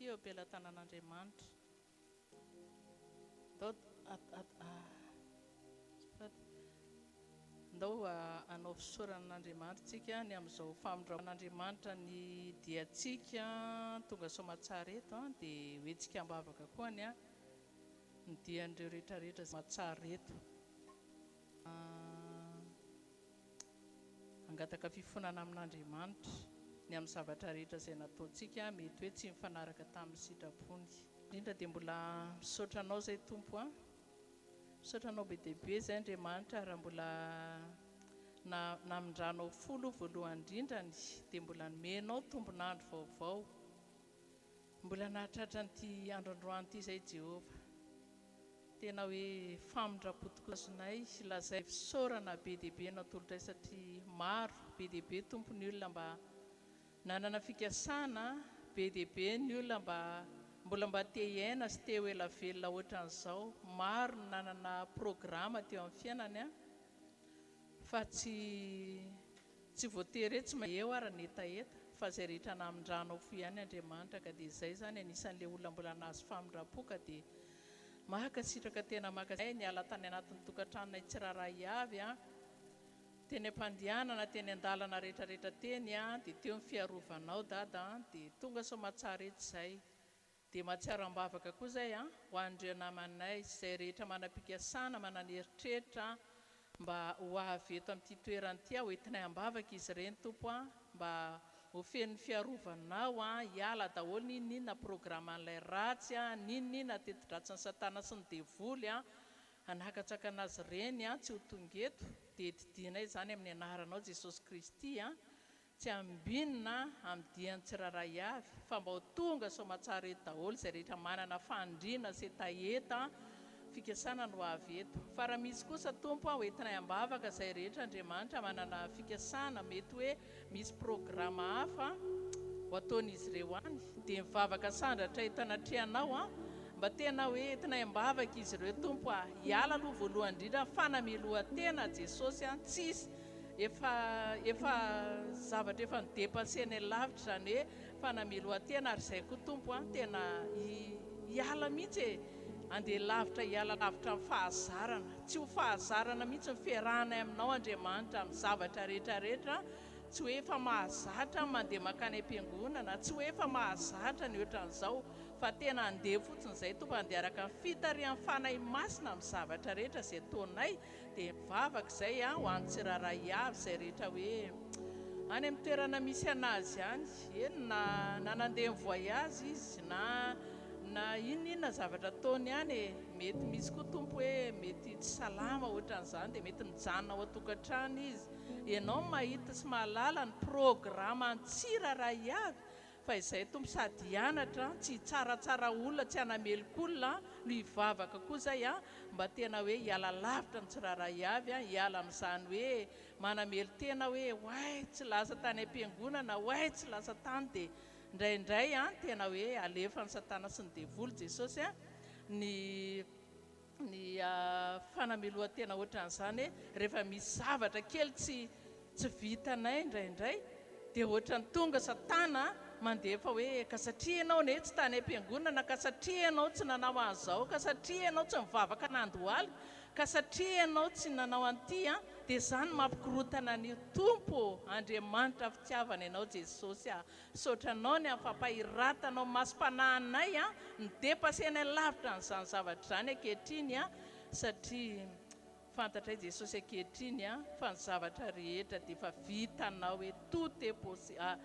Kristy eo am-pelantanan'Andriamanitra. Ndao hanao fisoran'Andriamanitra tsika ny amin'izao famondraman'Andriamanitra ny diatsika tonga soamatsara eto dia hoentsika ambavaka koa ny dian'ireo rehetrarehetra matsara eto. Angataka fifonana amin'Andriamanitra ny amin'ny zavatra rehetra izay nataontsika, mety hoe tsy mifanaraka tamin'ny sitrapony. Indrindra dia mbola misaotranao izay tompo misaotranao be dia be izay Andriamanitra raha mbola namindranao folo voalohany indrindrany dia mbola nomenao tombonandro vaovao, mbola nahatratra n'ity androandroany ity izay Jehovah. Tena hoe famindram-potokozonay lazay fisaorana be dia be natolotra satria maro be dia be tompo ny olona mba nanana fikasana, be dia be ny olona mbola te hiaina sy te ho ela velona ohatran'izao. Maro nanana programa teo amin'ny fiainany fa tsy voatery tsy eo ary ny etaeta fa izay rehetra namindranao fo ihany Andriamanitra. Ka dia izay zany anisan'ilay olona mbola nahazo famindram-poka dia mahakasitraka tena mahakasitraka ny ala tany anatin'ny tokantranonay tsiraray avy teny am-pandehanana, teny an-dalana rehetrarehetra teny dia teo ny fiarovanao dada dia tonga soamatsara eto izay. Dia mahatsiaro ambavaka koa izay ho an'ireo namanay izay rehetra manam-pikasana, mananeritreritra mba ho avy eto amin'ity toerana ity hoentinay ambavaka izy ireny tompo mba ho feno fiarovanao hiala daholo ninona programan'ilay ratsy, ninona teti-dratsy ny satana sy ny devoly hanakatsaka anazy ireny tsy ho tonga eto. Dia didinay izany amin'ny anaranao Jesosy Kristy tsy ambinina amin'ny diany tsiraray avy fa mba ho tonga soamatsara eto daholo izay rehetra manana fandriana sy etaeta fikasana no avy eto. Fa raha misy kosa tompo hoentinay ambavaka izay rehetra Andriamanitra manana fikasana, mety hoe misy programa hafa ho ataon'izy ireo any dia mivavaka sandratra eto anatrehanao mba tena hoe entinay ambavaka izy ireo tompo hiala aloha voalohany indrindra fanamelohan-tena Jesosy tsisy efa zavatra efa nidepaseny lavitra izany hoe fanamelohan-tena ary izay koa tompo tena hiala mihitsy andeha lavitra, hiala lavitra amin'ny fahazarana, tsy ho fahazarana mihitsy mifiarahanay aminao Andriamanitra amin'ny zavatra rehetrarehetra. Tsy hoe efa mahazatra mandeha makany am-piangonana, tsy hoe efa mahazatra ny ohatran'izao, fa tena andeha fotsiny izay tompo andeharaka ny fitarian'ny fanahy masina amin'ny zavatra rehetra izay ataonay. Dia mivavaka izay ho an'ny tsiraray avy izay rehetra hoe any amin'ny toerana misy anazy ihany, na nandeha mivoyazy izy na inona zavatra ataony ihany mety misy koa tompo hoe mety tsy salama ohatran'izany dia mety mijanona ao an-tokantrano izy. Ianao mahita sy mahalala ny programa tsiraray avy fa izay tompo sady hianatra tsy tsaratsara olona, tsy hanamelok'olona no hivavaka koa izay mba tena hoe hiala lavitra ny tsiraray avy, hiala amin'izany hoe manamelo tena hoe hoay tsy lasa tany am-piangonana, hoay tsy lasa tany. Dia indraindray tena hoe alefa ny satana sy ny devoly Jesosy ny fanamelohan-tena ohatran'izany rehefa misy zavatra kely tsy vitanay indraindray dia ohatran'ny tonga satana mandefa hoe ka satria ianao ne tsy tany am-piangonana, ka satria ianao tsy nanao an'izao, ka satria ianao tsy mivavaka nandohaly, ka satria ianao tsy nanao an'ity dia izany mampikorotana ny tompo Andriamanitra fitiavana ianao Jesosy saotranao ny fampahiratanao masom-panahinay ny depasenay lavitra n'izany zavatra izany ankehitriny satria fantatray Jesosy ankehitriny fa ny zavatra rehetra dia efa vitanao hoe tout est possible.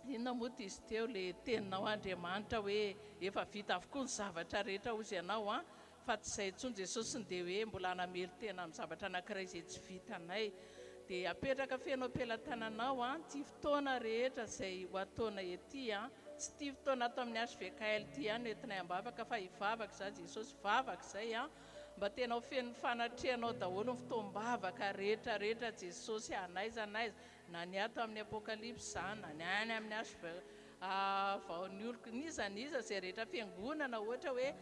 Inona moa izy teo le teninao Andriamanitra hoe efa vita avokoa ny zavatra rehetra hozy ianao fa tsy izay intsony Jesosy dia hoe mbola hanamelo tena amin'ny zavatra anankiray izay tsy vitanay. Dia apetraka feno am-pelantananao ty fotoana rehetra izay ho ataona ety tsy ty fotoana atao amin'ny HVKL ty ihany entinay ambavaka fa hivavaka za Jesosy vavaka izay mba tena ho feno fanatrehanao daholo ny fotoam-bavaka rehetrarehetra Jesosy anaiza na ny ato amin'ny apokalypsy izany na ny any amin'ny vaon'ny oloko nizaniza izay rehetra fiangonana ohatra hoe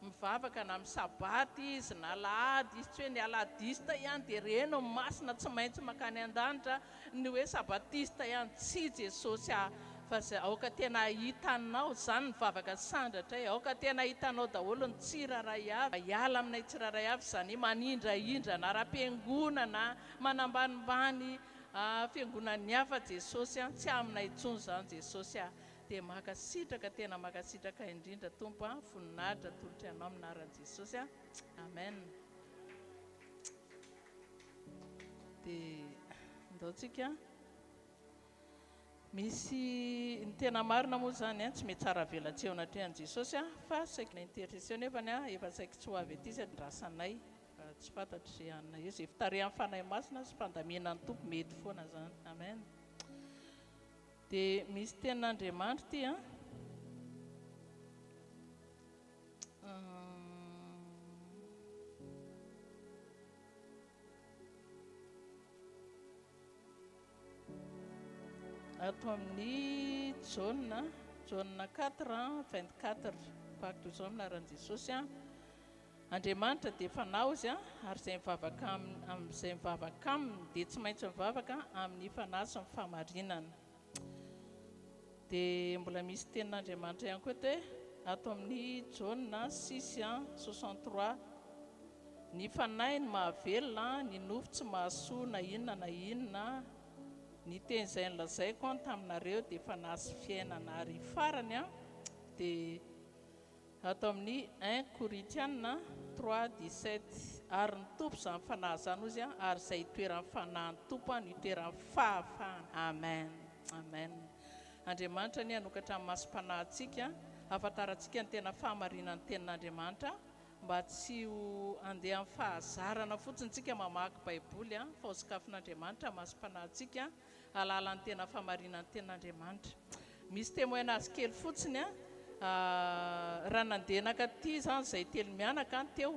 mivavaka na amin'ny sabaty izy na alahady izy tsy hoe ny aladista ihany dia reno masina tsy maintsy makany an-danitra ny hoe sabatista ihany tsy Jesosy fa zay aoka tena hitanao zany ny vavaka sandratra e aoka tena hitanao daholo ny tsiraray avy iala aminay tsiraray avy zany manindraindra na raha-piangonana manambanimbany fiangonan'ny hafa Jesosy tsy aminay intsony zany Jesosy dia makasitraka tena makasitraka indrindra tompo voninahitra tolotra ianao aminaran'i Jesosy amen. Dia ndaontsika misy ny tena marina moa zany tsy mety tsara velatseona atrehan'i Jesosy fa saika intercession nefany efa saika tsy ho avy aty izay andrasanay tsy fantatry anona izy efa tarehan'ny fanahy masina sy fandaminan'ny tompo mety foana zany amen. Dia misy tenin'Andriamanitra ty ato amin'ny Jaune 4:24 pacte zao aminaran'i Jesosy Andriamanitra dia fanao izy ary izay mivavaka amin'izay mivavaka aminy dia tsy maintsy mivavaka amin'ny fanahy sy ny fahamarinana. Dia mbola misy tenin'Andriamanitra ihany koa hoe ato amin'ny Jaune 6:63 ny fanahy ny mahavelona ny nofo tsy mahasoa na inona na inona ny teny izay nolazaiko taminareo dia fanahy sy fiainana ary farany dia ato amin'ny 1 Corinthiens 3:17 ary ny tompo izany fanahy izany ozy ary izay toeran'ny fanahin'ny tompo ny toeran'ny fahafahana amen amen. Andriamanitra ny hanokatra amin'ny masom-panahintsika ahafantarantsika ny tena fahamarinan'ny tenin'Andriamanitra mba tsy ho andeha amin'ny fahazarana fotsiny tsika mamaky baiboly fa ho sokafin'Andriamanitra masom-panahintsika alalany tena fahamarinan'ny tenin'Andriamanitra. Misy témoignage kely fotsiny raha nandeha nakaty zany izay telo mianaka teo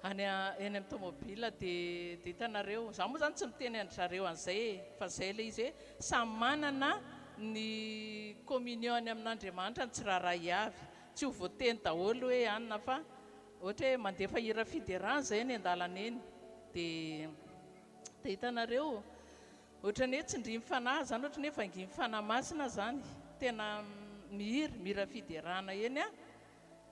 eny amin'ny tomobila dia hitanareo za moa zany tsy miteny an-zareo an'izay fa zay ilay izy hoe samy manana ny communion amin'Andriamanitra ny tsiraray avy tsy ho voateny daholo hoe anina fa ohatra hoe mandefa hira fiderana zay ny an-dalana eny dia hitanareo ohatra ny hoe tsy ndry mifanahy zany ohatra ny hoe vangy mifanahy masina zany tena mihira fiderana eny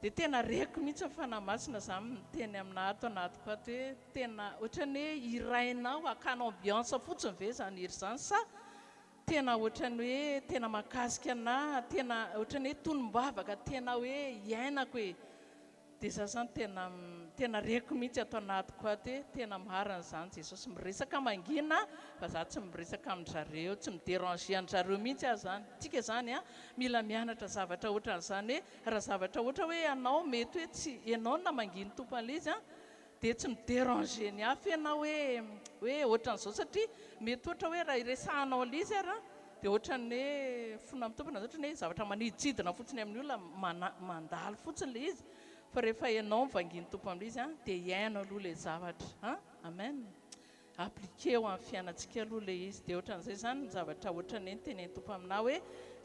dia tena reko mihitsy mifanahy masina zany miteny amina ato anatiko ato hoe tena ohatra ny hoe irainao akana ambiance fotsiny ve zany hira zany sa tena ohatra ny hoe tena makasika ana tena ohatra ny hoe tonombavaka tena hoe iainako e dia za zany tena reko mihitsy ato anatiko ato hoe tena marina zany Jesosy miresaka mangina fa za tsy miresaka amin-jareo tsy midéranger an-jareo mihitsy aho zany tsika zany mila mianatra zavatra ohatran'izany hoe raha zavatra ohatra hoe ianao mety hoe tsy ianao na manginy tompo an'ilay izy dia tsy midéranger ny hafa ianao hoe ohatran'izao satria mety ohatra hoe raha iresahanao an'ilay izy dia ohatran'ny hoe fona amin'ny tompona ohatra ny hoe zavatra maniditsidina fotsiny amin'ny olona mandalo fotsiny ilay izy fa rehefa ianao mivanginy tompo amin'ilay izy dia iaino aloha ilay zavatra amen appliqué eo amin'ny fiainantsika aloha ilay izy dia ohatran'izay zany ny zavatra ohatran'ny hoe nytenen'ny tompo aminah hoe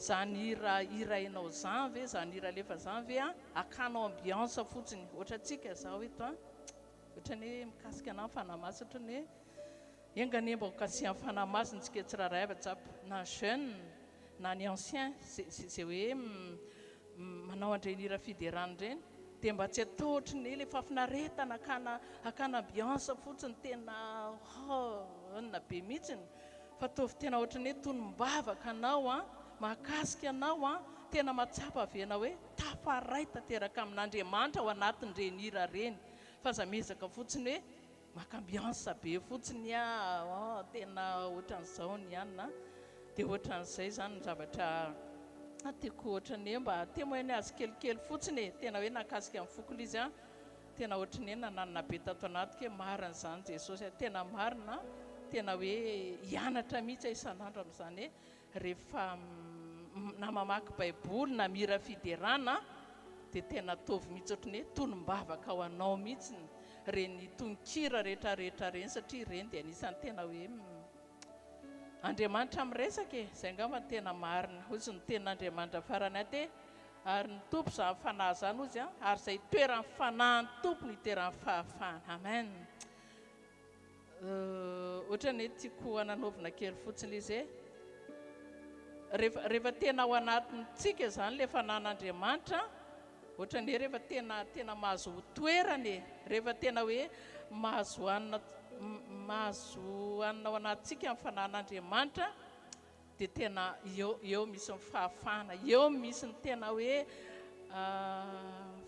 zany hira irainao zany ve zany hira alefa zany ve akanao ambiance fotsiny ohatrantsika zao eto ohatran'ny hoe mikasika ana ny fanahy masina ohatran'ny hoe enganemba okasian'ny fanahy masintsika tsiraray avy-tsapo na jeune na ny ancien zay hoe manao andreny hira fiderana ireny dia mba tsy atao ohatran'ny ilay fafinaretana akana ambiance fotsiny tena na be mihitsiny fa tovy tena ohatran'ny hoe tonombavaka anao mahakasika anao tena matsapa avenao hoe tafaray tanteraka amin'Andriamanitra ao anatin'ireny hira reny fa za mezaka fotsiny hoe maka ambiance be fotsiny tena ohatran'izao ny anina dia ohatran'izay zany ny zavatra tiako ohatran'ny hoe mba témoignage kelikely fotsiny tena hoe nakasika amin'ny foko ilay izy tena ohatran'ny hoe nananina be tato anatiko hoe marina zany Jesosy tena marina tena hoe hianatra mihitsy isan'andro amin'izany hoe rehefa na mamaky baiboly na mihira fiderana dia tena tovy mihitsy ohatran'ny hoe tonombavaka ao anao mihitsy reny tononkira rehetrarehetra reny satria ireny dia anisan'ny tena hoe Andriamanitra miresaka izay angamba tena marina ozy ny tenin'Andriamanitra farany aty ary ny tompo izany fanahy zany ozy ary izay toeran'ny fanahin'ny tompo ny toeran'ny fahafahana amen. Ohatra ny hoe tiako hananaovina kely fotsiny izy rehefa tena ao anatintsika izany le fanan'Andriamanitra, ohatra ny rehefa tena mahazo toerany, rehefa tena hoe mahazo hanina ao anatintsika amin'ny fanan'Andriamanitra, dia tena eo misy ny fahafahana, eo misy ny tena hoe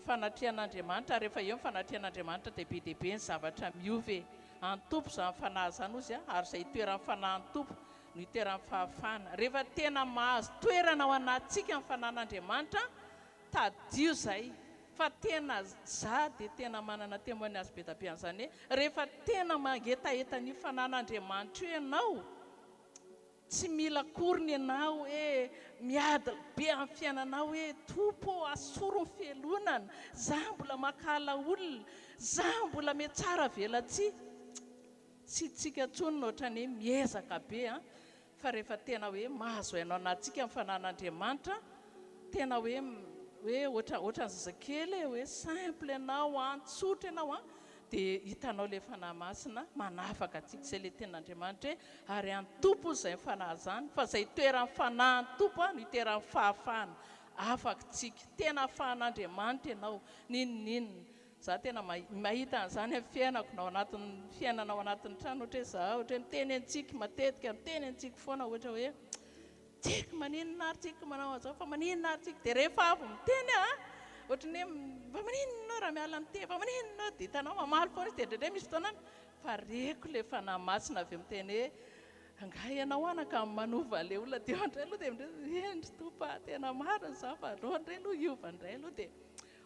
fanatrehan'Andriamanitra. Rehefa eo ny fanatrehan'Andriamanitra dia be dehibe ny zavatra miove. Antompo izany fanahy izany ozy ary izay toeran'ny fanahin'ny tompo no itoeran'ny fahafahana. Rehefa tena mahazo toerana ao anatintsika ny fanan'Andriamanitra, tadio izay fa tena za dia tena manana témoignage be dabe an'izany hoe rehefa tena mangetaeta ny fanan'Andriamanitra io ianao, tsy mila koriny ianao hoe miady be amin'ny fiainanao hoe tompo asoro ny fielonana, za mbola makala olona, za mbola me tsara velatsia. Tsy tsika ntsony no ohatrany hoe miezaka be fa rehefa tena hoe mahazo hainao anatsika ny fanan'Andriamanitra, tena hoe ohatran'ny zazakely hoe simple ianao, antsotra ianao dia hitanao ilay fanahy masina manafaka antsika. Izay ilay tenin'Andriamanitra hoe ary antompo izay fanahy izany, fa izay toeran'ny fanahin'ny tompo no itoeran'ny fahafahana. Afaka tsika, tena ahafahan'Andriamanitra ianao, ninonninona. Za tena mahita an'izany amin'ny fiainako, nao anatin'ny fiainana ao anatin'ny trano, ohatra hoe za ohatra hoe miteny antsika matetika, miteny antsika foana ohatra hoe tsika maninona ary tsika manao an'izao, fa maninona ary tsika, dia rehefa avy miteny ohatrany hoe fa maninona raha miala ny teny, fa maninona dia hitanao mamaly foana izy, dia indraindray misy fotoanany fa reko ilay fanahy masina avy miteny hoe anga ianao anaka manova ilay olona, dia andray aloha dia endry tompo tena marina za fa andray aloha iova indray aloha, dia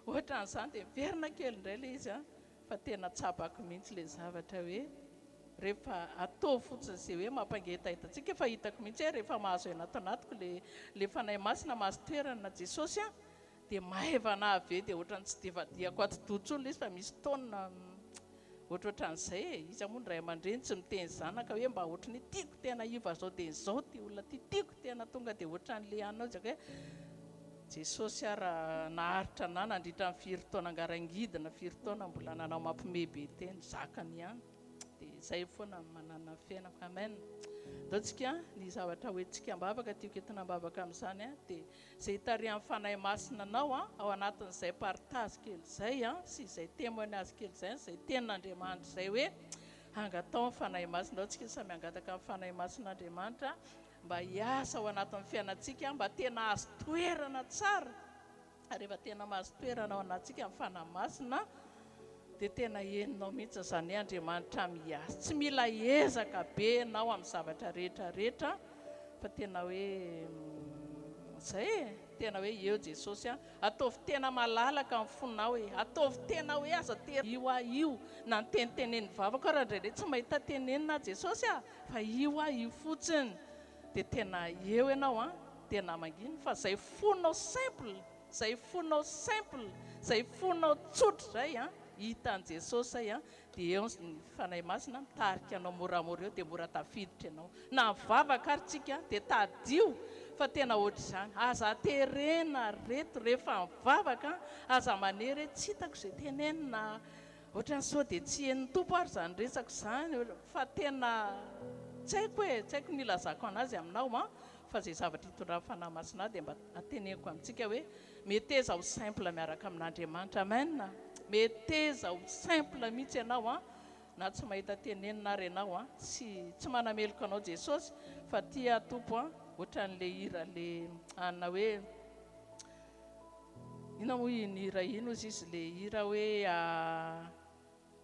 ohatran'izany dia miverina kely indray ilay izy fa tena tsapako mihitsy ilay zavatra hoe rehefa atao fotsiny izay hoe mampangetaita antsika. Efa hitako mihitsy hoe rehefa mahazo aina tanatiko le fanahy masina mahazo toerana Jesosy dia mahaivana ave, dia ohatran'ny tsy divadiako ato-dotsony ilay izy fa misy taonina ohatran'izay. Izy moa ny ray aman-dreny tsy miteny zanaka hoe mba ohatran'ny tiako tena iova zao dia izao ty olona ty, tiako tena tonga dia ohatran'ilay anao zaka hoe Jesosy raha naharitra anahy nandritra ny firy taona angarangidina, firy taona mbola nanao mampimebe teny zakany ihany, dia izay foana manana fiainako. Amen. Daontsika ny zavatra hoentsika ambavaka tiako entina ambavaka amin'izany dia izay tarihan'ny fanahy masina anao ao anatin'izay partage kely izay sy izay témoignage kely izay, izay tenin'Andriamanitra izay hoe angatao ny fanahy masina. Daontsika samy angataka amin'ny fanahy masin'Andriamanitra mba hiasa ao anatin'ny fiainantsika, mba tena azo toerana tsara. Rehefa tena mahazo toerana ao anatsika amin'ny fanahy masina dia tena heninao mihitsy izany hoe Andriamanitra miasa. Tsy mila ezaka be ianao amin'ny zavatra rehetra fa tena hoe izay tena hoe eo Jesosy ataovy tena malalaka amin'ny fonao, ataovy tena hoe aza tery io na ny tenitenen'ny vavaka raha indraindray tsy mahita tenenina Jesosy fa io fotsiny, dia tena eo ianao tena mangina. Fa izay fonao simple, izay fonao tsotra izay hitan'i Jesosy zay dia eo ny fanahy masina mitarika anao moramora eo, dia mora tafiditra ianao. Na mivavaka ary tsika dia tadio, fa tena ohatr'izany aza terena reto rehefa mivavaka, aza manery tsy hitako izay tenenina, ohatran'izao dia tsy hen'ny tompo ary izany resako izany, fa tena tsy haiko ny ilazako anazy aminao fa izay zavatra hitondran'ny fanahy masina dia mba ateneniko amintsika hoe meteza ho simple miaraka amin'Andriamanitra. Amen. Meteza ho simple mihitsy ianao na tsy mahita tenenina ary ianao tsy manameloko anao Jesosy, fa tia tompo ohatran'ilay hira le anona hoe ina moa iny hira ino izy le hira hoe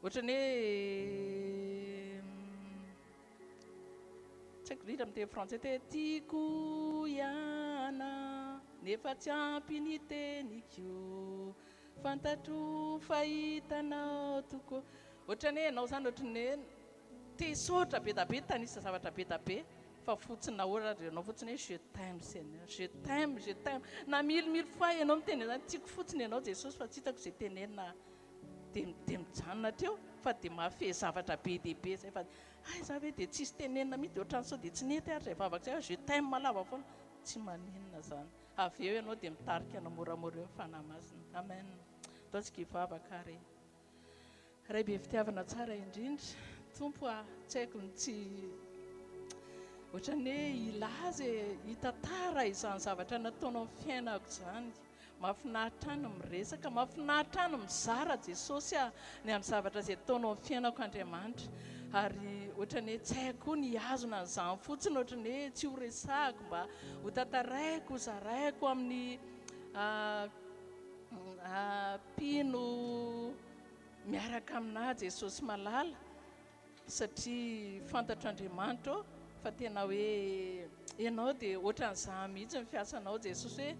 ohatran'ny hoe tsy haiko ritra amin'ny teny français te tiako ihana nefa tsy ampy ny teniko, fantatro fahitanao tokoa. Ohatrany hoe ianao zany ohatran'ny hoe te hisaotra be da be, tanisa zavatra be da be, fa fotsiny nahoara ianao fotsiny hoe je t'aime Seigneur, je t'aime na milimily fois ianao miteny zany, tiako fotsiny ianao Jesosy fa tsy hitako izay tenenina dia mijanona teo, fa dia mahafehy zavatra be dehibe zay, fa za hoe dia tsisy tenenina mihitsy dia ohatran'izao dia tsy nety ary izay vavaka zay je t'aime malava foana, tsy maninona zany. Avy eo ianao dia mitarika anao moramora eo fanahy masina. Amen. Ataontsika hivavaka ary. Ray be fitiavana tsara indrindra tompo tsy haiko ohatra ny hoe ilaza hitantara izany zavatra nataonao amin'ny fiainako izany. Mahafinaritra any miresaka, mahafinaritra any mizara Jesosy ny amin'ny zavatra izay ataonao amin'ny fiainako Andriamanitra. Ary ohatra ny hoe tsy haiko ny azona n'izany fotsiny, ohatra ny hoe tsy ho resahako mba ho tantaraiko, zaraiko amin'ny mpino miaraka aminahy Jesosy malala, satria fantatr'Andriamanitra fa tena hoe ianao dia ohatran'izany mihitsy ny fiasanao Jesosy, hoe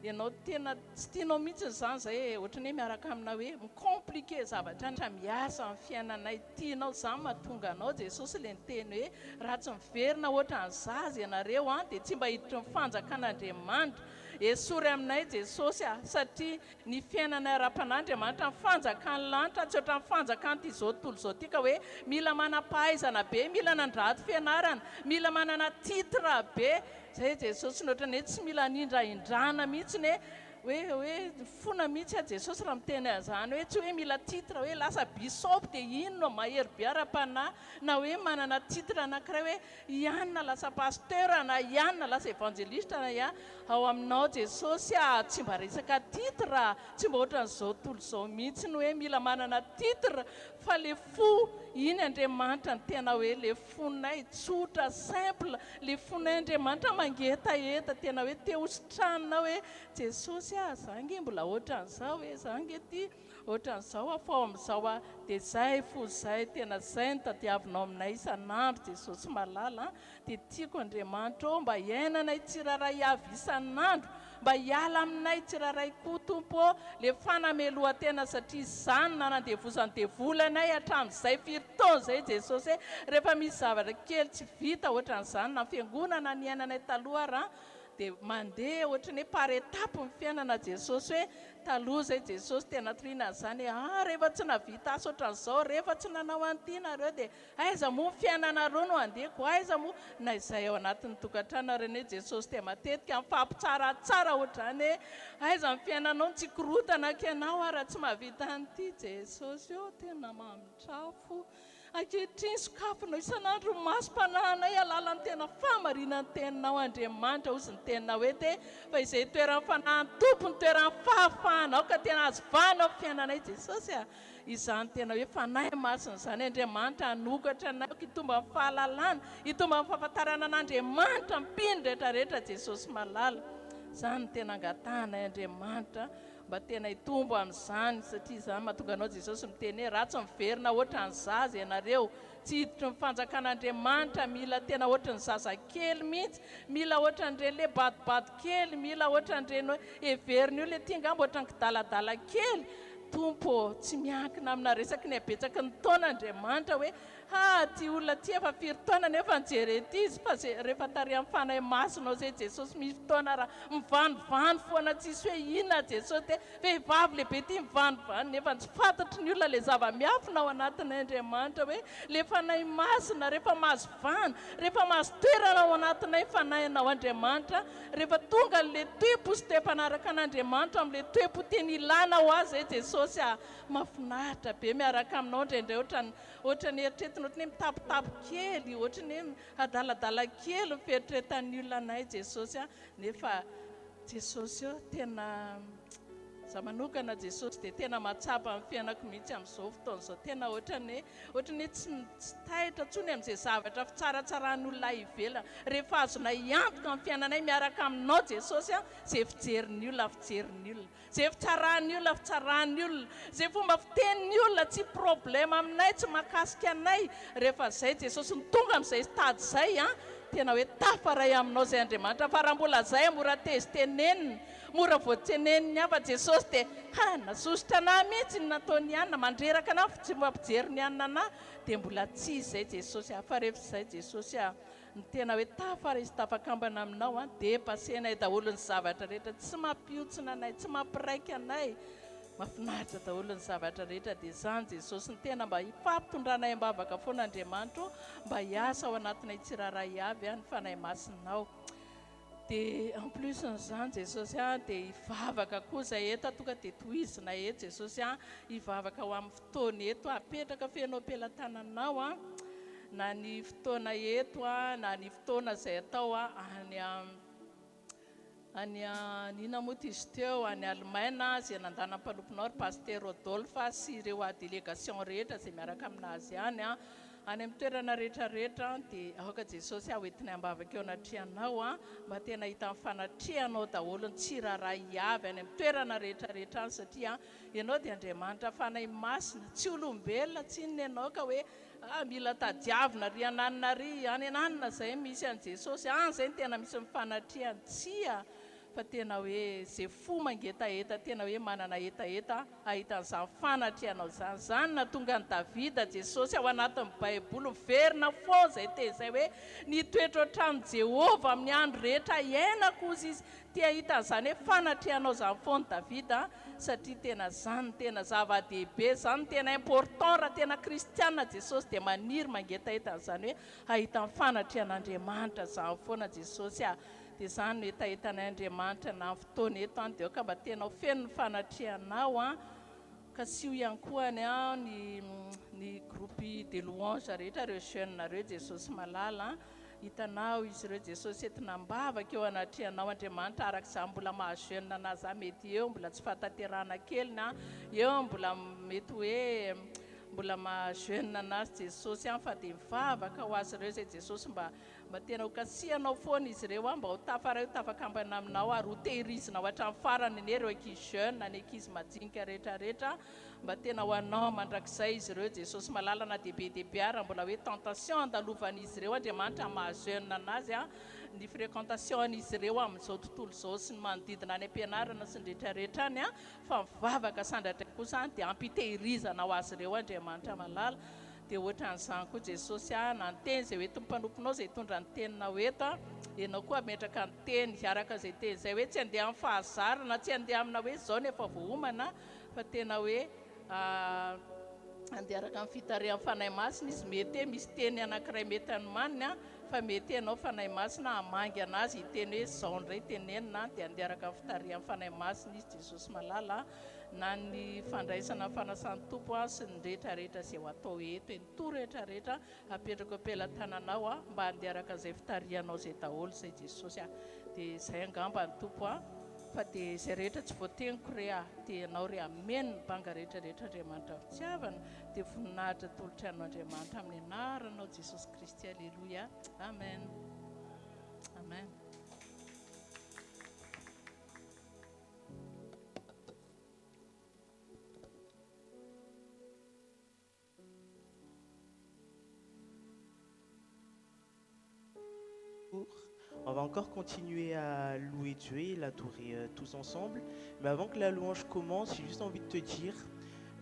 ianao tena tsy tianao mihitsy izany zay ohatra ny hoe miaraka amina hoe micompliqué zavatra tra miasa amin'ny fiainanay, tianao izany mahatonga anao Jesosy le niteny hoe raha tsy miverina ohatran'izaza ianareo dia tsy mba hiditry ny fanjakan'Andriamanitra. Esory aminay Jesosy satria ny fiainana ara-pan'Andriamanitra ny fanjakany lanitra tsy ohatran'ny fanjakany izao tontolo izao ity ka hoe mila manam-pahaizana be, mila nandrato fianarana, mila manana titre be. Zay Jesosy ny ohatran'ny hoe tsy mila nindraindrana mihitsy ny hoe fona mihitsy Jesosy raha miteny an'izany hoe tsy hoe mila titre hoe lasa bisop dia ino no mahery be ara-panahy, na hoe manana titre anankiray hoe ianona lasa pasteur na ianona lasa évangéliste na ia ao aminao Jesosy tsy mba resaka titre, tsy mba ohatran'izao tontolo izao mihitsy ny hoe mila manana titre, fa le fo iny Andriamanitra ny tena hoe le fonay tsotra simple, le fonay Andriamanitra mangetaeta tena hoe te hositranina hoe Jesosy zange mbola ohatran'izao hoe zange ty ohatran'izao afao amin'izao dia zay fo zay tena zay ny tadiavinao aminay isan'andro Jesosy malala. Dia tiako Andriamanitra mba iainanay tsiraray avy isan'andro, mba hiala aminay tsiraray koa Tompo le fanamelohan-tena, satria izany nanandevozany devolanay hatramin'izay firitaona zay Jesosy hoe rehefa misy zavatra kely tsy vita ohatran'izany na fiangonana ny iainanay taloha raha dia mandeha ohatran'ny hoe par étape ny fiainana Jesosy, hoe taloha zay Jesosy tena toriana izany hoe rehefa tsy navita asa ohatran'izao, rehefa tsy nanao an'ity nareo dia aiza moa ny fiainanareo no andehako, aiza moa na izay ao anatin'ny tokantranonareo hoe Jesosy dia matetika mifampitsaratsara ohatrany hoe aiza ny fiainanao tsy korotana anao raha tsy mahavita an'ity Jesosy eo tena mamitrafo. Ankehitriny sokafanao isan'andro masom-panahinay alalany tena famarinany teninao Andriamanitra ozy ny teninao hoe te fa izay toeran'ny fanahiny tompony toeran'ny fahafahanao ka tena azo vanao fiainanay Jesosy izany tena hoe fanahy masina izany Andriamanitra hanokatra anao hitomba amin'ny fahalalana, hitomba amin'ny fahafantarana an'Andriamanitra mpino rehetrarehetra Jesosy malala. Izany no tena angatanay Andriamanitra mba tena hitombo amin'izany, satria izany mahatonga anao Jesosy miteny hoe raha tsy miverina ohatran'ny zaza ianareo, tsy hiditry ny fanjakan'Andriamanitra, mila tena ohatran'ny zazakely mihitsy, mila ohatran'ireny le badibady kely, mila ohatran'ireny heveriny io le tia ngamba ohatran'ny kidaladala kely. Tompo tsy miankina amina resaky ny habetsaky ny taona Andriamanitra hoe ty olona ty efa firy taona nefa nijery ety izy, fa rehefa tary amin'ny fanahy masinao zay Jesosy misy fotoana raha mivanivany foana tsisy hoe inona Jesosy te vehivavy lehibe ty mivanivany nefa tsy fantatry ny olona le zava-miafina ao anatin'ny Andriamanitra hoe le fanahy masina rehefa mahazo vana, rehefa mahazo toerana ao anatinay fanahinao Andriamanitra, rehefa tonga le toe-po sy toe-panaraka an'Andriamanitra amin'le toe-po teny ilana ho azy zay Jesosy mahafinaritra be miaraka aminao indraindray ohatran'ny eritreretiny ohatran'ny hoe mitapitapy kely, ohatran'ny hoe adaladala kely ny fieritreretan'ny olona anay Jesosy nefa Jesosy eo tena za manokana Jesosy dia tena mahatsapa amin'ny fiainako mihitsy amin'izao fotoana izao, tena ohatran'ny hoe tsy tahitra ntsony amin'izay zavatra fitsaratsarany olona ivelana, rehefa azonay iantoka amin'ny fiainanay miaraka aminao Jesosy izay fijerin'ny olona fijerin'ny olona, izay fitsarany olona fitsarany olona, izay fomba fitenin'ny olona tsy problème aminay, tsy mahakasika anay, rehefa izay Jesosy ny tonga amin'izay stady izay tena hoe tafaray aminao zay Andriamanitra, fa raha mbola zay mora tezy tenenina, mora voatseneniny afa Jesosy dia nazosotra anahy mihitsy ny nataony anina, mandreraka anahy fa tsy mampijery ny anina anahy dia mbola tsy izay Jesosy fa rehefa izay Jesosy ny tena hoe tafara izy tafakambana aminao dia pasenay daholo ny zavatra rehetra, tsy mampiotsina anay, tsy mampiraiky anay, mahafinaritra daholo ny zavatra rehetra. Dia izany Jesosy ny tena mba hifampitondranay ambavaka foana Andriamanitra mba hiasa ao anatinay tsiraray avy ny fanahy masinao. Dia en plus n'izany Jesosy dia hivavaka koa izay eto tonga dia tohizina eto Jesosy hivavaka ho amin'ny fotoana eto, apetraka fenao am-pelantananao na ny fotoana eto na ny fotoana izay atao any nina moa izy teo any Allemagne izay nandanam-panomponao ry paster Rodolphe sy ireo délégation rehetra izay miaraka aminazy any amin'ny toerana rehetrarehetra dia aoka Jesosy hoentiny ambavaka eo anatrianao mba tena hita mifanatrianao daholo ny tsiraray avy any amin'ny toerana rehetrarehetra any satria ianao dia Andriamanitra fanahy masina tsy olombelona tsy inona ianao ka hoe mila tadiavina ry ananina ry any ananina izay misy an Jesosy izay tena misy mifanatriany tsia fa tena hoe zay fo mangetaheta tena hoe manana etaeta ahitan'izany fanatrianao zany na tonga ny Davida Jesosy ao anatin'ny Baiboly miverina foana izay tezay hoe nitoetra ohatran'ny Jehovah amin'ny andro rehetra iainako ozy izy tia hitan'izany hoe fanatrianao izany foana Davida satria tena zany tena zava-dehibe zany tena important raha tena kristiana Jesosy dia maniry mangetaheta an'izany hoe ahitan'ny fanatrian'Andriamanitra izany foana Jesosy dia izany no etaetanay Andriamanitra na fotoana eto dia aoka mba tena feno ny fanatrianao ka sy ho ihany koa ny groupe de louange rehetra ireo jeune nareo Jesosy malala hitanao izy ireo Jesosy entina mbavaka eo anatrianao Andriamanitra arak'izany mbola mahajeune anazy mety eo mbola tsy fataterana kely eo mbola mety hoe mbola mahajeune anazy Jesosy fa dia mivavaka ho azy ireo izay Jesosy mba tena ho kasihanao foana izy ireo mba ho tafara io tafakambana aminao ary ho tehirizina hatramin'ny farany ane ireo ankizy jeune ny ankizy majinika rehetrarehetra mba tena ho anao mandrakizay izy ireo Jesosy malala na dehibe ary mbola hoe tentation andalovan'izy ireo Andriamanitra mahajeune anazy ny fréquentation an'izy ireo amin'izao tontolo izao sy ny manodidina any am-pianarana sy ny rehetrarehetra any fa mivavaka sandratra kosa dia ampitehirizana ho azy ireo Andriamanitra malala dia ohatran'izany koa Jesosy na ny teny izay hoe tompompanomponao izay hitondra ny teninao eto ianao koa metraka ny teny araka izay teny izay hoe tsy handeha amin'ny fahazarana tsy handeha amina hoe izao nefa voahomana fa tena hoe andeha araka amin'ny fitarihan'ny fanahy masina izy mety hoe misy teny anankiray mety anomaniny fa mety ianao fanahy masina hamangy anazy hiteny hoe izao indray tenenina dia andeha araka amin'ny fitarihan'ny fanahy masina izy Jesosy malala na ny fandraisana fanasan'ny tompo sy ny rehetrarehetra izay ho atao eto ny to rehetrarehetra apetraka am-pelantananao mba andeha araka izay fitarihanao izay daholo izay Jesosy dia izay angamba ny tompo fa dia izay rehetra tsy voateniko re dia ianao re ameno ny banga rehetrarehetra Andriamanitra fitiavana dia voninahitra tolotra anao Andriamanitra amin'ny anaranao Jesosy Kristy alleluia amen amen. On va encore continuer à louer Dieu et l'adorer tous ensemble. Mais avant que la louange commence, j'ai juste envie de te dire,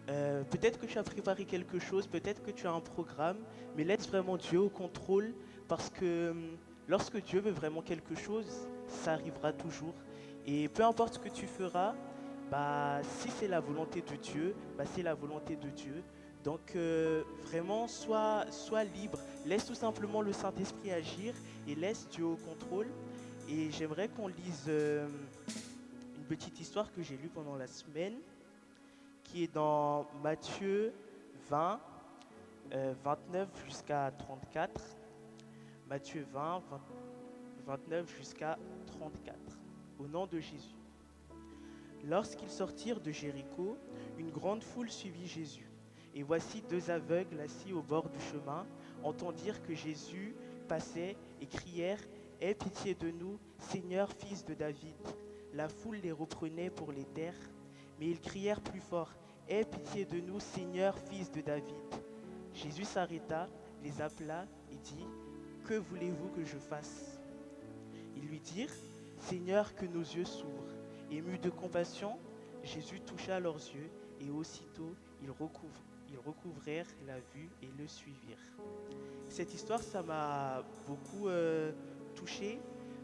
peut-être que tu as préparé quelque chose, peut-être que tu as un programme, mais laisse vraiment Dieu au contrôle parce que lorsque Dieu veut vraiment quelque chose, ça arrivera toujours. Et peu importe ce que tu feras, si c'est la volonté de Dieu, c'est la volonté de Dieu. Donc vraiment, sois libre, laisse tout simplement le Saint-Esprit agir et laisse Dieu au contrôle. Et j'aimerais qu'on lise une petite histoire que j'ai lue pendant la semaine, qui est dans Matthieu 20, 29 jusqu'à 34. Matthieu 20, 29 jusqu'à 34. Au nom de Jésus. Lorsqu'ils sortirent de Jéricho, une grande foule suivit Jésus. Et voici deux aveugles assis au bord du chemin entendirent que Jésus passait et crièrent « Aie pitié de nous, Seigneur, fils de David !» La foule les reprenait pour les taire, mais ils crièrent plus fort « Aie pitié de nous, Seigneur, fils de David !» Jésus s'arrêta, les appela et dit « Que voulez-vous que je fasse ?» Ils lui dirent « Seigneur, que nos yeux s'ouvrent. » Ému de compassion, Jésus toucha leurs yeux et aussitôt ils recouvrèrent la vue et le suivirent. Cette histoire, ça m'a beaucoup touché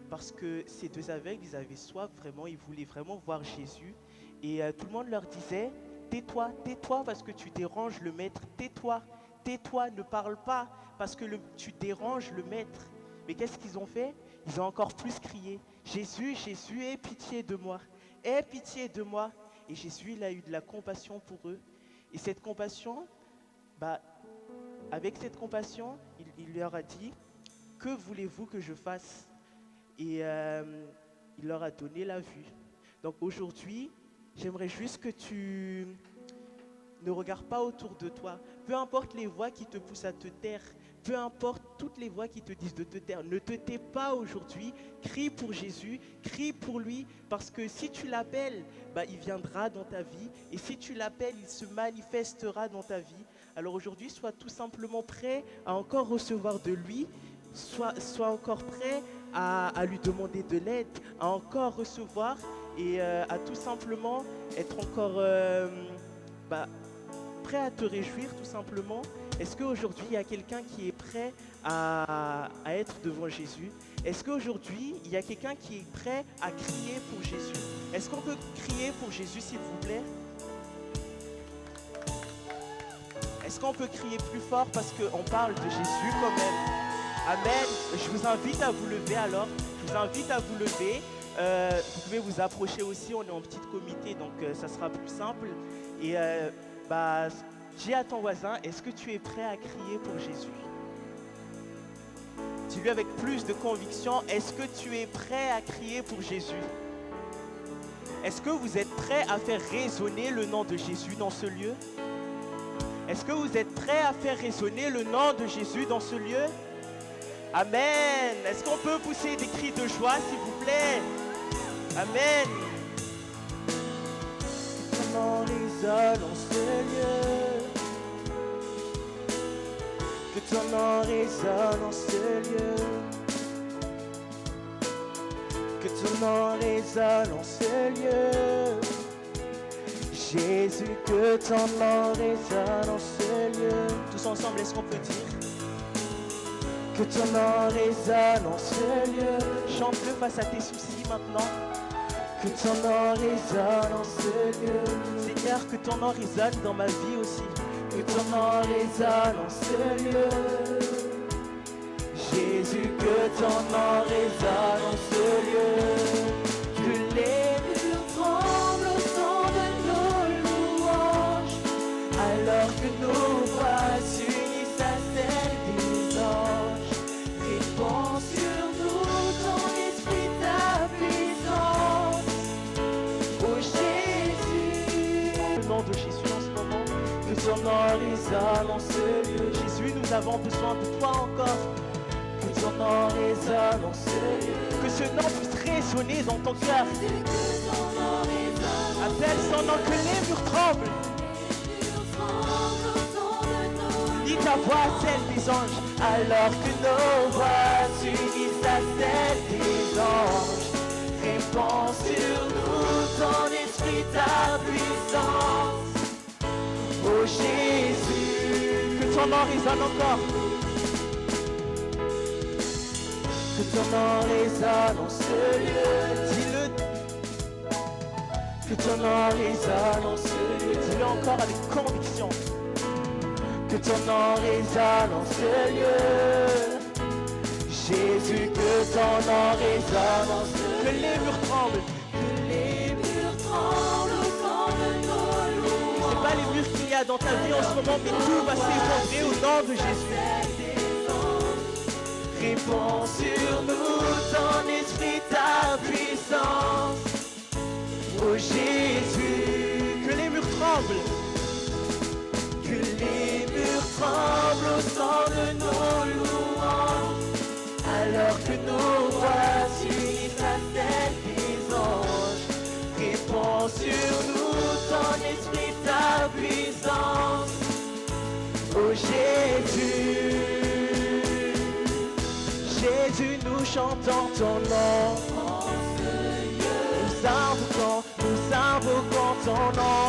parce que ces deux aveugles, ils avaient soif vraiment, ils voulaient vraiment voir Jésus. Et tout le monde leur disait, tais-toi, tais-toi parce que tu déranges le maître, tais-toi, tais-toi, ne parle pas parce que tu déranges le maître. Mais qu'est-ce qu'ils ont fait? Ils ont encore plus crié, Jésus, Jésus, aie pitié de moi, aie pitié de moi. Et Jésus, il a eu de la compassion pour eux. Et cette compassion, avec cette compassion, il il leur a dit, que voulez-vous que je fasse? Et il leur a donné la vue. Donc aujourd'hui, j'aimerais juste que tu ne regardes pas autour de toi. Peu importe les voix qui te poussent à te taire, peu importe toutes les voix qui te disent de te taire, ne te tais pas aujourd'hui. Crie pour Jésus, crie pour lui, parce que si tu l'appelles, il viendra dans ta vie. Et si tu l'appelles, il se manifestera dans ta vie. Alors aujourd'hui, sois tout simplement prêt à encore recevoir de lui. Sois encore prêt à lui demander de l'aide, à encore recevoir et à tout simplement être encore prêt à te réjouir tout simplement. Est-ce qu'aujourd'hui il y a quelqu'un qui est prêt à être devant Jésus? Est-ce qu'aujourd'hui il y a quelqu'un qui est prêt à crier pour Jésus? Est-ce qu'on peut crier pour Jésus s'il vous plaît? Est-ce qu'on peut crier plus fort parce qu'on parle de Jésus quand même? Amen. Je vous invite à vous lever alors. Je vous invite à vous lever. Vous pouvez vous approcher aussi. On est en petit comité, donc ça sera plus simple. Et dis à ton voisin, est-ce que tu es prêt à crier pour Jésus? Dis-lui avec plus de conviction, est-ce que tu es prêt à crier pour Jésus? Est-ce que vous êtes prêt à faire résonner le nom de Jésus dans ce lieu? Est-ce que vous êtes prêt à faire résonner le nom de Jésus dans ce lieu? Amen. Est-ce qu'on peut pousser des cris de joie, s'il vous plaît? Amen. Que ton nom résonne en ce lieu. Que ton nom résonne en ce lieu. Que ton nom résonne en ce lieu. Jésus, que ton nom résonne en ce lieu. Tous ensemble, est-ce qu'on peut dire? Que ton nom résonne en ce lieu. Chante-le face à tes soucis maintenant. Que ton nom résonne en ce lieu. Seigneur, que ton nom résonne dans ma vie aussi. Que ton nom résonne en ce lieu. Jésus, que ton nom résonne en ce lieu. Que les murs tremblent au son de nos louanges, alors que nos voix s'unissent à celles des anges. Répands sur nous ton esprit, ta puissance. Oh Jésus, au nom de Jésus en ce moment, que ton nom résonne en ce lieu. Jésus, nous avons besoin de toi encore. Que ton nom résonne en ce lieu. Que ce nom puisse résonner dans ton cœur. Appelle son nom, que les murs tremblent. Dis ta voix à celle des anges, alors que nos voix s'unissent à celle des anges. Répands sur nous ton esprit, ta puissance. Oh Jésus, que ton nom résonne encore. Que ton nom résonne en ce lieu. Dis-le. Que ton nom résonne en ce lieu. Dis-le encore avec conviction. Que ton nom résonne en ce lieu. Jésus, que ton nom résonne en ce lieu. Que les murs tremblent. Que les murs tremblent au son de nos louanges. C'est pas les murs qu'il y a dans ta vie en ce moment, mais tout va s'effondrer au nom de Jésus. Répands sur nous ton esprit, ta puissance. Oh Jésus, que les murs tremblent. Que les murs tremblent au son de nos louanges, alors que nos voix s'unissent à celles des anges. Répands sur nous ton esprit, ta puissance. Oh Jésus, Jésus, nous chantons ton nom. Nous invoquons ton nom.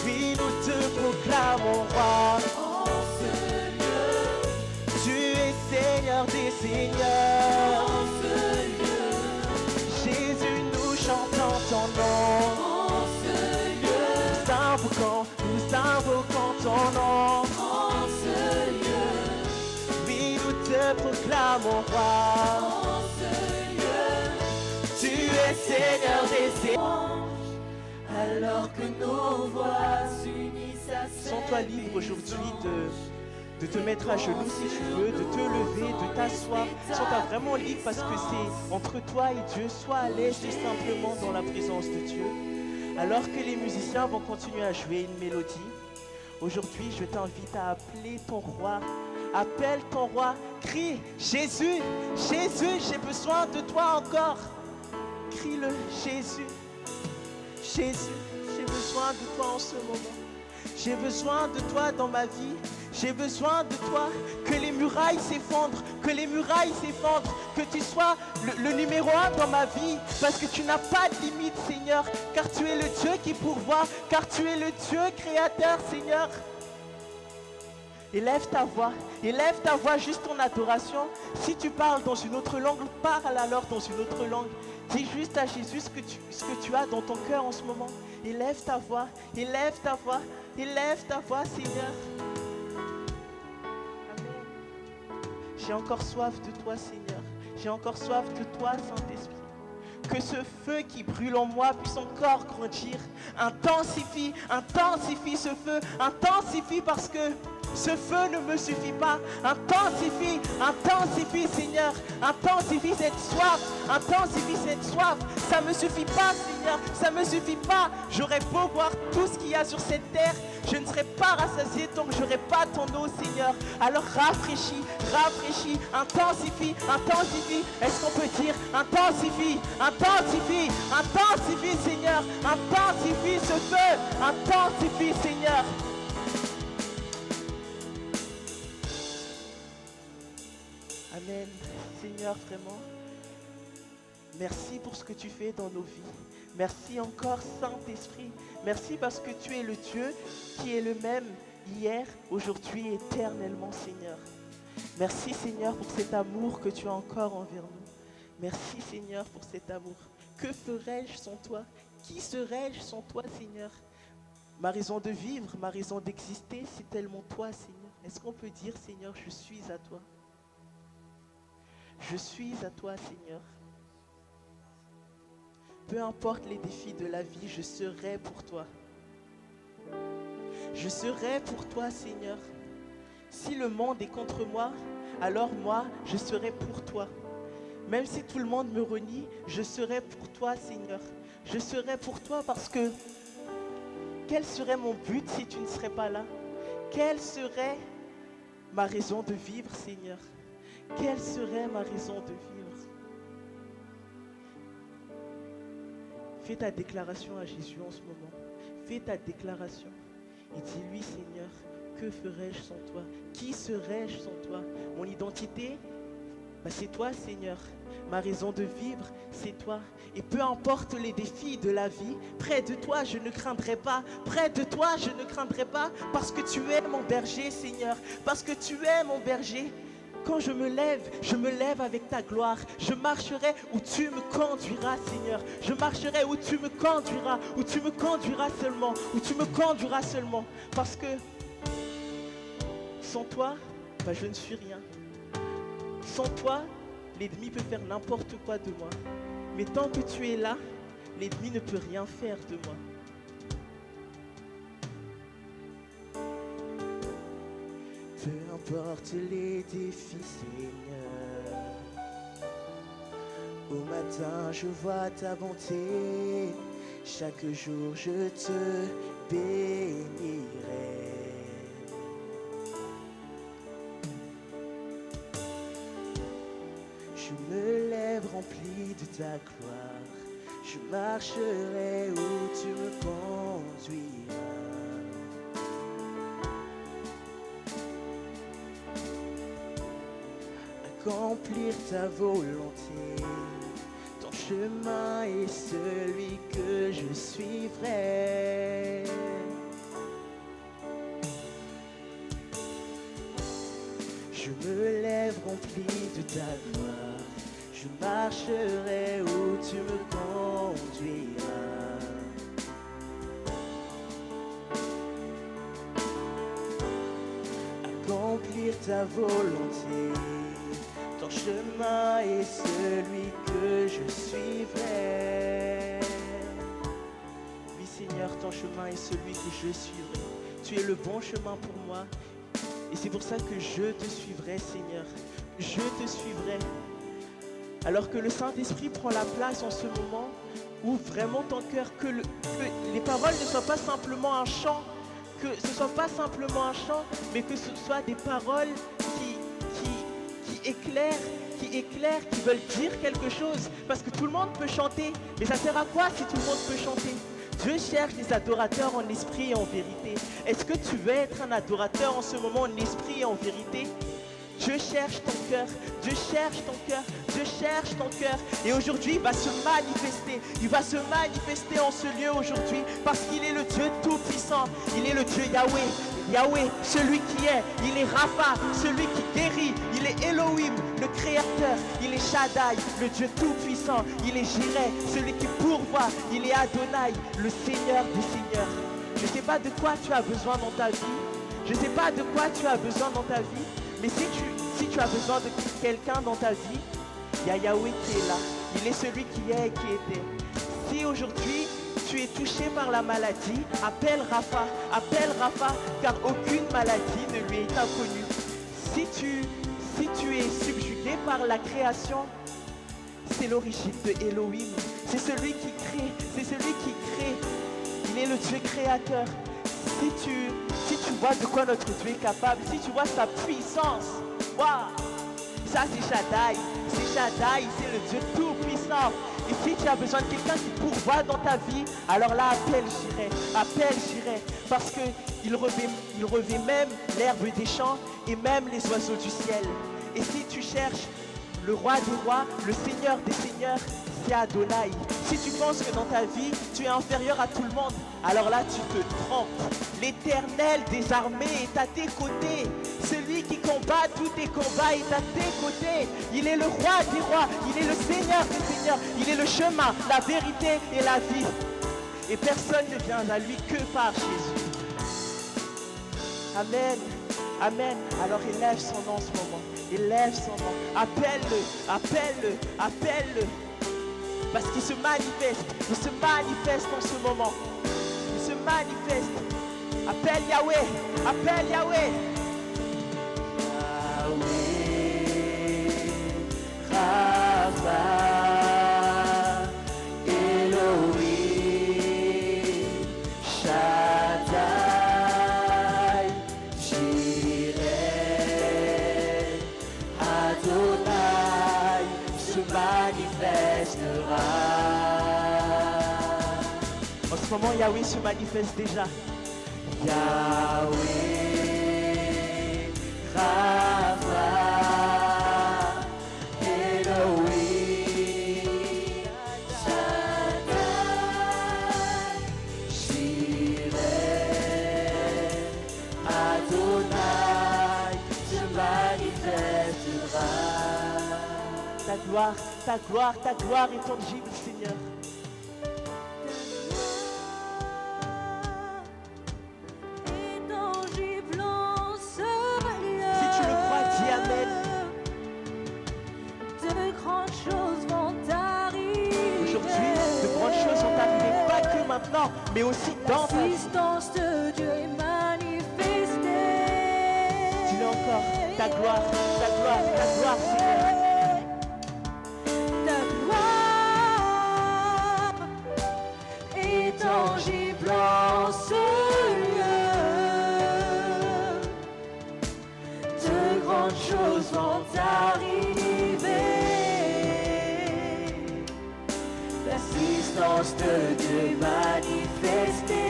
Oui, nous te proclamons roi. Tu es Seigneur des seigneurs. Jésus, nous chantons ton nom. Nous invoquons ton nom. Te proclamons roi. Tu es Seigneur des seigneurs, alors que nos voix s'unissent à celles. Sens-toi libre aujourd'hui de te mettre à genoux si tu veux, de te lever, de t'asseoir. Si on t'a vraiment libre parce que c'est entre toi et Dieu, sois à l'aise tout simplement dans la présence de Dieu. Alors que les musiciens vont continuer à jouer une mélodie, aujourd'hui je t'invite à appeler ton roi. Appelle ton roi, crie, Jésus, Jésus, j'ai besoin de toi encore. Crie-le, Jésus, Jésus, j'ai besoin de toi en ce moment. J'ai besoin de toi dans ma vie. J'ai besoin de toi, que les murailles s'effondrent, que les murailles s'effondrent, que tu sois le numéro 1 dans ma vie, parce que tu n'as pas de limite, Seigneur, car tu es le Dieu qui pourvoit, car tu es le Dieu créateur, Seigneur. Élève ta voix juste en adoration. Si tu parles dans une autre langue, parle alors dans une autre langue. Dis juste à Jésus ce que tu as dans ton cœur en ce moment. Élève ta voix, élève ta voix, élève ta voix, Seigneur. J'ai encore soif de toi, Seigneur. J'ai encore soif de toi, Saint-Esprit. Que ce feu qui brûle en moi puisse encore grandir. Intensifie, intensifie ce feu. Intensifie parce que ce feu ne me suffit pas. Intensifie, intensifie, Seigneur. Intensifie cette soif. Intensifie cette soif. Ça ne me suffit pas, Seigneur. Ça ne me suffit pas. J'aurais beau boire tout ce qu'il y a sur cette terre. Je ne serai pas rassasié tant que je n'aurai pas ton eau, Seigneur. Alors rafraîchis, rafraîchis, intensifie, intensifie. Est-ce qu'on peut dire intensifie, intensifie, intensifie, Seigneur. Intensifie ce feu, intensifie, Seigneur. Amen. Seigneur, vraiment, merci pour ce que tu fais dans nos vies. Merci encore, Saint-Esprit. Merci parce que tu es le Dieu qui est le même hier, aujourd'hui et éternellement, Seigneur. Merci, Seigneur, pour cet amour que tu as encore envers nous. Merci, Seigneur, pour cet amour. Que ferais-je sans toi? Qui serais-je sans toi, Seigneur? Ma raison de vivre, ma raison d'exister, c'est tellement toi, Seigneur. Est-ce qu'on peut dire, Seigneur, je suis à toi? Je suis à toi, Seigneur. Peu importe les défis de la vie, je serai pour toi. Je serai pour toi, Seigneur. Si le monde est contre moi, alors moi, je serai pour toi. Même si tout le monde me renie, je serai pour toi, Seigneur. Je serai pour toi parce que quel serait mon but si tu ne serais pas là? Quelle serait ma raison de vivre, Seigneur? Quelle serait ma raison de vivre? Fais ta déclaration à Jésus en ce moment. Fais ta déclaration et dis-lui, Seigneur, que ferais-je sans toi? Qui serais-je sans toi? Mon identité, c'est toi, Seigneur. Ma raison de vivre, c'est toi. Et peu importe les défis de la vie, près de toi, je ne craindrai pas. Près de toi, je ne craindrai pas parce que tu es mon berger, Seigneur. Parce que tu es mon berger. Quand je me lève avec ta gloire. Je marcherai où tu me conduiras, Seigneur. Je marcherai où tu me conduiras seulement, où tu me conduiras seulement. Parce que sans toi, je ne suis rien. Sans toi, l'ennemi peut faire n'importe quoi de moi. Mais tant que tu es là, l'ennemi ne peut rien faire de moi. Peu importe les défis, Seigneur. Au matin, je vois ta bonté. Chaque jour, je te bénirai. Je me lève rempli de ta gloire. Je marcherai où tu me conduiras. Accomplir ta volonté. Ton chemin est celui que je suivrai. Je me lève rempli de ta gloire. Je marcherai où tu me conduiras. Accomplir ta volonté. Ton chemin est celui que je suivrai. Oui, Seigneur, ton chemin est celui que je suivrai. Tu es le bon chemin pour moi. Et c'est pour ça que je te suivrai, Seigneur. Je te suivrai. Alors que le Saint-Esprit prend la place en ce moment, ouvre vraiment ton cœur, que les paroles ne soient pas simplement un chant, que ce ne soit pas simplement un chant, mais que ce soit des paroles qui éclairent, qui veulent dire quelque chose. Parce que tout le monde peut chanter, mais ça sert à quoi si tout le monde peut chanter? Dieu cherche des adorateurs en esprit et en vérité. Est-ce que tu veux être un adorateur en ce moment en esprit et en vérité? Dieu cherche ton cœur, Dieu cherche ton cœur, Dieu cherche ton cœur. Et aujourd'hui, il va se manifester en ce lieu aujourd'hui, parce qu'il est le Dieu Tout-Puissant, il est le Dieu Yahweh. Yahweh, celui qui est, il est Rapha, celui qui guérit, il est Elohim, le Créateur, il est Shaddai, le Dieu Tout-Puissant, il est Jireh, celui qui pourvoit, il est Adonai, le Seigneur des Seigneurs. Je ne sais pas de quoi tu as besoin dans ta vie, je ne sais pas de quoi tu as besoin dans ta vie, mais si tu as besoin de quelqu'un dans ta vie, il y a Yahweh qui est là, il est celui qui est et qui était. Si aujourd'hui, tu es touché par la maladie, appelle Rapha, car aucune maladie ne lui est inconnue. Si tu es subjugué par la création, c'est l'origine de Elohim. C'est celui qui crée. Il est le Dieu créateur. Si tu vois de quoi notre Dieu est capable, si tu vois sa puissance, waouh, ça c'est Shaddai, c'est le Dieu tout-puissant. Et si tu as besoin de quelqu'un qui pourvoit dans ta vie, alors là, appelle Jireh, parce qu'il revêt même l'herbe des champs et même les oiseaux du ciel. Et si tu cherches le roi des rois, le seigneur des seigneurs, c'est Adonai. Si tu penses que dans ta vie, tu es inférieur à tout le monde, alors là, tu te trompes. L'Éternel des armées est à tes côtés. Celui qui combat tous tes combats est à tes côtés. Il est le roi des rois, il est le Seigneur des seigneurs. Il est le chemin, la vérité et la vie. Et personne ne vient à lui que par Jésus. Amen. Amen. Alors élève son nom en ce moment. Élève son nom. Appelle-le. Parce qu'il se manifeste. Il se manifeste en ce moment. Il se manifeste. Appelle Yahweh. Yahweh, Rapha, Elohim, Shaddai, Jireh, Adonai se manifestera. En ce moment, Yahweh se manifeste déjà. Yahweh, Rapha, Elohim, Shaddai, Jireh, Adonai se manifestera. Ta gloire est tangible, Seigneur. Maintenant, mais aussi dans ta vie. L'existence de Dieu est manifestée. Dis-le encore, ta gloire, Seigneur. Ta gloire est tangible en ce lieu. De grandes choses vont arriver. L'assistance de Dieu manifestée.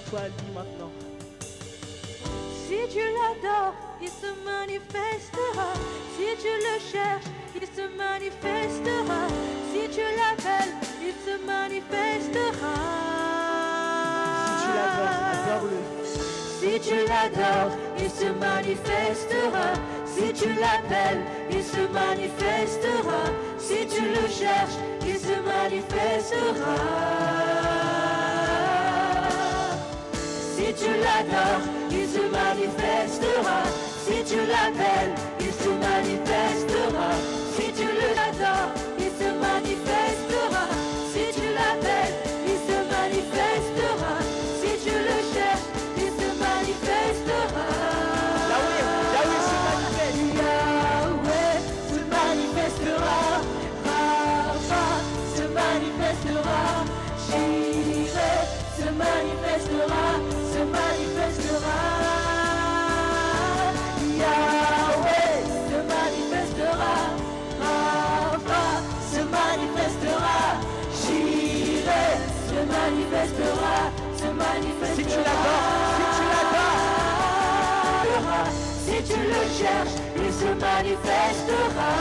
toi à lui maintenant. Si tu l'adores, il se manifestera. Si tu le cherches, il se manifestera. Si tu l'appelles, il se manifestera. Si tu l'adores, adore-le. Si tu l'adores, il se manifestera. Si tu l'appelles, il se manifestera. Si tu le cherches, il se manifestera. Si tu l'adores, il se manifestera. Si tu l'appelles, il se manifestera. Si tu l'adores, il se manifestera. Si tu l'appelles, il se manifestera. Si tu le cherches, il se manifestera. Yahweh se manifeste. Yahweh se manifestera. Rapha se manifestera. Jireh se manifestera. Se manifestera. Yahweh se manifestera. Rapha se manifestera. Jireh se manifestera. Se manifestera. Si tu l'adores, Si tu le cherches, il se manifestera.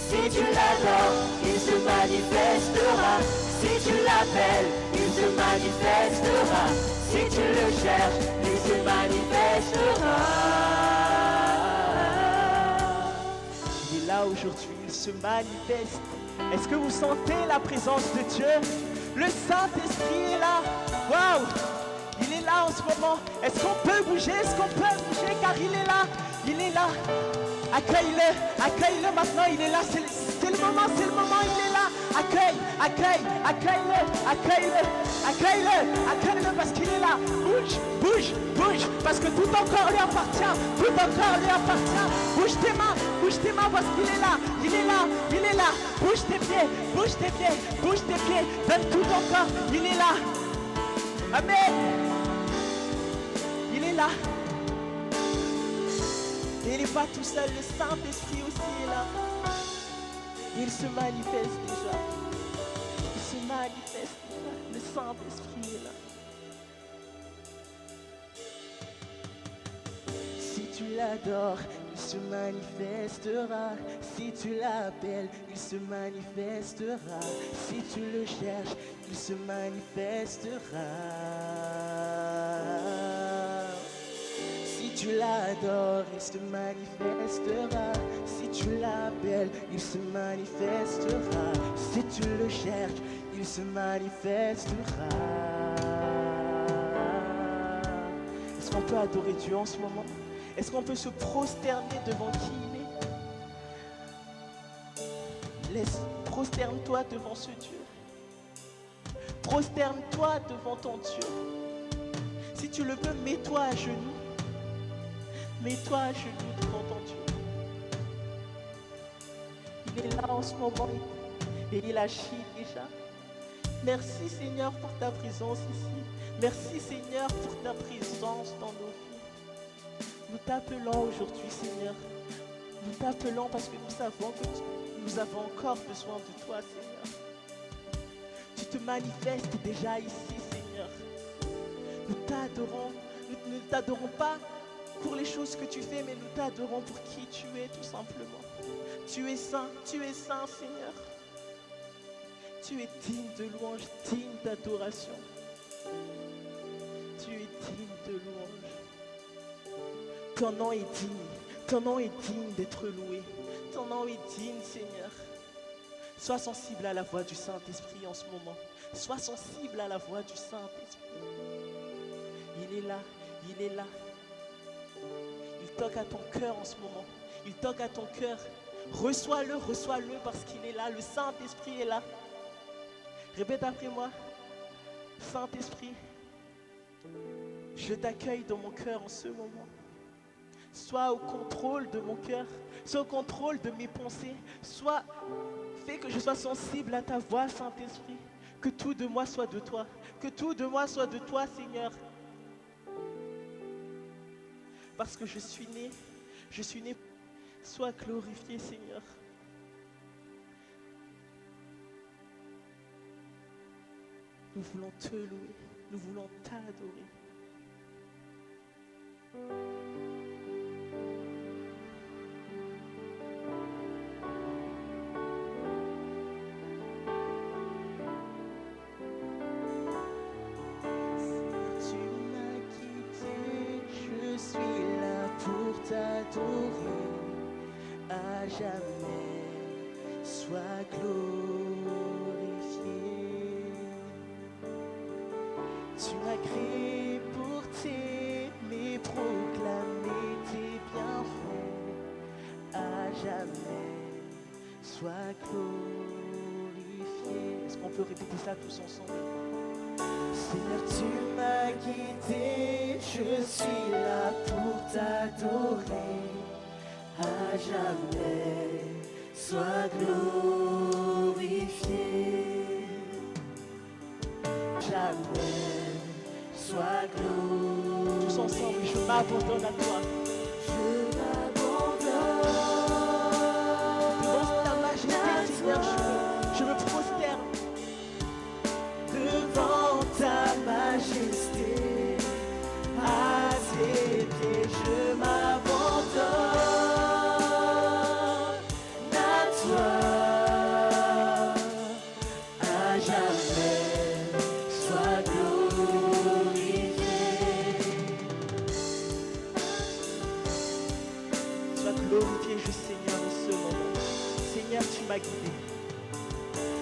Si tu l'adores, il se manifestera. Si tu l'appelles, il se manifestera. Si tu le cherches, il se manifestera. il est là aujourd'hui, il se manifeste. Est-ce que vous sentez la présence de Dieu? Le Saint-Esprit est là. Waouh! Il est là en ce moment. Est-ce qu'on peut bouger? Est-ce qu'on peut bouger? Car il est là. Il est là. Accueille-le maintenant. Il est là. C'est le moment, il est là. Accueille-le parce qu'il est là. Bouge, parce que tout encore lui appartient. Bouge tes mains parce qu'il est là. Il est là. Bouge tes pieds. Donne tout ton corps. Il est là. Amen. Il est là. Et il n'est pas tout seul, le Saint-Esprit aussi est là. Il se manifeste déjà. Le Saint-Esprit est là. Si tu l'adores, il se manifestera. Si tu l'appelles, il se manifestera. Si tu le cherches, il se manifestera. Si tu l'adores, il se manifestera. Si tu l'appelles, il se manifestera. Si tu le cherches, il se manifestera. Est-ce qu'on peut adorer Dieu en ce moment? Est-ce qu'on peut se prosterner devant qui il est? Prosterne-toi devant ce Dieu. Prosterne-toi devant ton Dieu. Si tu le veux, mets-toi à genoux. Mets-toi à genoux devant ton Dieu. Il est là en ce moment et il agit déjà. Merci Seigneur pour ta présence ici. Merci Seigneur pour ta présence dans nos vies. Nous t'appelons aujourd'hui Seigneur. Nous t'appelons parce que nous savons que nous avons encore besoin de toi Seigneur. Tu te manifestes déjà ici Seigneur. Nous t'adorons. Nous ne t'adorons pas pour les choses que tu fais, mais nous t'adorons pour qui tu es tout simplement. Tu es saint Seigneur. Tu es digne de louange, digne d'adoration. Tu es digne de louange. Ton nom est digne d'être loué. Ton nom est digne Seigneur. Sois sensible à la voix du Saint-Esprit en ce moment. Sois sensible à la voix du Saint-Esprit. Il est là. Il toque à ton cœur en ce moment. Il toque à ton cœur. Reçois-le parce qu'il est là. Le Saint-Esprit est là. Répète après moi. Saint-Esprit, je t'accueille dans mon cœur en ce moment. Sois au contrôle de mon cœur. Sois au contrôle de mes pensées. Fais que je sois sensible à ta voix, Saint-Esprit. Que tout de moi soit de toi. Que tout de moi soit de toi, Seigneur. Parce que je suis né. Sois glorifié, Seigneur. Nous voulons te louer, nous voulons t'adorer. Tu m'as quitté, je suis là pour t'adorer à jamais. Sois glorifié. Tu m'as créé pour t'aimer, proclamer tes bienfaits à jamais. Sois glorifié. Est-ce qu'on peut répéter ça tous ensemble? Seigneur, tu m'as guidé, je suis là pour t'adorer à jamais. Sois glorifié. Jamais, sois glorifié. Tous ensemble, je m'abandonne à toi. Je m'abandonne devant ta majesté, Seigneur. Je me prosterne devant ta majesté. À tes pieds, je m'abandonne à toi. À jamais. Sois glorifié, je Seigneur, en ce moment. Seigneur, tu m'as guidé.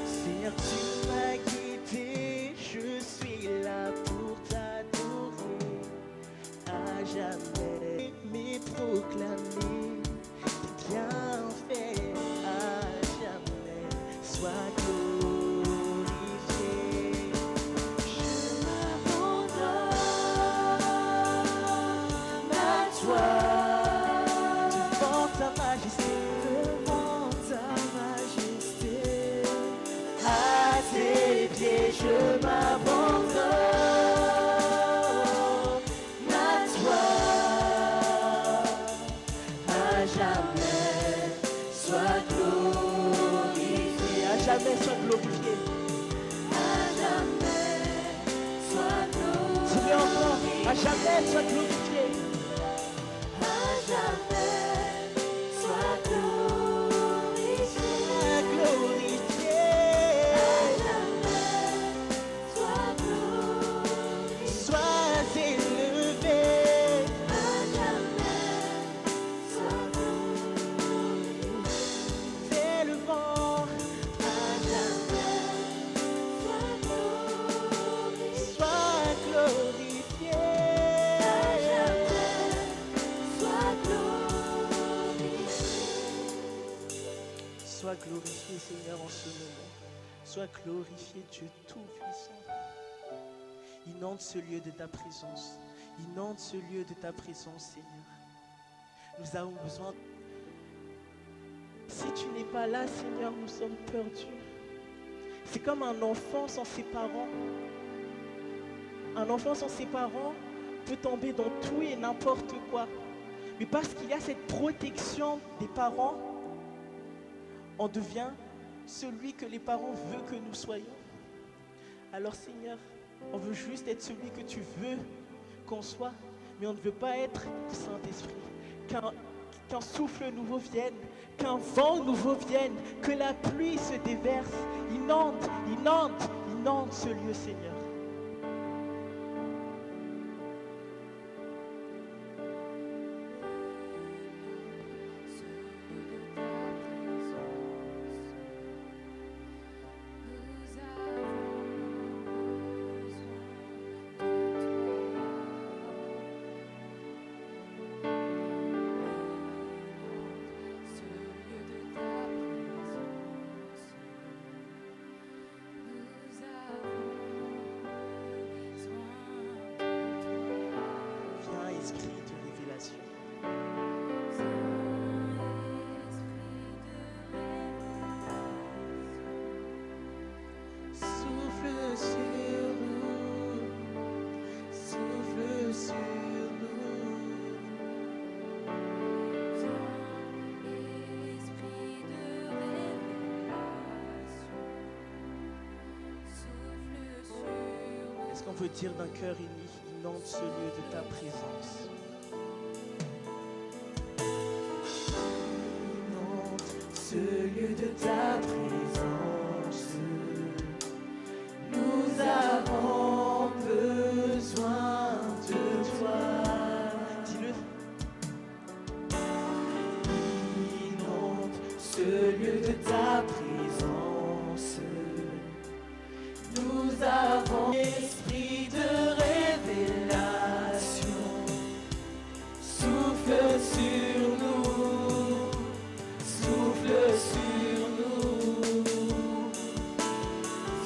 Seigneur, tu m'as guidé. Je suis là pour t'adorer à jamais. Mais proclamer tes bienfaits à jamais. Sois glorifié. Je m'abandonne à toi. Devant ta majesté, à tes pieds je m'abandonne à toi, à jamais sois glorifié, à jamais sois glorifié, à jamais sois glorifié. Dis-le encore, à jamais sois glorifié, à jamais. Sois glorifié, sois glorifié, sois élevé, à jamais, sois glorifié, c'est le vent, à jamais, sois glorifié, sois glorifié, à jamais, sois glorifié. Sois glorifié, Seigneur, en ce moment. Sois glorifié, Dieu Tout-Puissant. Inonde ce lieu de ta présence. Inonde ce lieu de ta présence, Seigneur. Nous avons besoin. Si tu n'es pas là, Seigneur, nous sommes perdus. C'est comme un enfant sans ses parents. Un enfant sans ses parents peut tomber dans tout et n'importe quoi. Mais parce qu'il y a cette protection des parents, on devient celui que les parents veulent que nous soyons. Alors Seigneur, on veut juste être celui que tu veux qu'on soit, mais on ne veut pas être du Saint-Esprit. Qu'un souffle nouveau vienne, qu'un vent nouveau vienne, que la pluie se déverse, inonde ce lieu, Seigneur. qu'on veut dire d'un cœur uni, inonde ce lieu de ta présence. Inonde ce lieu de ta présence. Nous avons besoin de toi. Dis-le. Inonde ce lieu de ta présence. Nous avons esprit de révélation. Souffle sur nous. Souffle sur nous.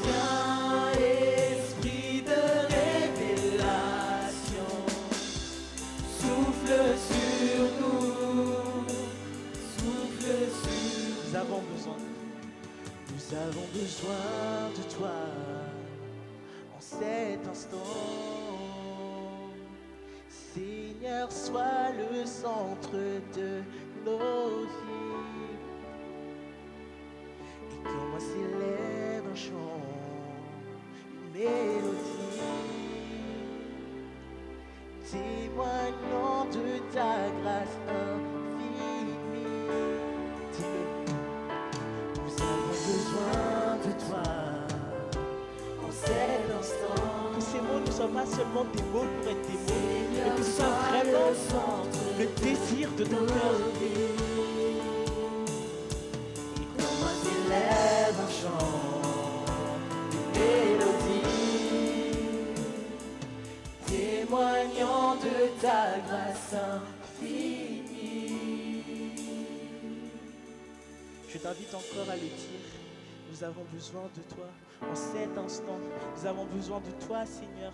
Viens, esprit de révélation. Souffle sur nous. Souffle sur nous. Nous avons besoin de toi en cet instant. Seigneur, sois le centre de nos vies. Et qu'en moi s'élève un chant, une mélodie, témoignant de ta grâce infinie. Dis-le. Nous avons besoin de toi en cet instant. Que ces mots ne soient pas seulement des mots pour être des mots, mais que ce soit vraiment le désir de ton cœur. Et quand moi s'élève un chant, une mélodie, témoignant de ta grâce infinie. Je t'invite encore à le dire. Nous avons besoin de toi en cet instant. Nous avons besoin de toi, Seigneur.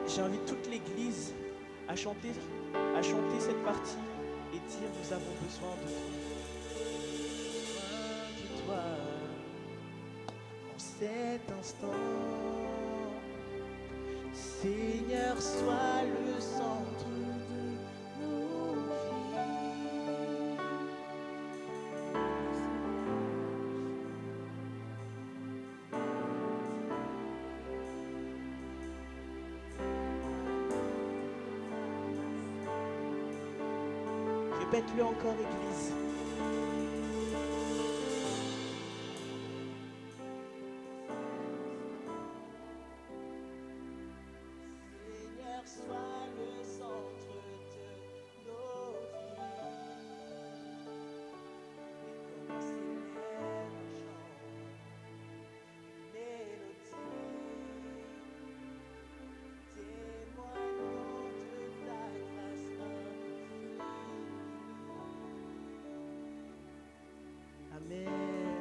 J'invite toute l'Église à chanter cette partie et dire nous avons besoin de toi. En cet instant, Seigneur, sois le centre de nos vies. Répète-le encore, Église. Seigneur, sois le centre de nos vies. Et comment s'élève un chant, une mélodie, témoignant de ta grâce infinie. Amen.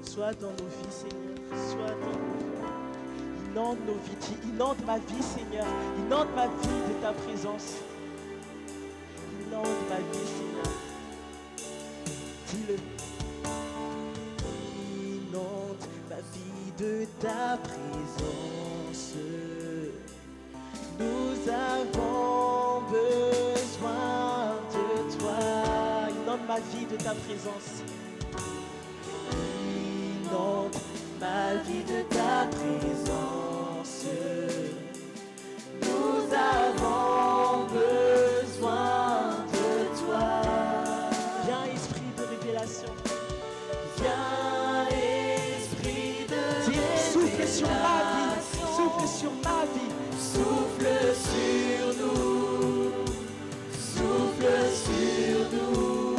Sois dans nos vies, Seigneur. Sois dans nos vies. Inonde nos vies. Dis, inonde ma vie, Seigneur. Inonde ma vie de ta présence. Inonde ma vie, Seigneur. Dis-le. Inonde ma vie de ta présence. Nous avons besoin de toi. Inonde ma vie de ta présence. Inonde ma vie de ta présence. Nous avons besoin de toi. Viens, esprit de révélation. Viens, esprit de Souffle sur ma vie. révélation. Souffle sur ma vie. Souffle sur nous. Souffle sur nous.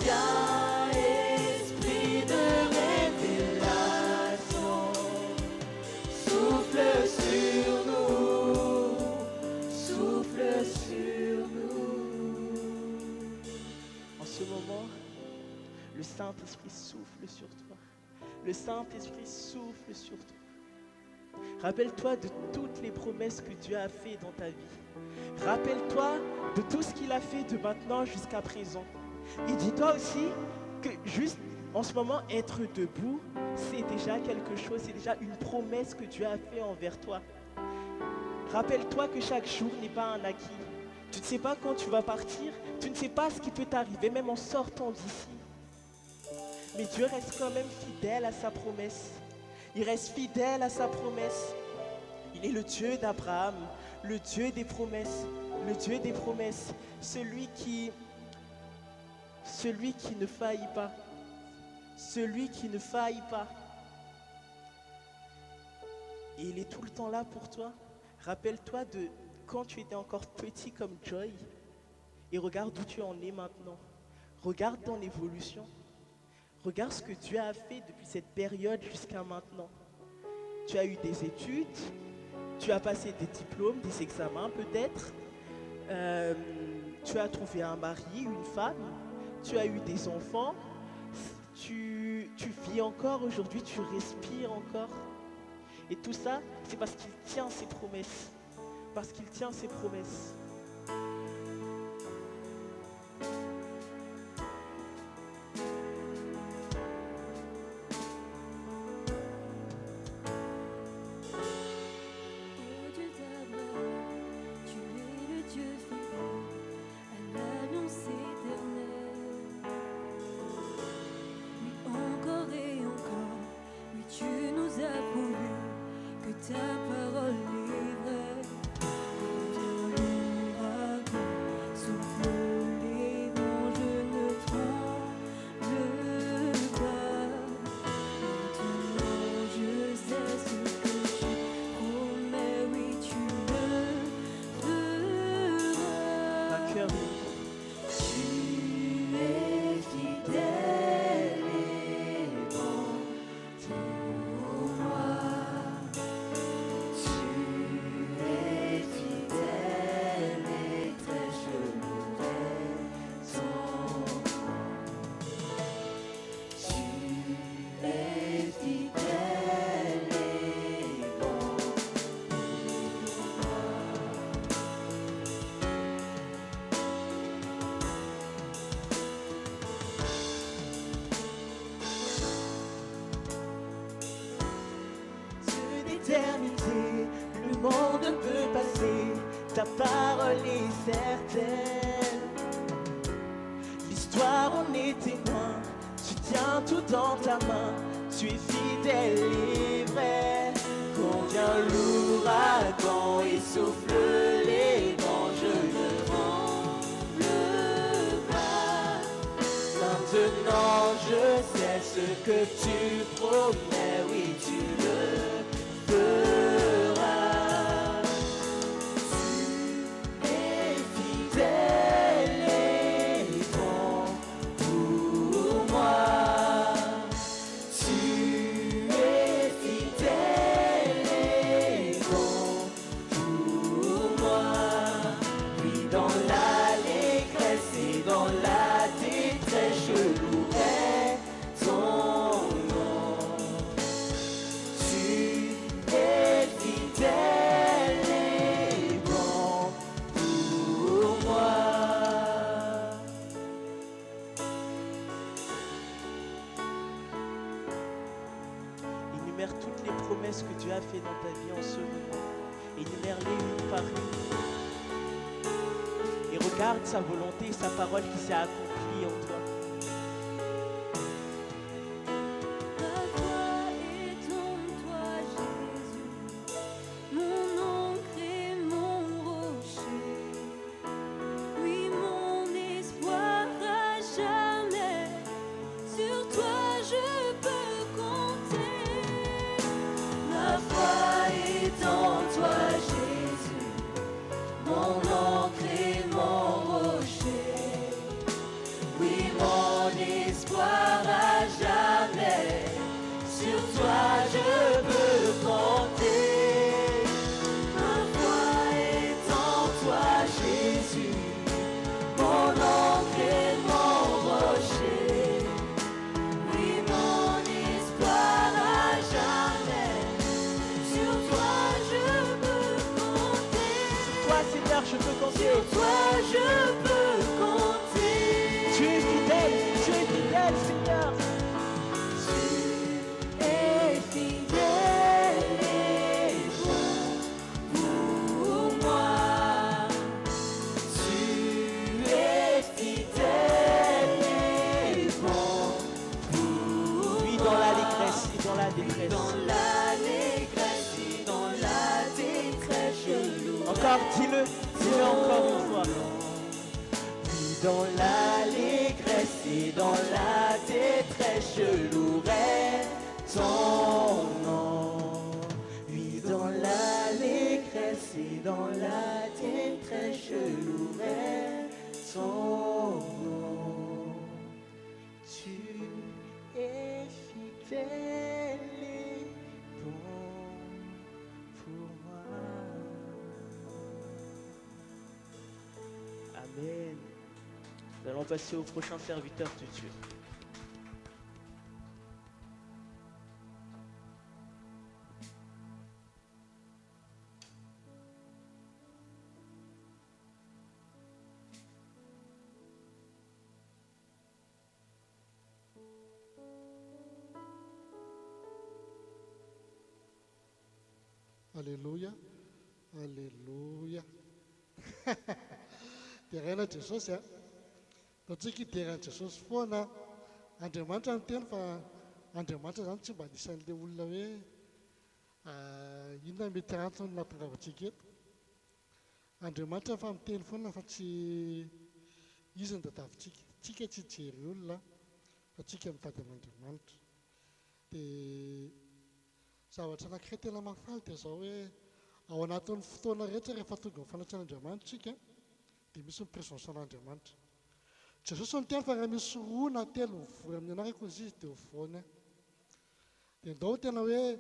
Viens, esprit de révélation. Souffle sur nous. Souffle sur nous. En ce moment, le Saint-Esprit souffle sur toi. Le Saint-Esprit souffle sur toi. Rappelle-toi de toutes les promesses que Dieu a faites dans ta vie. Rappelle-toi de tout ce qu'il a fait de maintenant jusqu'à présent. Et dis-toi aussi que juste en ce moment, être debout, c'est déjà quelque chose, c'est déjà une promesse que Dieu a fait envers toi. Rappelle-toi que chaque jour n'est pas un acquis. Tu ne sais pas quand tu vas partir, tu ne sais pas ce qui peut t'arriver, même en sortant d'ici. Mais Dieu reste quand même fidèle à sa promesse. Il reste fidèle à sa promesse. Il est le Dieu d'Abraham, le Dieu des promesses, le Dieu des promesses, celui qui ne faillit pas, celui qui ne faillit pas. Et il est tout le temps là pour toi. Rappelle-toi de quand tu étais encore petit comme Joy et regarde où tu en es maintenant. Regarde ton évolution. Regarde ce que Dieu a fait depuis cette période jusqu'à maintenant. Tu as eu des études, tu as passé des diplômes, des examens peut-être. Tu as trouvé un mari, une femme. Tu as eu des enfants. Tu vis encore aujourd'hui, tu respires encore. Et tout ça, c'est parce qu'il tient ses promesses. Parce qu'il tient ses promesses. Ta parole est vraie. Souffle les vents, je ne tremble pas. Maintenant je sais ce que tu promets, oui tu le feras. Un cœur. Tu es fidèle et bon pour moi. L'éternité, le monde peut passer, ta parole est certaine. L'histoire en est témoin, tu tiens tout dans ta main, tu es fidèle et vrai. Quand vient l'ouragan et souffle les vents, je ne tremble pas. Maintenant je sais ce que tu promets, oui tu le fera. Tu es fidèle et bon pour moi. Tu es fidèle et bon pour moi. Oui, dans l'allégresse et dans la détresse, je louerai ton nom. Tu es fidèle et bon pour moi. Énumère toutes les promesses que Dieu a fait dans ta vie en ce moment. Énumère-les une par une. Et regarde sa volonté et sa parole qui s'est accomplie en toi. Ma foi est en toi, Jésus, mon ancre et mon rocher. Oui, mon espoir à jamais, sur toi je peux compter. Ma foi est en toi, Jésus, mon ancre et mon rocher. Oui, mon espoir à jamais, sur toi je peux compter. Ma foi est en toi, Jésus, mon ancre et mon rocher. Oui, mon espoir à jamais, sur toi je peux compter. Toi, Seigneur, je peux compter. Sur toi je peux compter. Tu es fidèle, Seigneur. Tu es fidèle et bon pour moi. Tu es fidèle et bon pour dans l'allégresse et dans la détresse, je louerai ton nom. Oui, dans l'allégresse et dans la détresse, je louerai ton nom. Tu es fidèle et bon pour moi. Amen. Nous allons passer au prochain serviteur tout de suite. Alléluia, alléluia. Terena Jesosy a. Tatsika terana Jesosy foana. Andriamanitra no teny fa Andriamanitra zany tsy mba nisan'ilay olona hoe inona mety antony nahatongavantsika eto. Andriamanitra fa miteny foana fa tsy izy ny tadiavintsika. Tsika tsy jery olona fa tsika mitady an'Andriamanitra. Dia zavatra anankiray tena mahafaly dia zao hoe ao anatin'ny fotoana rehetra rehefa tonga ny fanatsan'Andriamanitra tsika dia misy ny présence an'Andriamanitra. Jesosy no teny fa raha misy roa na telo mivory amin'ny anarako izy dia hovoany. Dia ndao tena hoe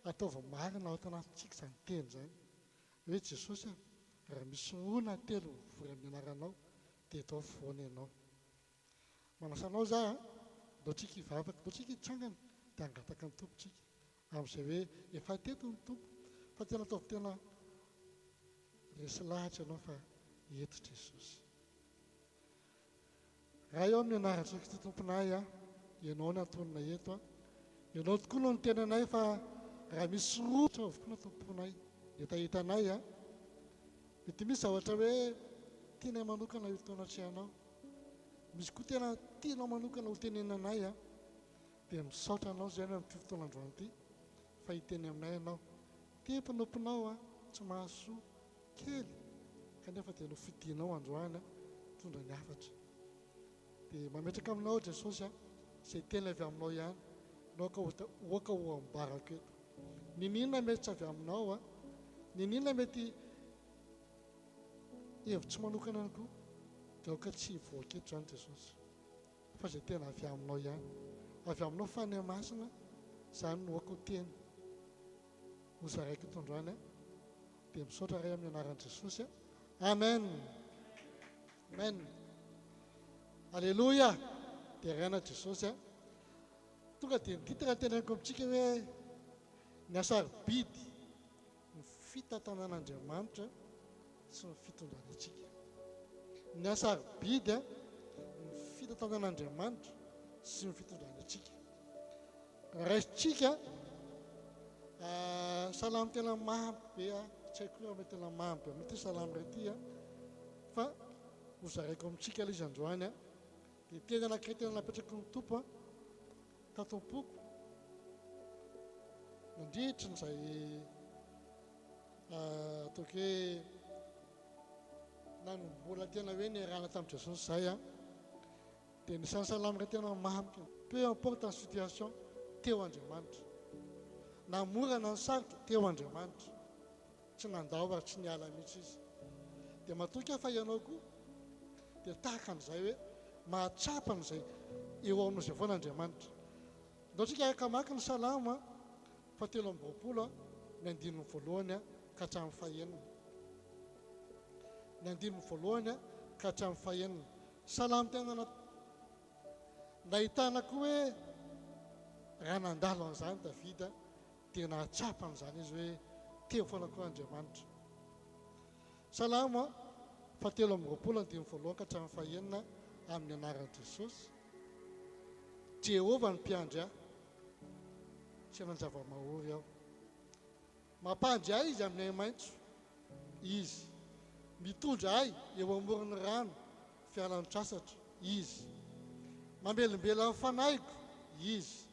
ataova marina ao anatintsika izany teny izany. Hoe Jesosy raha misy roa na telo mivory amin'ny anaranao dia atao hovoany ianao. Manasanao za ndao tsika hivavaka, ndao tsika hitsangana dia hangataka ny tompontsika. Amin'izay hoe efa teto ny tompo fa tena ataovy tena resy lahatra ianao fa eto Jesosy. Raha eo amin'ny anaratra Kristy tomponay ianao no antonona eto ianao tokoa no tena anay fa raha misy roa tsaoviko na tomponay hitanay mety misy zavatra hoe tianay manokana io taona atrehanao. Misy koa tena tianao manokana ho tenenanay dia misaotra anao zay amin'ny fotoana androany ity fa hiteny aminay ianao temponomponao tsy mahasoa kely kanefa dia nofidianao androany tondra ny hafatra. Dia mametraka aminao Jesosy izay teny avy aminao ihany oaka ho ambarako eto. Ninina mety tsy avy aminao ninina mety hevitsy manokana ihany koa dia oka tsy hivoaka eto izany Jesosy fa izay tena avy aminao ihany. Avy aminao fany masina izany no oaka ho teny ho zaraiko eto androany dia misaotra ray amin'ny anaran'i Jesosy. Amen. Amen. Alléluia. Dia raina Jesosy tonga dia ny titre teneniko amintsika hoe ny asarobidy ny fitantanan'Andriamanitra sy ny fitondranantsika. Ny asarobidy ny fitantanan'Andriamanitra sy ny fitondranantsika. Raisitsika salamo tena mahampy be tsy haiko hoe tena mahampy be mety salamo rety fa ho zaraiko amintsika ilay izy androany dia teny anankiray tena napetraky ny tompo tatompoko nandritra n'izay ataoko hoe nanombola tena hoe niarahana tamin'i Jesosy izay dia nisan'ny salamo iray tena mahampy peu importe ny situation teo Andriamanitra na mora na ny sarotra teo Andriamanitra tsy nandao ary tsy niala mihitsy izy. Dia matoka fa ianao koa dia tahaka an'izay hoe mahatsapa n'izay eo aminao izay foana Andriamanitra. Ndao tsika araka maka ny salamo fa 3:20 ny andininy voalohany ka hatramin'ny fahaenina. Ny andininy voalohany ka hatramin'ny fahaenina. Salamo tena nahitana koa hoe raha nandalo an'izany Davida dia nahatsapa an'izany izy hoe teo foana koa Andriamanitra. Salamo fa 3:20 andininy voalohany ka hatramin'ny fahaenina amin'ny anaran'i Jesosy. Jehovah ny mpiandry ahy tsy hanan-java-mahory aho. Mampandry ahy izy amin'ny maitso izy. Mitondra ahy eo amoron'ny rano fialan-tsasatra izy. Mamelombela amin'ny fanahyko izy.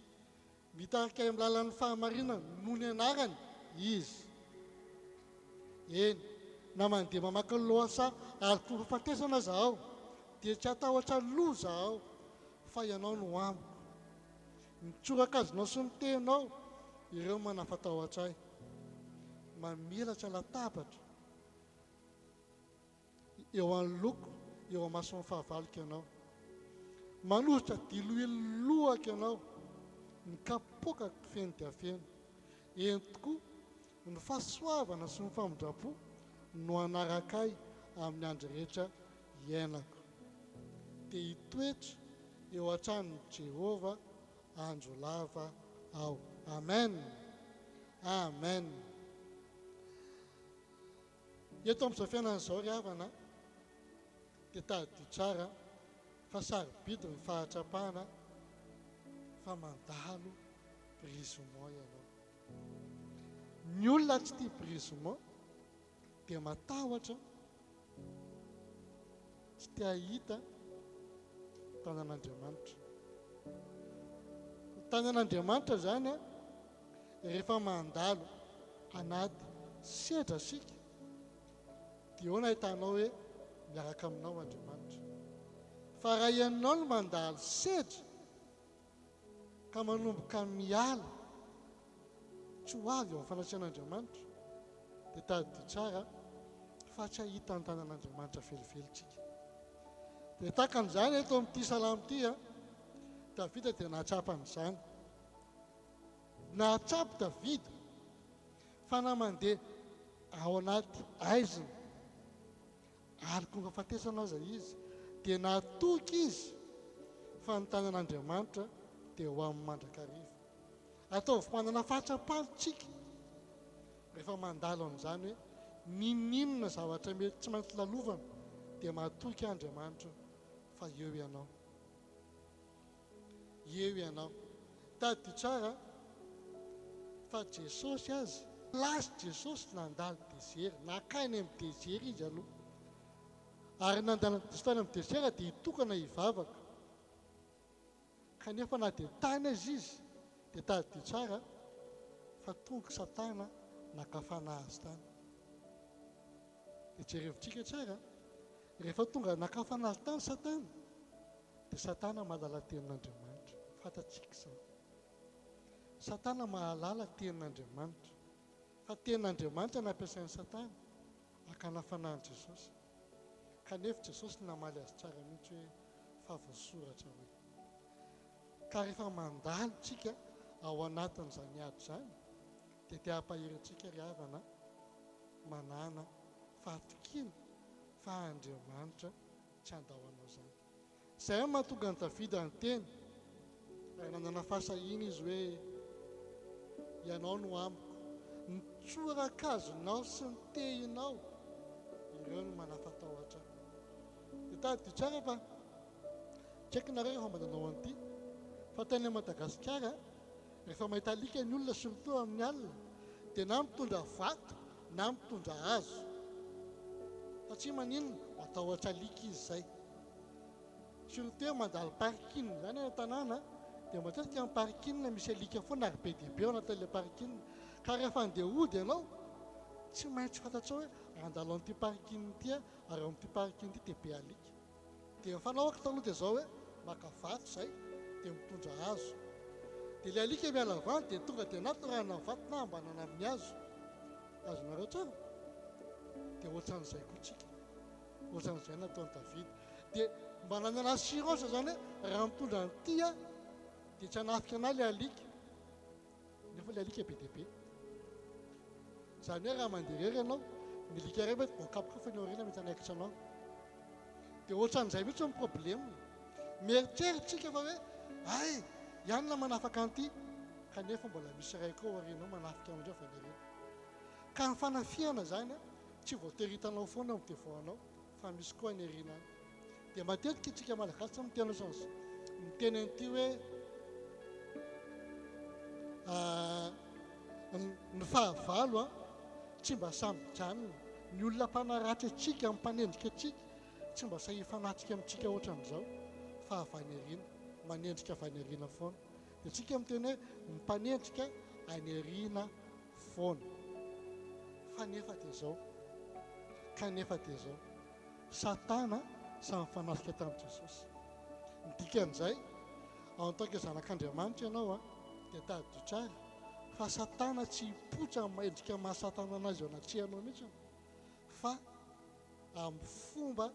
Mitarika ahy amin'ny lalan'ny fahamarinana noho ny anarany izy. Eny na mandeha mamaky ny lohasaha ary koa fafatesana zaho dia tsy atahotra loza aho fa ianao no amiko. Mitsoraka azonao sy ny tenao ireo manafatahotra ahy. Mamelatra latabatra eo anoloko eo amason'ny fahavalika ianao. Manosotra diloilo-lohaka ianao, ny kapokako feno dia feno. Eny tokoa ny fahasoavana sy ny famondrapo no anaraka ahy amin'ny andro rehetra iainako. Dia hitoetra eo an-tranon'i Jehova andro lava aho. Amen. Amen. Eto amin'izao fiainan'izao ry havana dia tadio tsara fa sarobidy ny fahatrapana fa mandalo brisement ianao. Ny olona tsy tia brisement dia matahotra, tsy tia hita tanan'Andriamanitra. Ny tanan'Andriamanitra zany rehefa mandalo anaty sedrasika dia eo no ahitanao hoe miaraka aminao Andriamanitra. Fa raha ianao no mandalo sedra ka manomboka miala tsy ho avy eo amin'ny fanasian'Andriamanitra dia tadio tsara fa tsy hahita ny tanan'Andriamanitra felifelitsika. Dia tahaka an'izany eto amin'ity salamo ity Davida dia nahatrapan'izany. Nahatrapy Davida fa namandeha ao anaty aizina alikonga fatesana aza izy dia nahatoky izy fa ny tanan'Andriamanitra dia ho amin'ny mandrakariva. Ataovy manana fahatrapalontsika rehefa mandalo amin'izany hoe ninninona zavatra mety tsy maintsy lalovana dia mahatoky Andriamanitra fa eo ianao. Eo ianao. Tadio tsara fa Jesosy azy, lasy Jesosy nandalo desera, nakany amin'ny desera izy aloha. Ary nandalo tany amin'ny desera dia hitokana hivavaka. Kanefa na dia tany azy izy dia tadio tsara fa tonga Satana nakafana azy tany. Dia jerevitsika tsara, rehefa tonga nakafana azy tany Satana dia Satana mahalala tenin'Andriamanitra. Fantatsika izao. Satana mahalala tenin'Andriamanitra. Fa tenin'Andriamanitra nampiasain'ny Satana hakanafana an' Jesosy. Kanefa Jesosy namaly azy tsara mihitsy hoe fa voasoratra hoe. Ka rehefa mandalo tsika ao anatin'izany ady izany dia tia hampahirintsika ry havana manana fahatokina fa Andriamanitra tsy andahoanao izany. Izay mahatonga ny Davida ny teny raha nanana fahasahina izy hoe ianao no amiko, ny tsorakazonao sy ny tehinao ireo no manafatahotra. Dia tadio tsara fa tsy haiko nareo rehefa mandanao an'ity fa tany Madagasikara rehefa mahita alika ny olona surtout amin'ny alina dia na mitondra vato na mitondra hazo satria maninona matahotra alika izy izay. Surtout hoe mandalo parking zany any tanàna dia matetika amin'ny parking misy alika foana ary be dia be ao anatin'ilay parking. Ka rehefa andeha hody ianao tsy maintsy fantatrao hoe andalo amin'ity parking ity ary amin'ity parking ity dia be alika. Dia mifanaohaka taloha dia izao hoe maka vato izay dia mitondra hazo. Dia ilay alika miala avany dia tonga dia natorana ny vato na ambanana amin'ny hazo. Azonareo tsara? Dia ohatran'izay koa tsika. Ohatran'izay nataon'i Davida. Dia mba nanana assurance zany hoe raha mitondra an'ity dia tsy hanafika anahy ilay alika. Nefa ilay alika be dia be. Izany hoe raha mandeha irery ianao, ny alika iray mety voakapoka ny aoriana mety hanaikitra anao. Dia ohatran'izay mihitsy ny problème. Mieritrerittsika fa hoe ay ianona manafaka an'ity kanefa mbola misy iray koa aorianao manafika amin'ireo avy any aoriana. Ka ny fanafiana zany tsy voatery hitanao foana amin'ny devoanao fa misy koa ny aoriana any. Dia matetika itsika malagasy miteny an'ity hoe ny fahavalo tsy mba samby-janona. Ny olona mpanaratra atsika mpanendrika atsika tsy mba sahifanatrika amintsika ohatran'izao fa avy any aoriana, manendrika avy any aoriana foana. Dia tsika miteny hoe mpanendrika any aoriana foana. Kanefa dia izao Satana samy fanasika tamin'i Jesosy. Ny dikan'izay ao ataoka zanak'Andriamanitra ianao a dia tadidio tsara fa Satana tsy hipoitra maendrika mahasatana anazy eo anatrihanao mihitsy fa amin'ny fomba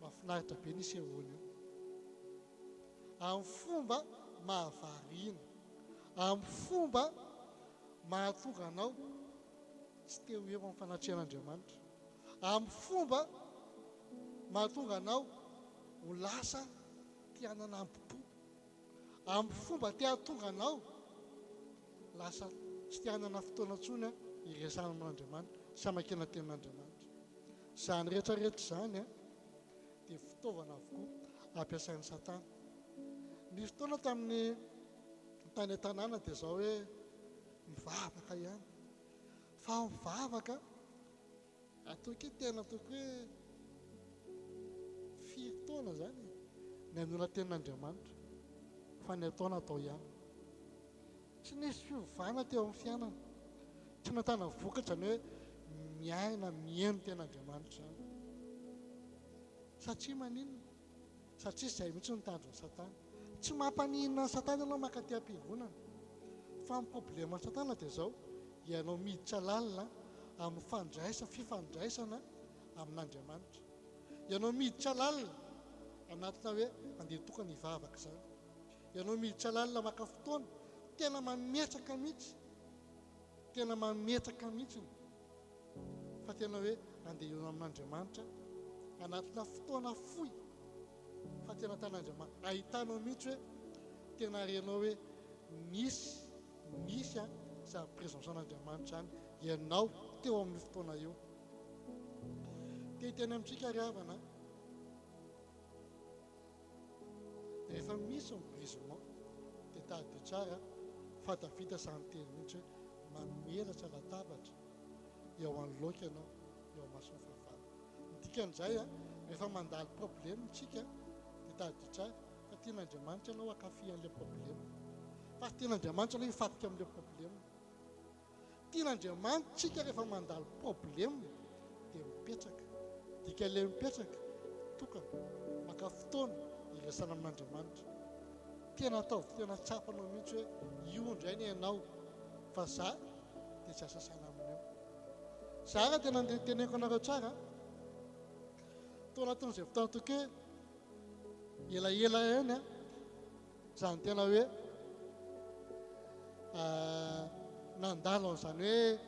mahafinaritra be ny sehoany io, amin'ny fomba mahavariana, amin'ny fomba mahatonga anao tsy teo eo amin'ny fanatrehan'Andriamanitra, amin'ny fomba mahatonga anao ho lasa tianana ampipo, amin'ny fomba tia-tonga anao lasa tsy tianana fotoana ntsony iresana amin'Andriamanitra sy hamakena tenin'Andriamanitra. Izany rehetrarehetra izany dia fitaovana avokoa ampiasain'ny Satana. Nisy fotoana tamin'ny tany an-tanàna dia izao hoe mivavaka ihany, fa mivavaka ataoko hoe tena ataoko hoe firy taona izany ny hamoana tenin'Andriamanitra fa ny ataona atao ihany. Tsy nisy fiovana teo amin'ny fiainana, tsy nahitana vokatra ny hoe miaina mihaino tenin'Andriamanitra izany. Satria maninona? Satria izay mihitsy ny tanjon'ny Satana. Tsy mampaninona ny Satana ianao mankaty am-piangonana, fa ny probleman'ny Satana dia izao, ianao miditra lalina amin'ny fifandraisana amin'Andriamanitra. Ianao miditra lalina anatina hoe andeha tokana hivavaka izany. Ianao miditra lalina maka fotoana tena mametraka mihitsy fa tena hoe andeha eo amin'Andriamanitra anatina fotoana fohy fa tena tan'Andriamanitra ahitanao mihitsy hoe tena renao hoe misy izany présence an'Andriamanitra izany ianao teo amin'ny fotoana io. Dia tena amintsika ry havana, rehefa misy ny brisement dia tadidio tsara fa tafita izany teny mihitsy hoe mamelatra latabatra eo amin'ny laoka ianao eo amin'ny fahavalo. Ny dikan'izay rehefa mandalo problème tsika dia tadidio tsara fa tian'Andriamanitra ianao akafy an'ilay problème, fa tian'Andriamanitra ianao hifatika amin'ilay problème. Tian'Andriamanitra tsika rehefa mandalo problème dia mipetraka, dika ilay mipetraka tokana maka fotoana iresana amin'Andriamanitra. Tena ataovy tena tsapanao mihitsy hoe io indray ny ianao fa za dia tsy asasana amin'io. Za raha tena teneniko anareo tsara tao anatin'izay fotoana toka hoe elaela eny izany tena hoe nandalo an'izany hoe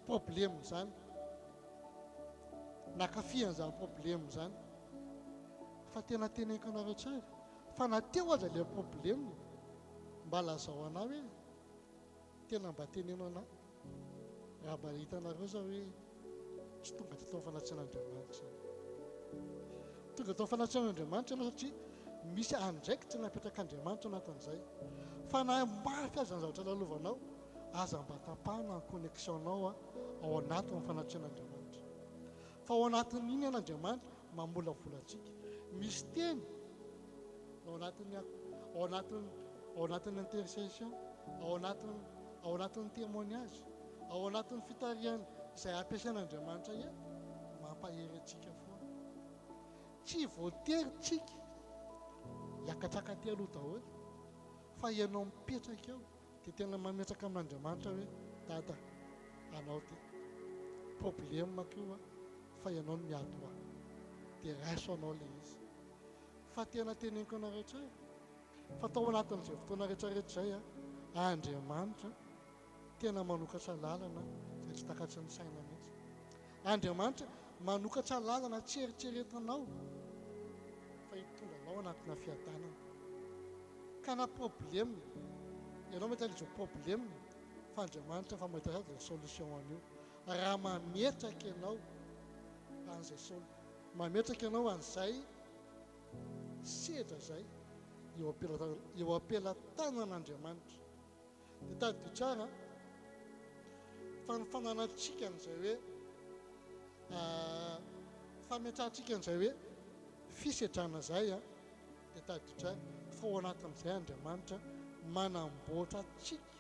problème izany, nakafian'izany problème izany, fa tena teneniko anareo tsara fa nateo aza ilay problème mba lazao anao hoe tena mba teneno anao raha mba hitanareo zao hoe tsy tonga tao fanatsehan'Andriamanitra, tonga tao fanatsehan'Andriamanitra ianao satria misy andraikitra napetraka Andriamanitra anatin'izay. Fa na mafy aza ny zavatra lalovanao aza mba tapahana ny connexionnao ao anatin'ny fanatsehan'Andriamanitra. Fa ao anatin'iny an'Andriamanitra mamolavolantsika, misy teny ao anatin'ny intercession, ao anatin'ny témoignage, ao anatin'ny fitariana izay ampiasain'Andriamanitra mampahery antsika foana. Tsy voatery tsika hiakatraka ty aloha daholo, fa ianao mipetraka eo dia tena mametraka amin'Andriamanitra hoe Dada, anao ty problème koa fa ianao no miady ho ahy, dia raiso anao ilay izy. Fa tena teneniko anareo tsara fa tao anatin'izay fotoana rehetrarehetra izay Andriamanitra tena manokatra lalana izay tsy takatry ny saina mihitsy. Andriamanitra manokatra lalana tsy eritreretanao fa hitondranao anatina fiadanana. Ka na problème ianao mety an'izao problème fa Andriamanitra fa mahita azy ny solution an'io raha mametraka ianao an'izay mametraka ianao an'izay sedra izay eo ampelantanan'Andriamanitra. Dia tadidio tsara fa ny fananantsika n'izay hoe fametrahantsika n'izay hoe fisedrana izay dia tadidio tsara fa ao anatin'izay Andriamanitra manamboatra tsika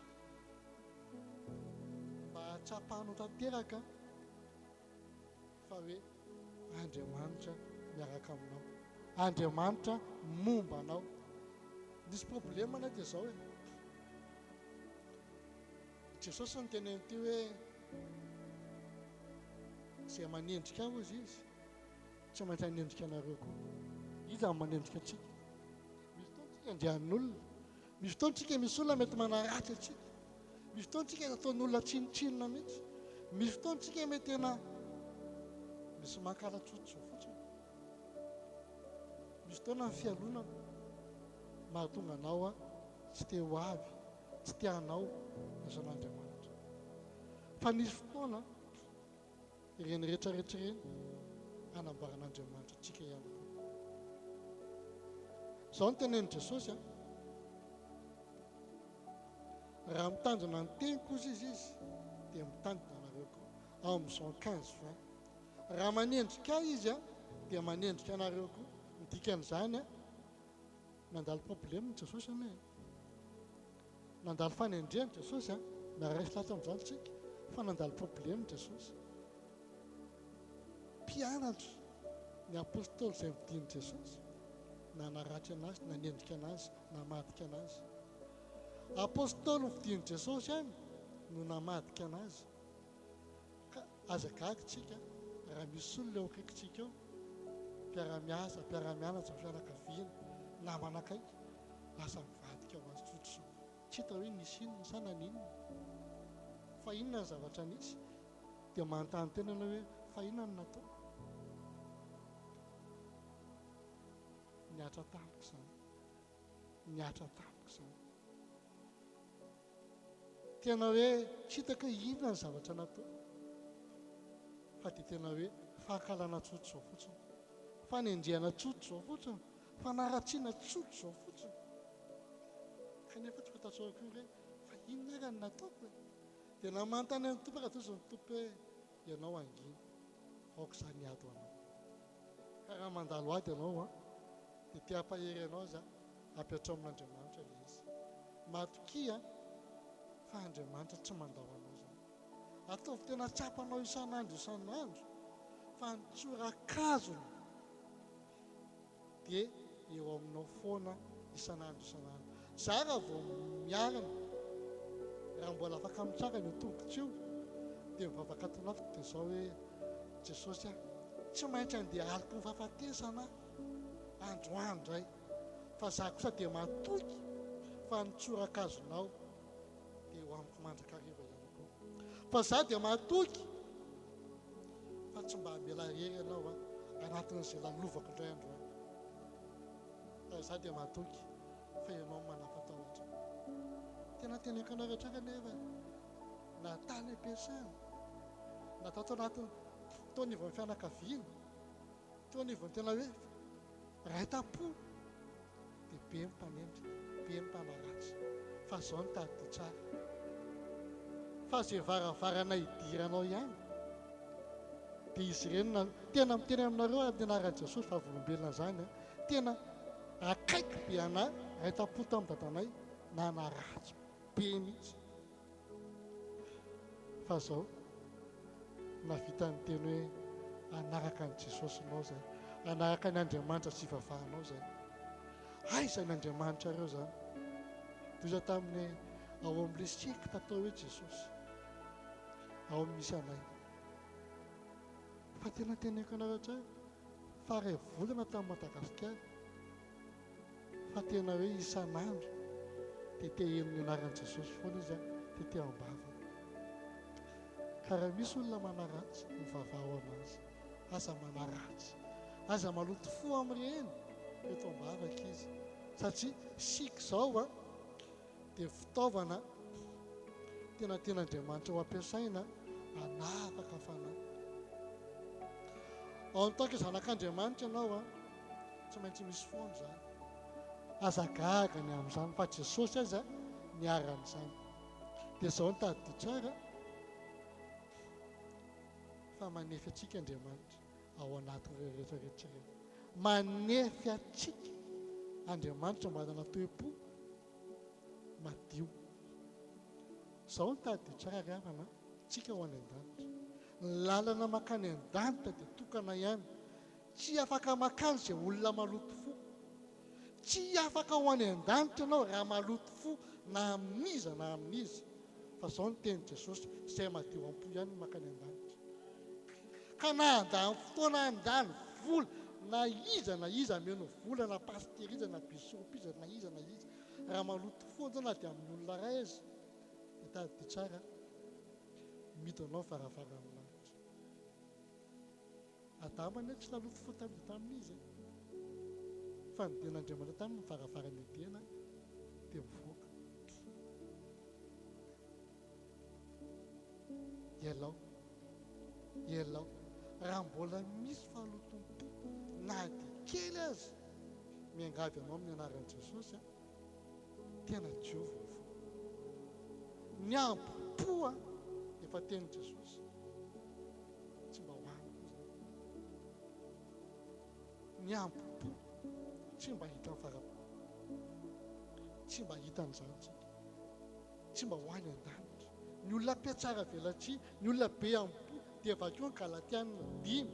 mba hahatsapahano tanteraka fa hoe Andriamanitra miaraka aminao, Andriamanitra momba anao. Nisy problema na dia zao hoe Jesosy ny teneny ty hoe zay manendrika aho izy tsy maintsy hanendrika anareo koa. Izy amin'ny manendrika atsika. Misy fotoana tsika andihan'olona, misy fotoana tsika misy olona mety manaratsy atsika, misy fotoana tsika ataon'olona tsinitsinina mihitsy, misy fotoana tsika mety tena misy mankalatsotso fotsiny, misy fotoana ny fialonana mahatonga anao tsy te ho avy, tsy te hanao azan'Andriamanitra. Fa nisy fotoana ireny rehetrarehetra ireny anambaran'Andriamanitra atsika ihany koa. Zao ny tenen'i Jesosy raha mitandrina ny teny kosa izy dia mitandrina anareo koa. Ao amin'ny Jean 15:20. Raha manendrika izy dia manendrika anareo koa. Ny dikan'izany nandalo problème Jesosy ane, nandalo fanendreny Jesosy miaraisy latra amin'izany tsika, fa nandalo problème Jesosy. Mpianatra ny apôstôly izay vidin'i Jesosy, nanaratsy anazy, nanendrika anazy, namadika anazy. Apôstôly vidin'i Jesosy ihany no namadika anazy. Ka aza gaga tsika raha misy olona eo akaikitsika eo, mpiara-miasa, mpiara-mianatra, fianakaviana, namana akaiky, lasa mivadika ho azy tsotso. Tsy hita hoe nisy inona sa naninona, fa inona ny zavatra nisy, dia manontany tena ianao hoe fa inona ny natao. Niatra tampoka izany, niatra tampoka izany. Tena hoe tsy hitako hoe inona ny zavatra natao, fa dia tena hoe fankalana tsotso fotsiny, fanendriana tsotso fotsiny, fanaratsiana tsotso fotsiny. Kanefa tsy fantatrao koa hoe fa inona ary ny nataoko. Dia namantany ny tompo, raha toy ny tompo hoe ianao angina, aoka izany ady ho anao. Ka raha mandalo ady ianao dia te hampahery anao za ampiatrao amin'Andriamanitra ilay izy. Matokia fa Andriamanitra tsy mandao anao zany. Ataovy tena tsapanao isan'andro isan'andro, fa ny tsorakazony dia eo aminao foana isan'andro isan'andro. Za raha vao miarana, raha mbola afaka mitsara ny tongotra io, dia mivavaka tonafiko dia zao hoe Jesosy tsy maintsy andeha aliko ny fahafatesana androandro ay, fa za kosa dia matoky fa ny tsorakazonao dia ho amiko mandrakariva ihany koa. Fa za dia matoky fa tsy mba hamela hery ianao anatin'izay lalovako indray andro any. Fa za dia matoky fa ianao manapatahotra. Tena teneko anao rehetra kanefa natany ampiasana, natao tao anatin'ny fotoana ivon'ny fianakaviana, fotoana ivon'ny tena hoe raita-po, dia be mpanendrika, be mpanaratsy. Fa zao ny tady tsara, fa zay varavarana idiranao ihany dia izy ireny tena miteny aminareo amin'ny anaran'i Jesosy fa volombelona zany tena akaiky be ana raita-po tamin'ny dadanay na naratsy be mihitsy. Fa zao navita ny teny hoe anaraka ny Jesosy anao zay, anaraka ny Andriamanitra sy vavahanao zay. Aiza ny Andriamanitra ireo zany? Toza tamin'ny ao amin'ilay sekta atao hoe Jesosy, ao amin'nisy anay. Fa tena teneko anareo tsara fa ray volana tamin'ny Madagasikara, fa tena hoe isan'andro tetehiny ny anaran'i Jesosy foana izy teteh am-bava. Ka raha misy olona manaratsy mivavaho anazy, aza manaratsy, aza maloto fo amin'ireny eto am-bavaka izy, satria sika izao dia fitaovana tena Andriamanitra ho ampiasaina hanafaka fanahy. Ao nitaoka zanak'Andriamanitra ianao tsy maintsy misy foana izany, aza gaga ny amin'izany, fa Jesosy aza niaran'izany. Dia izao ny tady tsara fa manefy atsika Andriamanitra ao anatin'ireo rehetrarehetra ireny, manefy atsika Andriamanitra mba hanana toe-po madio. Izao ny tady tsara ry havana tsika ho any an-danitra. Ny lalana makany an-danitra dia tokana ihany tsy afaka makany zay olona maloto fo, tsy afaka ho any an-danitra ianao raha maloto fo na amin'iza na amin'iza. Fa zao ny teny Jesosy, izay madio am-po ihany no makany an-danitra. Ka na andany fotoana andany vola na iza meno vola na pasteriza na bisopiza na iza raha maloto fo na dia amin'ny olona ray izy, dia tady dia tsara midinao varavara amin'ny lanitra. Adama anie tsy naloto fo tamin'izy fa ny dian'Andriamanitra tamin'ny mivaravarany edena dia mivoaka. Ialao raha mbola misy fahalotom-po na dia kely azy, miangavy anao amin'ny anaran'i Jesosy, tena Jehovah fo. Ny ampo-po efa teny Jesosy, tsy mba hoaniko zany. Ny ampo-po tsy mba hitan'ny fara-po, tsy mba hitan'izany tsika, tsy mba hoany an-danitra. Ny olona mpiatsara velatria, ny olona be ampo dia vakeo ny Galatiana 5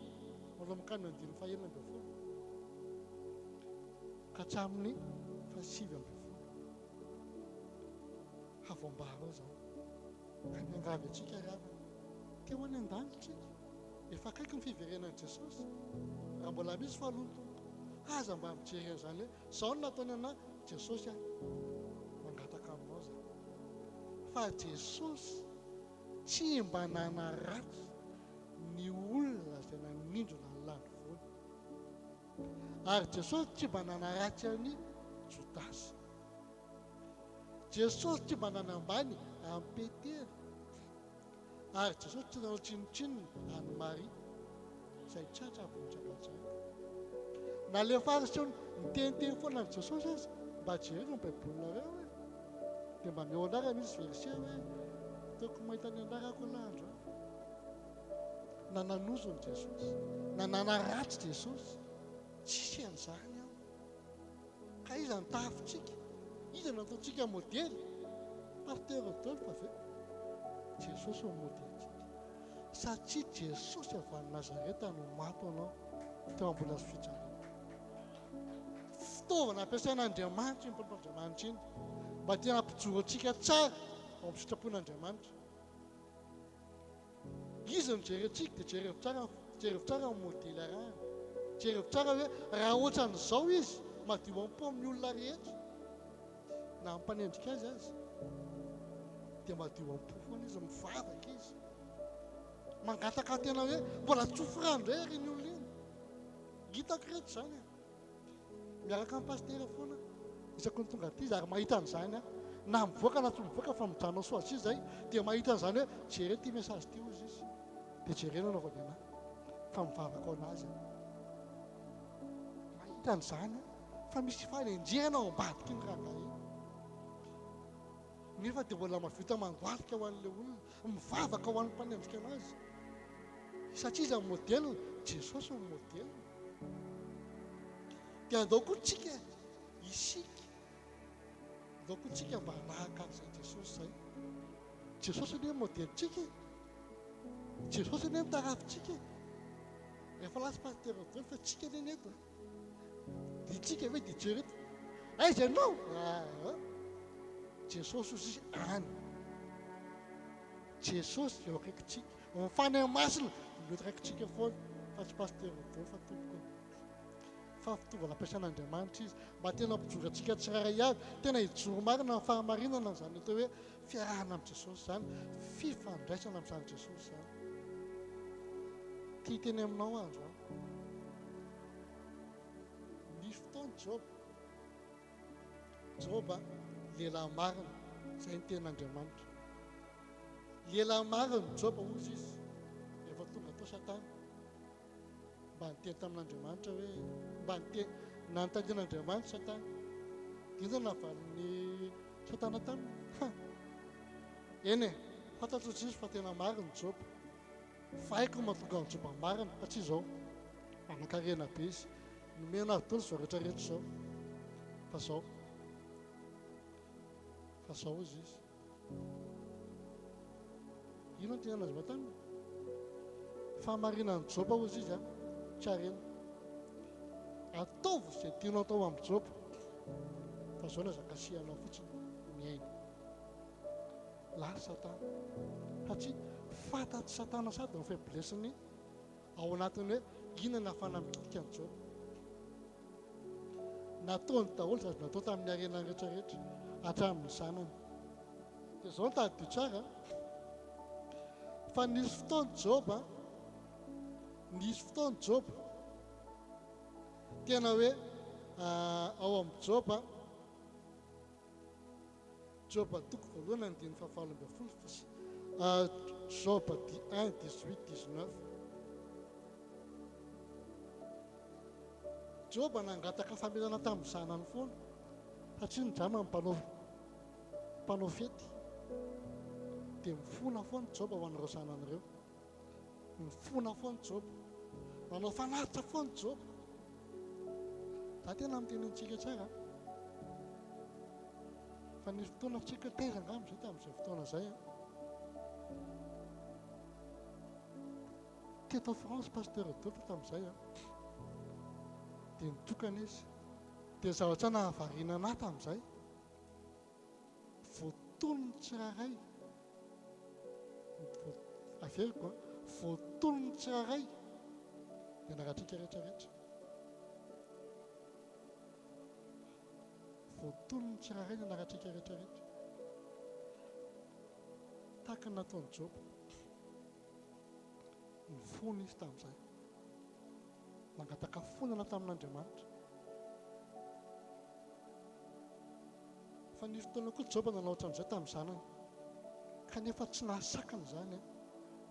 manomboka ny 5:1-4 ka hatramin'ny 7:10. Havoambaro zao ka miangavy atsika ravana te ho any an-danitra tsika, efa akaiky ny fiverenan'i Jesosy. Raha mbola misy fahaloto aza mba mijery an'izany hoe zao no nataony anahy Jesosy mangataka aminao zany. Fa Jesosy tsy mba nanaratsy ny olona izay nanindrona ny lany voly, ary Jesosy tsy mba nanaratsy any Jodasy. Jesosy tsy mba nanambany amin'ny Petera, ary Jesosy tsy nanao tsinotsinona any Maria izay tratra vonjakatsaka. Na le fariseo niteniteny foana amin'ny Jesosy azy mba jereo ny baibolinareo hoe dia mba meo anarana misy verset hoe toko mahita ny anarako landro na nanozony Jesosy na nanaratsy Jesosy, tsisy an'izany aho. Ka iza ny tafontsika, iza nataontsika modely? Pasteur Rodolphe ve? Jesosy ho modelitsika, satria Jesosy avy any Nazareta no maty anao teo ambola azo fijaliana. Fitaovana ampiasain'Andriamanitra iny mpampan'Andriamanitra iny mba tena hampijoro antsika tsara ao amin'ny sitrapon'Andriamanitra. Izy no jerentsika dia jereo tsara ny modely arahany, jereo tsara hoe raha ohatran'izao izy madio am-po amin'ny olona rehetra na ampanendrika azy dia madio am-po foana izy, mivavaka izy, mangataka tena hoe mbola tsofirandro ery ny olona iny. Hitako reto zany miaraka amin'ny pastera foana isaky ny tonga aty izy, ary mahita an'izany na mivoaka na tsy mivoaka fa mijanona soa azy izay dia mahita an'izany hoe jere ty mesazy ty ozy izy, dia jerena anao vao niana fa mivavaka ao anazy. Mahita an'izany fa misy fanendrehana ao ambadika iny raha iny, nefa dia mbola mahavita mandoalika ho an'ilay olona, mivavaka ho an'ny mpanendrika anazy, satria izy amin'ny modelina Jesosy ny modelina. Dia andao koa tsika isika, andao koa tsika mba hanahaka an'izay Jesosy zay. Jesosy anie modelitsika, Jesosy anie mitarafintsika. Rehefa lasy pasteur Rodolphe fa tsika anie neto dia tsika hoe dia jereto aiza ianao? Jesosy ozy any, Jesosy eo akaikitsika, mifany masina mety akaikitsika foana, fa tsy pasteur Rodolphe fa tompoko. Fa fitaovana ampiasain'Andriamanitra izy mba tena hampijoro antsika tsiraray avy, tena hijoro marina amin'ny fahamarinana izany atao hoe fiarahana amin'ny Jesosy zany, fifandraisana amin'izany Jesosy zany. Tia teny aminao andro ny fotoany Job lehilahy marina, izay ny ten'Andriamanitra. Lehilahy marina Job ozy izy rehefa tonga tao Satana mba niteny tamin'Andriamanitra hoe mba niteny nanontanian'Andriamanitra Satana, inona navalin'ny Satana taminy? Eny fantatro izy fa tena marina Job, fa haiko mahatonga ny Job marina, satria izao manan-karena be izy, nomena azy daholo zao rehetrarehetra izao, fa zao izy izy. Ino no tena azy mataminy? Fahamarinan'ny Job ozy izy tsy harena. ataovy izay tianao atao amin'ny job fa zao na zakasianao fotsiny miaina lary satana satria fantatry satana sady ny faiblessiny ao anatiny hoe inona fanamikika ny job nataony daholo sady natao tamin'ny arenany rehetrarehetra hatramin'ny zanany dia zao nitadio tsara fa nisy fotoany job nisy fotoany job tena hoe ao amin'ny job job toko voalohany andiny fahafalo amby folo job 1 18 19 job nangataka famelana tamin'ny zanany foana satria ny drama mpanao fety dia mifona foana job ho an'ireo zanan'ireo mifona foana job manao fanaritra foana job za tena mitenintsika tsara fa nisy fotoana secrétaire angamba zay tamin'izay fotoana zay teto France pasteur Adolphe tamin'izay dia nitokana izy dia zavatra nahavariana anahy tamin'izay voatolony tsiraray averiko voatolony tsiraray dia naratrika rehetrarehetra voatolony tsiraray dia naratrika rehetrarehetra tahaka ny nataony job ny fona izy tamin'izay nangataka fonana tamin'Andriamanitra fa nisy fotoana koa job nanao ohatran'izay tamin'ny zanany kanefa tsy nahasakany zany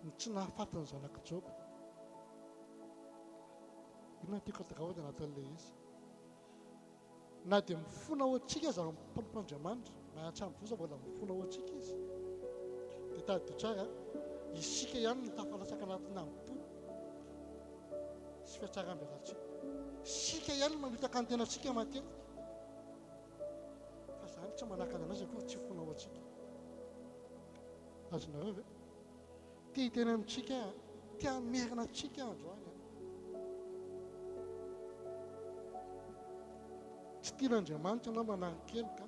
ny tsy nahafatany zanaka job ino tiako atao dia anatin'ilay izy na dia mifona ho antsika izy ary mpampan'Andriamanitra na hatramin'izao mbola mifona ho antsika izy dia tadio tsara isika ihany ny tafalatsaka anatin'ny ampo sy fiatsaram-belantsika sika ihany mamitaka ny tenantsika matetika fa zany tsy manakana anazy akory tsy fona ho antsika azonareo ve tia hiteny amintsika tia merina antsika androany tsy tian'Andriamanitra anao manarikeloka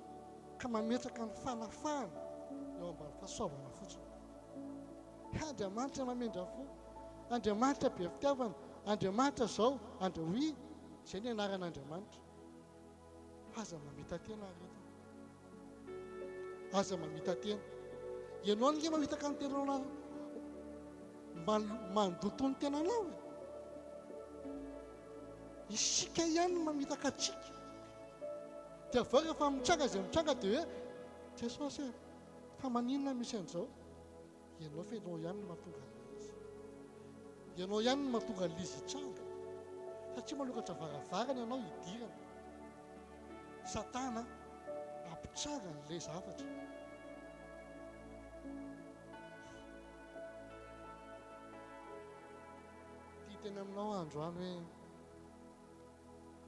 ka mametraka ny fanafahana eo ambany fahasoavana fotsiny Andriamanitra mamendra fo Andriamanitra be fitiavana Andriamanitra zao androy zay ny anaran'Andriamanitra aza mamita tena arety aza mamita tena ianao nge mamitaka ny tenanao mandoto ny tenanao isika ihany mamitaka atsika dia avao rehefa mitranga zay mitranga dia hoe Jesosy fa maninona misy an'izao ianao fa ianao ihany no mahatonga izy ianao ihany no mahatonga lizy hitranga satria malokatra varavarana ianao hidirana satana ampitsara n'ilay zavatra tia tena aminao androany hoe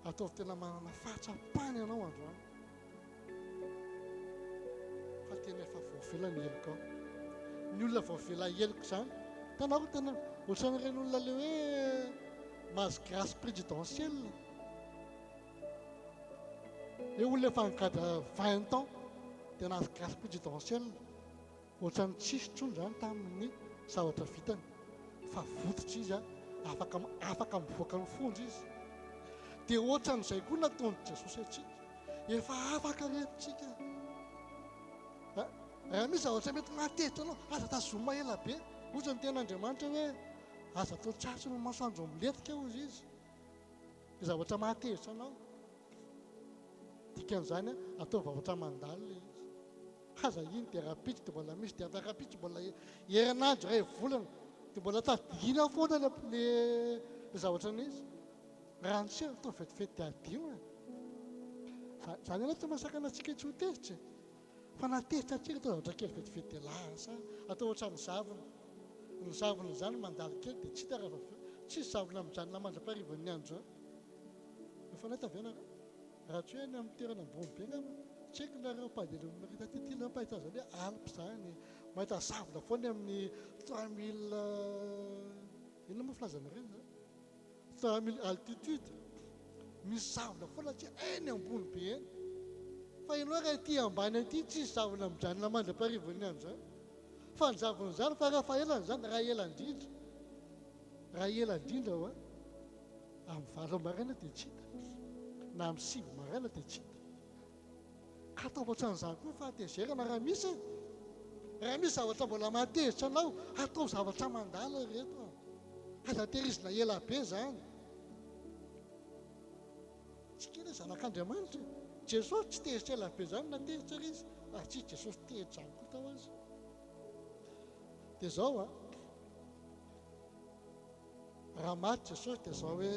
ataovy tena manana fahatsapany ianao androany fa tena efa voavela ny heloko ao ny olona voavela heloko zany tanao tena ohatran'ireny olona le hoe mahazo grâce présidentielle le olona efa nikadra 20 ans dia nahazo grâce présidentielle ohatran'ny tsisy tsony zany tamin'ny zavatra vitany fa vototra izy afaka mivoaka ny fonja izy dia ohatran'izay koa nataony Jesosy atsika efa afaka rehetritsika raha misy zavatra mety mahatehitra anao aza tazoma ela be ohatra ny ten'Andriamanitra hoe aza atao tratry ny masoandro miletika ozy izy dia zavatra mahatehitra anao dikan'izany atao zavatra mandalo le izy aza iny dia rapitra dia mbola misy dia rapitra mbola herinandro ray volana dia mbola tadina foana le zavatra n'izy raha ny sera atao vetivety adio zany ana tsy masakana atsika tsy ho tehitra fa natehitra atsika atao zavatra kely vetivety dia lasa atao ohatran'ny zavona ny zavona zany mandalo kely dia tsy tarafa tsisy zavona mijanona mandra-parivan'ny andro efa nataviana raha tsy hoe any amin'ny toerana ambony be ngamba tsy haiko nareo mpady marita titila mpahita zany hoe alpy zany mahita zavona foany amin'ny 3000 inona moa filazana ireny 3000 altitude misy zavona foana tsy eny ambony be eny fa ianao raha ity ambany aty tsisy zavona mijanona mandra-parivony an'izany fa ny zavona zany fa raha fa elany zany raha elandrindra raha elandrindra ho amin'ny valo maraina dia tsy hita na amin'ny sivy maraina dia tsy hita ka atao ohatran'izany koa fahatezerana raha misy zavatra mbola matezitra anao atao zavatra mandala reto aza tehirizina ela be zany tsy kely zanak'Andriamanitra Jesosy tsy tehitra ela be zany na tehitra izy tsy Jesosy tehitra zany koa tao azy dia zao raha maty Jesosy dia zao hoe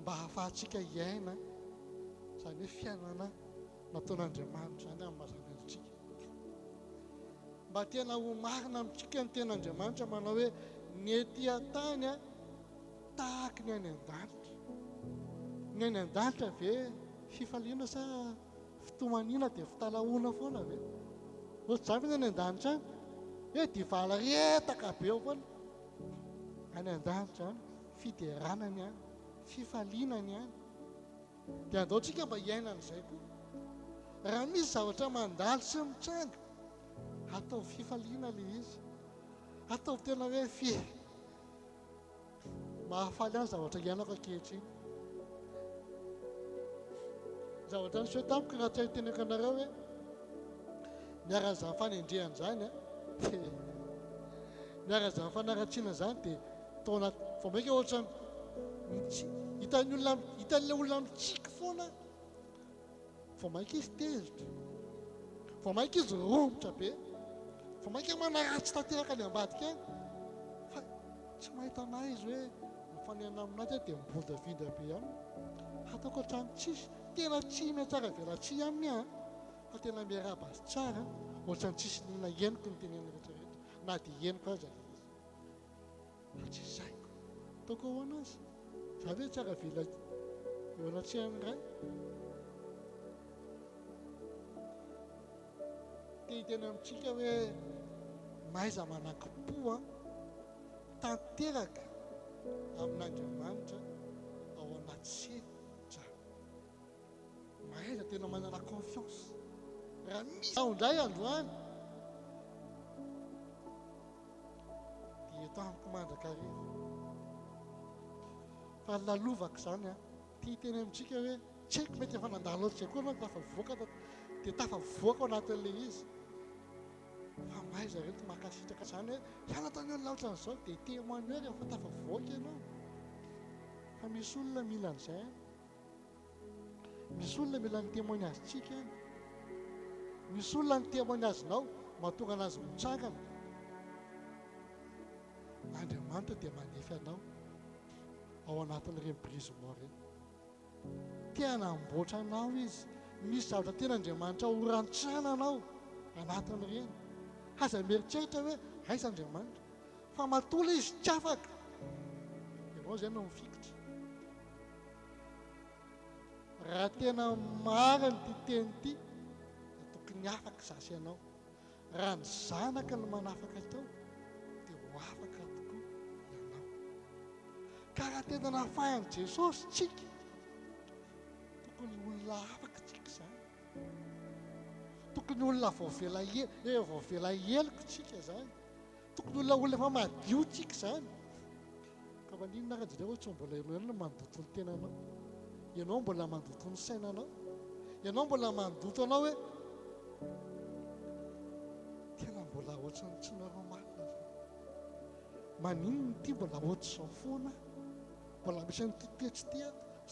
mba hahafahantsika hiaina zany hoe fiainana nataon'Andriamanitra zany amin'ny mazanantsika mba tena ho marina amintsika ny ten'Andriamanitra manao hoe ny ety an-tany tahaka ny any an-danitra ny any an-danitra ve fifaliana sa fitomaniana dia fitalahoana foana ve ohatry zany ny any an-danitra any hoe divala retaka be eo foana any an-danitra any fideranany any fifalinany any dia andaotsika mba hiainan'izay koa raha misy zavatra mandalo sy mitsanga atao fifaliana le izy atao tena hoe mahafaly any zavatra hiainako ankehitriny zavatra ny soe tamiko raha tsy ahiteneko anareo hoe miaran'izany fanendrehana zany miaran'izany fanaratsiana zany dia taona vao maika ohatra hitan'ilay olona mitsiky foana vao maika izy tezitra vao maika izy romotra be vao maika manaratsy tanteraka ny ambadika any fa tsy mahita anahy izy hoe mifanena aminazy dia miboldavinda be ihany ataoko hatrany tsisy tena tsy mihatsara vela tsy aminy fa tena miarabasy tsara ohatrany tsisy nina henoko ny teneny rehetrarehetra na dia henoko aza fa tsy zaiko ataoko ahoana azy za hoe tsara vela eo anatsehany ray dia hiteny amintsika hoe maiza manankim-po tanteraka amin'Andriamanitra ao anaty sedra maiza tena manana confiance raha misy ao indray androany dia eto amiko mandrakariva fa lalovaka zany tia teny amintsika hoe tsy haiko mety efa nandalo ohatr'izay koa anao tafavoaka dia tafavoaka ao anatin'ilay izy fa maiza reto makasitraka zany hoe zany ataony olona ohatran'izao dia témoigneur rehefa tafavoaka ianao fa misy olona mila an'izay misy olona mila ny témoignazy tsika any misy olona ny témoignazinao mahatonga anazy mitsangana Andriamanitra dia manefy anao ao anatin'ireny brisement ireny tena amboatra anao izy misy zavatra tena Andriamanitra horantsana anao anatin'ireny aza mieritreritra hoe aiza Andriamanitra fa matola izy tsy afaka ianao zay no mifikitra raha tena mariny ty teny ity tokony afaka zasy ianao raha ny zanaka no manafaka tao dia ho afaka tokoa ianao ka raha tena nafahan'i Jesosy tsika tokony olona afaka tsika zany tokony olona vaovela heloko tsika zany tokony olona efa madio tsika zany ka maninona raha jereo tsy mbola ianao ihany no mandoto ny tenanao ianao mbola mandoto ny sainanao ianao mbola mandoto anao hoe tena mbola ohatrany tsy normalina zany maninona ity mbola ohatr'izao foana mbola misy ny toetsy ty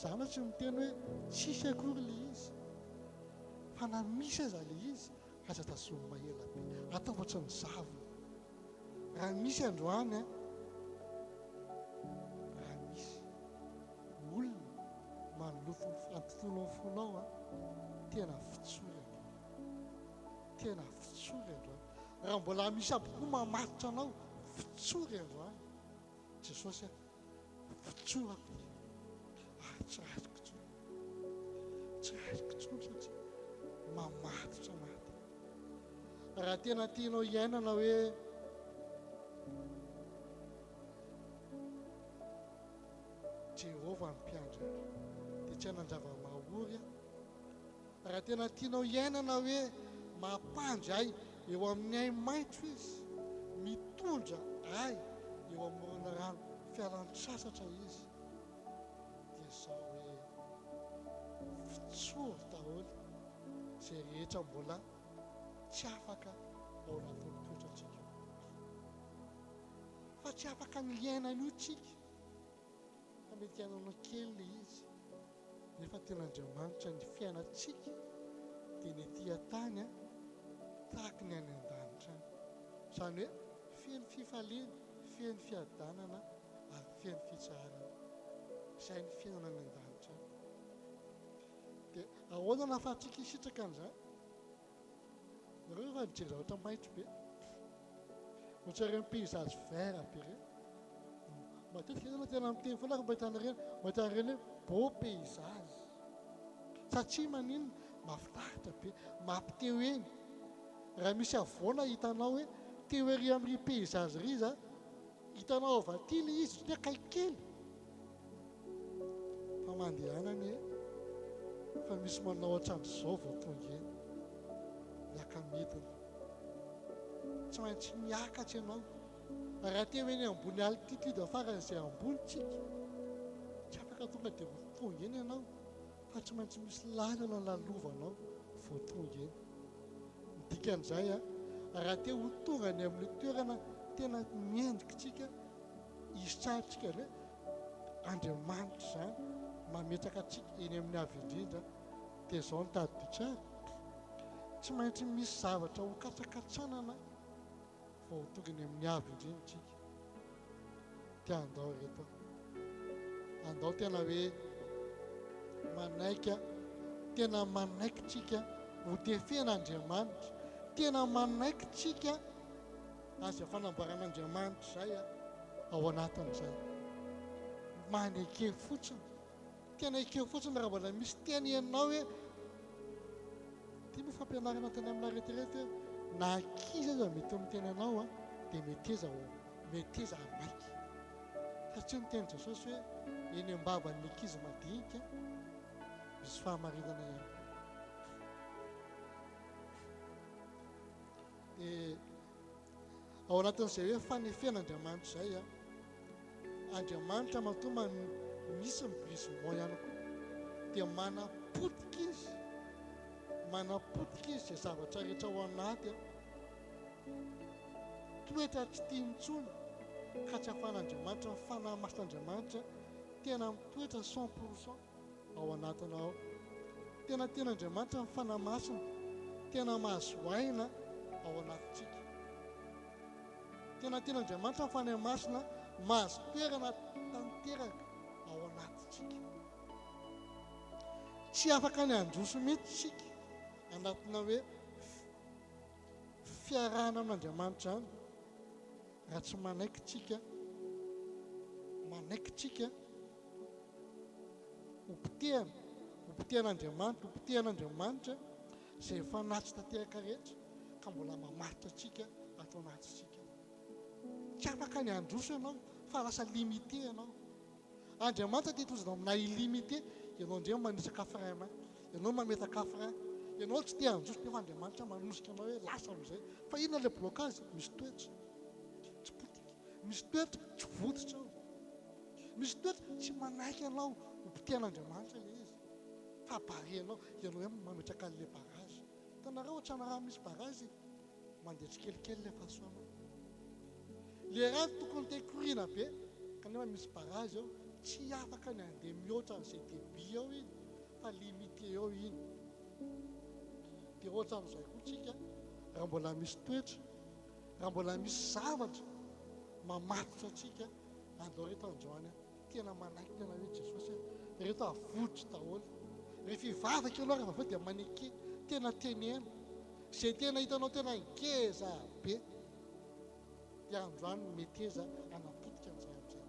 zany tsy miteny hoe tsisy akory le izy fa na misy aza le izy aza tazomina ela be atao ohatrany zavona raha misy androany raha misy olona manolofo antotono ny fonao tena fitsory androany tena fitsory androany raha mbola misy abokoa mamatotra anao fitsory androany Jesosy fitsorako tsy raiko tsony tsy raiko tsony satria mamatotra maty raha tena tianao hiainana hoe Jehova ny mpiandry dia tsy hanan-java-mahory raha tena tianao iainana hoe mampandry ay eo amin'ny ay maitso izy mitondra ay eo amorona rano fialan-tsasatra izy dia zao hoe fitsory daholo zay rehetra mbola tsy afaka ao anatin'ny toetratsika fa tsy afaka ny iainana io tsika fa mety iainana kely le izy nefa tena Andriamanitra ny fiainatsika dia ny etỳ tany tahaka ny any an-danitra zany hoe feno fifaliana feno fiadanana ary feno fitsarana izay ny fiainana any an-danitra dia ahoana nahafahantsika hisitraka an'izany nareo efa nijery zavatra maitso be ohatrareny paysage vert be ireny matetika zany tena miteny foana fa mahitanareny hoe beau paysage satria maninona mahafinaritra be mampiteo eny raha misy avoana hitanao hoe teo ery amin'ny paysage ry za hitanao avy aty le izy tsy akaikely fa mandehanany fa misy manao ohatran'izao vao tonga eny miaka-midina tsy maintsy miakatra ianao raha teo eny ambony altitude farany izay ambony tsika tsy afaka tonga dia tonga eny ianao fa tsy maintsy misy lalana lalovanao vao tonga eny dikan'izay raha teo ho tonga ny amin'ny toerana tena miendrika tsika hisatsika hoe Andriamanitra zany mametraka atsika eny amin'ny avy indrindra dia zao ny tady tsara tsy maintsy misy zavatra ho katsakatsanana vao tonga ny amin'ny avy indrindra tsika dia andao reto andao tena hoe manaika tena manaiky tsika ho defen'Andriamanitra tena manaiky tsika azy fanamboaran'Andriamanitra zay ao anatin'izay maneke fotsiny tena eke fotsiny raha mbola misy teny ianao hoe tia moa fampianarana teny amina retirety hoe na ankizy aza mety miteny anao dia meteza maiky satria niteny Jesosy hoe eny am-bavan'ny ankizy madinika misy fahamarinana ihany dia ao anatin'izay hoe fanefen'Andriamanitra zay Andriamanitra matoma misy mibisimon ihany koa dia manapotika izy zay zavatra rehetra ao anaty toetra tsy tiantsony ka tsy hafan'Andriamanitra fanahy masin'Andriamanitra tena mitoetra 100% ao anatinao tena tian'Andriamanitra ny fanahy masina tena mahazo aina ao anatintsika tena tian'Andriamanitra ny fanahy masina mahazo toerana tanteraka ao anatintsika tsy afaka ny androso mihitsy tsika anatina hoe fiarahana amin'Andriamanitra any raha tsy manaiky tsika hopitehan'Andriamanitra zay efa natsy tanteraka rehetra ka mbola mamaritra atsika ato anatintsika tsy afaka ny androso ianao fa lasa limité ianao Andriamanitra tetozana amina illimité ianao indray manisaka frein ianao mametaka frein ianao tsy te androso nefa Andriamanitra manosika anao hoe lasa amin'izay fa inona ilay blocage misy toetra tsy potika misy toetra tsy voditra ao misy toetra tsy manaiky ianao hopitehan'Andriamanitra le izy fa barenao ianao hoe mametraka an'ilay barage hitanareo ohatrana raha misy barage mandeha tsikelikely le fahasoanao le raha tokony tekorina be kanefa misy barage ao tsy afaka ny andeha mihoatra n'izay débit ao iny fa limité ao iny dia ohatra amin'izay koa tsika raha mbola misy toetra raha mbola misy zavatra mamatotra atsika andao reto androany tena manaiky tena hoe Jesosy reto avoditra daholo rehefa ivavaka ianao rehefa aveo dia maneke tena tenena zay tena hitanao tena ngeza be dia androany meteza anapotika an'izay amin'izay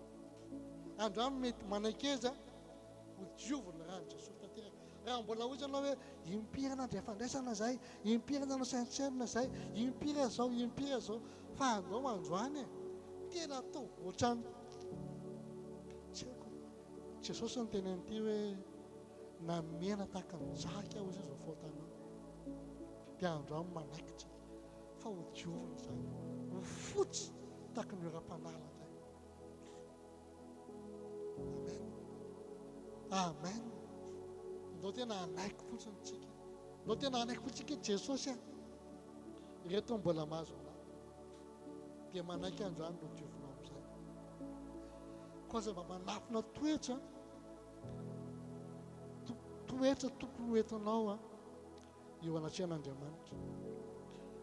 androany mety manaikeza ho diovina raha ny Jesosy tanteraka raha mbola hozy ianao hoe impirana andray fandraisana zay impirana anao saintsaina zay impira zao fa andao androany tena atao ohatrany tsy haiko Jesosy ny teny an'ity hoe na mena tahaka ny jaka aho izy zao faotanao dia andro amin'ny manaikitra fa ho diovina zany ho fotsy tahaka ny oram-panala zay. Amen. Amen. Ndao tena anaiky fotsiny tsika, ndao tena anaiky fotsika Jesosy a, ireto mbola mahazo ana dia manaiky androany no diovinao amin'izay. Koa zay mba manafina toetra tokony hoentinao a eo anatrehan'Andriamanitra.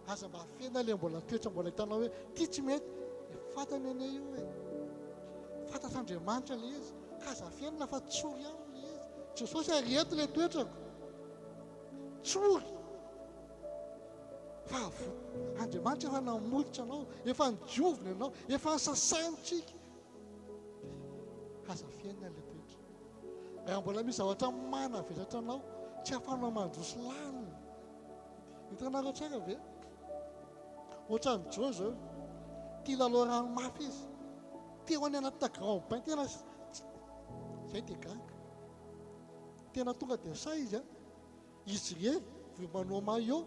Aza mba afena le mbola toetra mbola hitanao hoe ty tsy mety, fantany ane io hoe fantatr'Andriamanitra le izy, aza afena lafa tsory aminy le izy. Jesosy areto le toetrako tsory fa Andriamanitra efa namolotra anao, efa nidiovina ianao, efa nisasanytsika. Aza afena le toetra. Raha mbola misy zavatra mana velatra anao tsy afanao mandroso laniny. Hitanareo tsara ve? Ohatran'ny Jo zao tia lalao ranomafy izy, tia ho any anaty grand bain, tena zay dia gaga, tena tonga dia say izy a, izy re vao manao maillot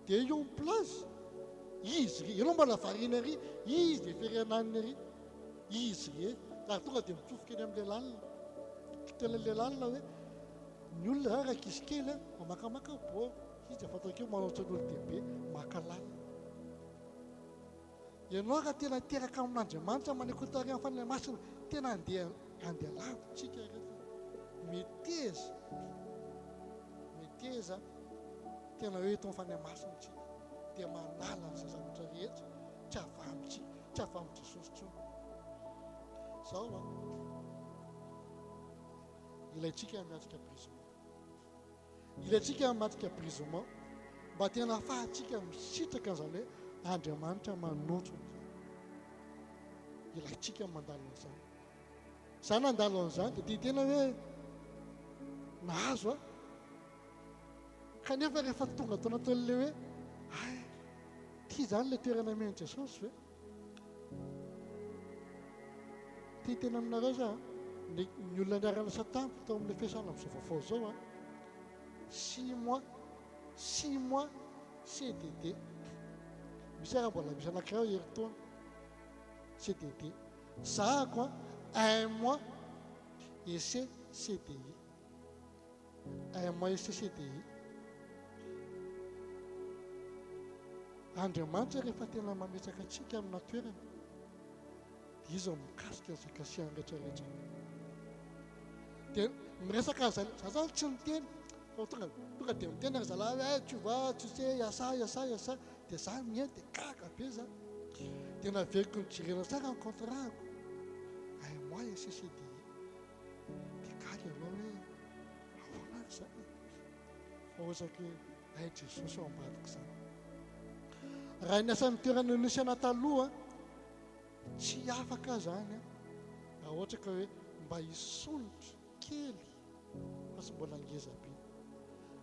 dia io ny place izy re ianao mbola variana ary izy dia firenaniny ary izy re raha tonga dia mitsofoka eny amin'ilay lalina. Kitelan'ilay lalina hoe ny olona raha rakizy kely a makamaka bo izy afatakeo manaotra ny olon-dehibe maka lalina. Ianao raha tena teraka amin'Andriamanitra manekotary amin'ny fanay masina, tena andeha lavitsika rehefa meteza tena hoe eto amin'ny fanay masina tsika dia manala n'izay zavatra rehetra tsy avamitsika, tsy avamy Jesosy tsony. Zao a ilayntsika miatrika brisement, ilayntsika miatrika brisement mba tena ahafahantsika misitraka an'izany hoe Andriamanitra manotro an'izany. Ilayntsika mandalo an'izany. Zany andalo an'izany dia tena hoe nahazo a, kanefa rehefa tonga tao anatin'ilay hoe ty zany le toerana meny Jesosy ve? Ty tena aminareo za ny olona niarana Satana tao amin'ny fiasana amin'izao vaovao zao a, 6 mois CDD. Misy raha mbola misy anankiray herintaona CDD. Zahako a 1 mois essai CDI, 1 mois essai CDI. Andriamanitra rehefa tena mametraka atsika amina toerana dia izy mikasika izay kasiahany rehetrarehetra. Dia miresaka za zany tsy miteny fa tonga dia miteny ary zalahy tu vois tu sais il y a ça il y a ça il y a ça, dia za mieny dia gaga be za dia naveriko nijirena tsara ny contratko 1 mois essai CDI. Dia gaga ianao hoe ahoana ary zany fa ohatraka hoe Jesosy ao ambadika zany. Raha ny asan'ny toerana nisy ana taloha tsy afaka zany a, raha ohatra ka hoe mba hisolotra kely fa sy mbola ngeza be.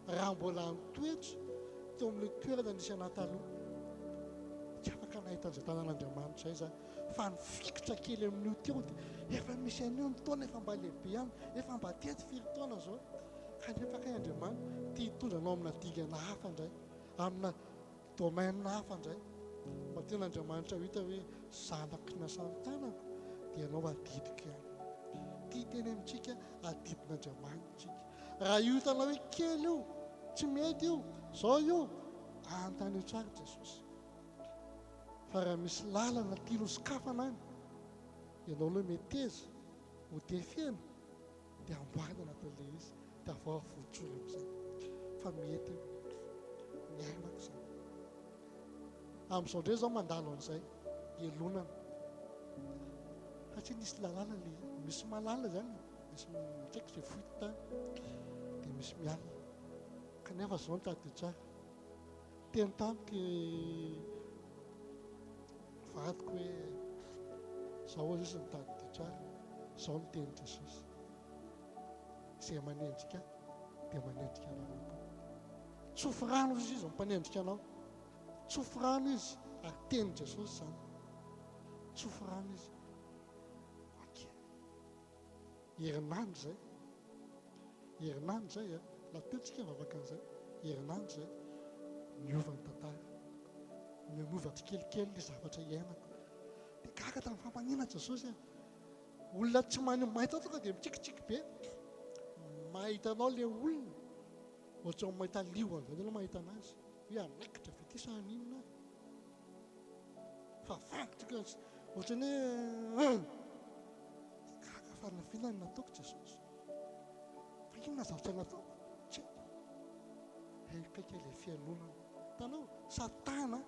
Raha mbola nitoetra teo amin'ny toerana nisy ana taloha tsy afaka nahita an'izay tanàn'Andriamanitra izay fa nifikitra kely amin'io teo dia efa misy an'io ny taona efa mba lehibe ihany, efa mba tety firy taona zao, kanefa kay Andriamanitra tia hitondranao amina dingana hafa indray, amina domaine hafa indray. Mba tena Andriamanitra hita hoe zanaky nasany tanako dia ianao adidika ihany. Tia teny amintsika adidin'Andriamanitra tsika. Raha io hitanao hoe kely io tsy mety io zao io antany tsara Jesosy. Fa raha misy lalana tia nosokafana any, ianao aloha meteza ho defena dia amboarina anatin'ilay izy dia avao avotsoro amin'izay fa mety miainako izany. Amin'izao ndray zao mandalo an'izay elonana satria nisy lalàna le misy malala zany, misy mitsaika izay fohy tany dia misy mialina, kanefa zao nitady tsara teny tamiko vadiko hoe zao izy nitady dia tsara, zao ny teny Jesosy, izay manendrika dia manendrika anao koa. Tsofi rano izy izy mampanendrika anao, tsofi rano izy ary teny Jesosy zany, tsofi rano izy. Ok, herinandro zay herinandro zay a latentsika mivavaka an'izay herinandro zay miovany tantara miova tsikelikely le zavatra iainako dia gaga tamin'ny fampanina Jesosy a olona tsy mahita tonga dia mitsikitsiky be mahitanao le olona ohatry ny mahita liona zany anao mahita anazy hoe anaikitra ve ty sa ninona fa vakotsika ohatry ny hoe gaga fa nafinany nataoko Jesosy fa inona zavatra nataoko tsy kaiky le fialonana tanao Satana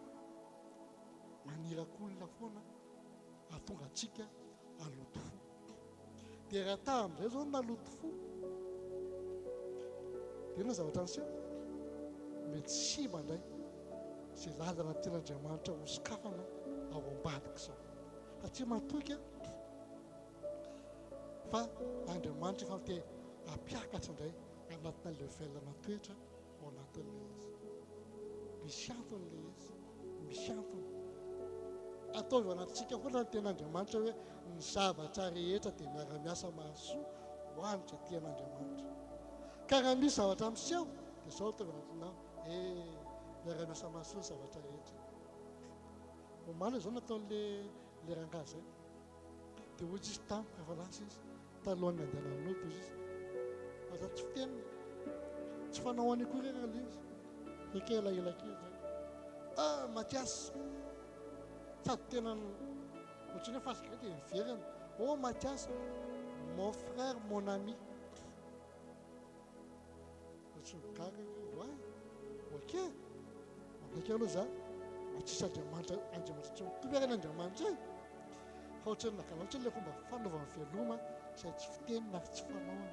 manirakolona foana ahatonga atsika aloto fo dia raha ta amin'izay zao naloto fo dia na zavatra niseho mety simba indray zay lalana tian'Andriamanitra ho sokafana ao ambadika izao satria matoika fa Andriamanitra efa te hampiakatra indray anatina levelana toetra ao anatin'ilay izy misy anton'ilay izy misy antony ataovy anatintsika foana ny ten'Andriamanitra hoe ny zavatra rehetra dia miara-miasa mahasoa ho anitra tian'Andriamanitra ka raha misy zavatra miseho dia zao ataovy anatinao miara-miasa mahasoa ny zavatra rehetra omaly zao nataon'le rangahy zay dia ohatsy izy tampoka fa lasa izy talohan'ny andehanany loto izy aza tsy fitenina tsy fanao any akory raha le izy eke elaelakely zay Mathias sady tena ohatry ny fasika dia miverana Mathias mon frère mon ami ohatry migaga oay ok mandraiky aloha za tsisy Andriamanitra tsy toberana Andriamanitra fa ohatry ny nakana ohatry le fomba fanaovana veloma zay tsy fitenina tsy fanaona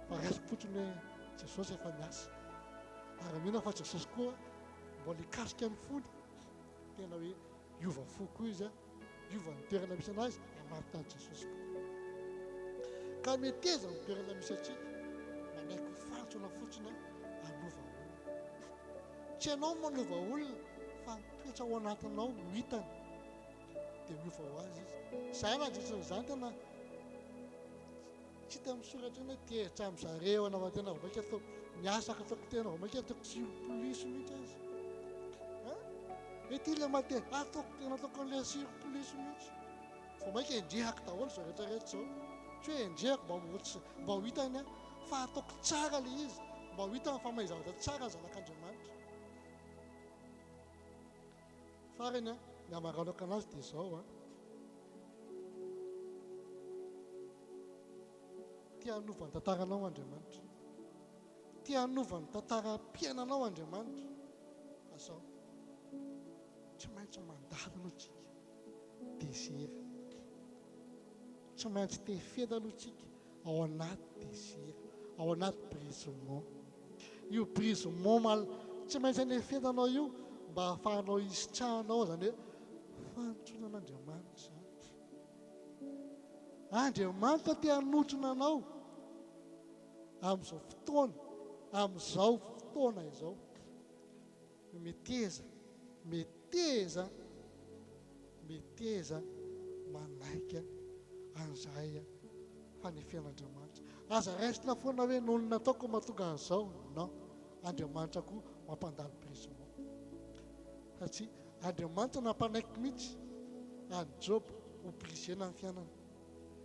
fa raisy-potsiny hoe Jesosy efa miasa ary mihina fa Jesosy koa mbola hikasika ny fony tena hoe iova fo koa izy a iova ny toerana misy anazy amaritany Jesosy koa ka meteza ny toerana misy atsika manaiky ho fantsona fotsiny anova olona tsy ianao manova olona fa mitoetra ao anatinao no hitany dia miova ho azy izy zay mandritran'izany tena tsy hita misoratra eny hoe tehitra amin'zareo anao tena vao mainka ataoko miasaka ataoko tena vao mainka ataoko siripoliso mihitsy azy mety ilay mate ataoko tena ataoko an'ilay siripoliso mihitsy vao mainka endrehako daholo zao rehetrarehetra zao tsy hoe endrehako mba ho hitany a fa ataoko tsara le izy mba ho hitany fa mahay zavatra tsara zanak'Andriamanitra farany a ny amaranako anazy dia zao a tia hanovany tantaranao Andriamanitra tia hanovany tantaram-piainanao Andriamanitra fa zao tsy maintsy mandalo tsika desira tsy maintsy tefeda aloha tsika ao anaty desira ao anaty brisement io brisement tsy maintsy anefedanao io mba ahafahanao isitrahanao zany hoe fanotrona an'Andriamanitra Andriamanitra tia hanotrona anao amin'izao fotoana izao meteza manaika an'izay fanefen'Andriamanitra aza raisina foana hoe noho ny nataoko mahatonga an'izao non Andriamanitra koa mampandalo brisement satria Andriamanitra nampanaiky mihitsy any Job ho brisena ny fiainana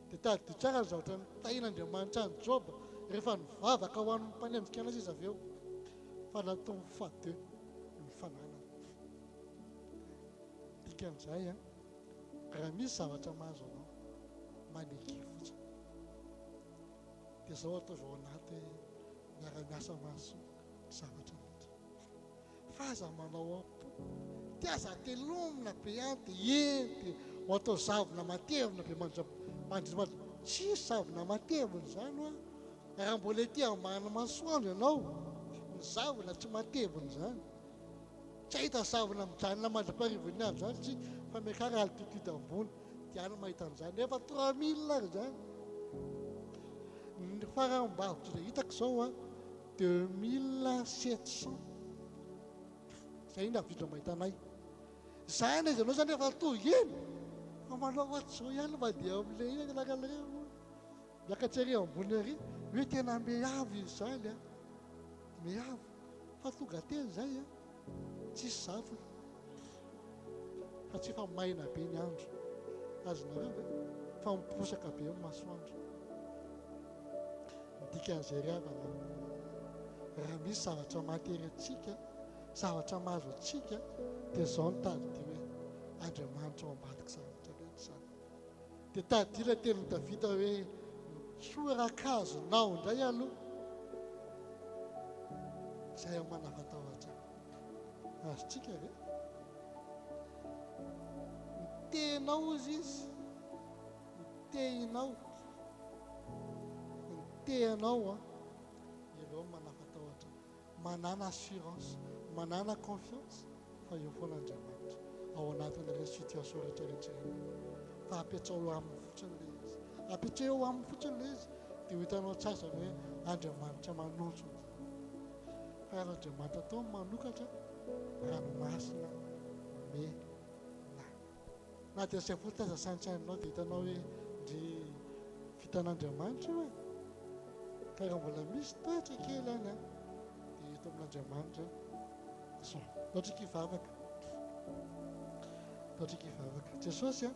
dia tady tsara ny zavatra nitahin'Andriamanitra any Job rehefa nivavaka ho an'ny mpanendrika anazy izy avy eo fa natao fadeux ny fananana dikan'izay a raha misy zavatra mahazo anao maneky fotsiny dia zao ataovy ao anaty miara-miasa mahasoa zavatra rehetra fa aza manao ampo dia aza telomina be any dia enty ho atao zavona matevina be mandry tsisy zavona matevina zany a raha mbola ety ambany masoandro ianao ny zavona tsy matevina zany tsy ahita zavona mijanona mandra-parivony avy zany tsy fa miakara altitude ambony dia any mahita an'izany nefa 3000 ary zany ny faram-bavitra izay hitako zao a 2700 zay iny avidra mahita anay zany izy anao zany efa toy eny fa manao aty zao ihany mba dia am'le iny lakalreo miakatsy ary ambony ary hoe tena mehavo izy zany a mehavo fa tonga teny zay a tsisy zavona fa tsy fa maina be ny andro azonareo ve fa miposaka be ny masoandro dikan'izay riavana raha misy zavatra matery atsika zavatra mahazo atsika dia zao ny tady dia hoe Andriamanitra ao ambadika zavatra rehetra zany dia tadila teny Davida hoe sorakazonao indray aloha zay ao manafatahotra azotsika ve mitenao izy mitehinao mitehanao a ireo manafatahotra manana assurance manana confiance fa eo foana Andriamanitra ao anatin'ireny situation rehetrarehetra ireny fa apetrao eo amin'ny fotsiny le izy apetra eo amin'ny fotsiny le izy dia ho hitanao tsara zany hoe Andriamanitra manonso fa Andriamanitra tao manokatra ranomasina mena na dia zay fotsy aza saintsainao dia hitanao hoe ndry vitan'Andriamanitra hoe ka raha mbola misy toetra kely any a dia hita amin'Andriamanitra so loatrika hivavaka loatrika hivavaka Jesosy a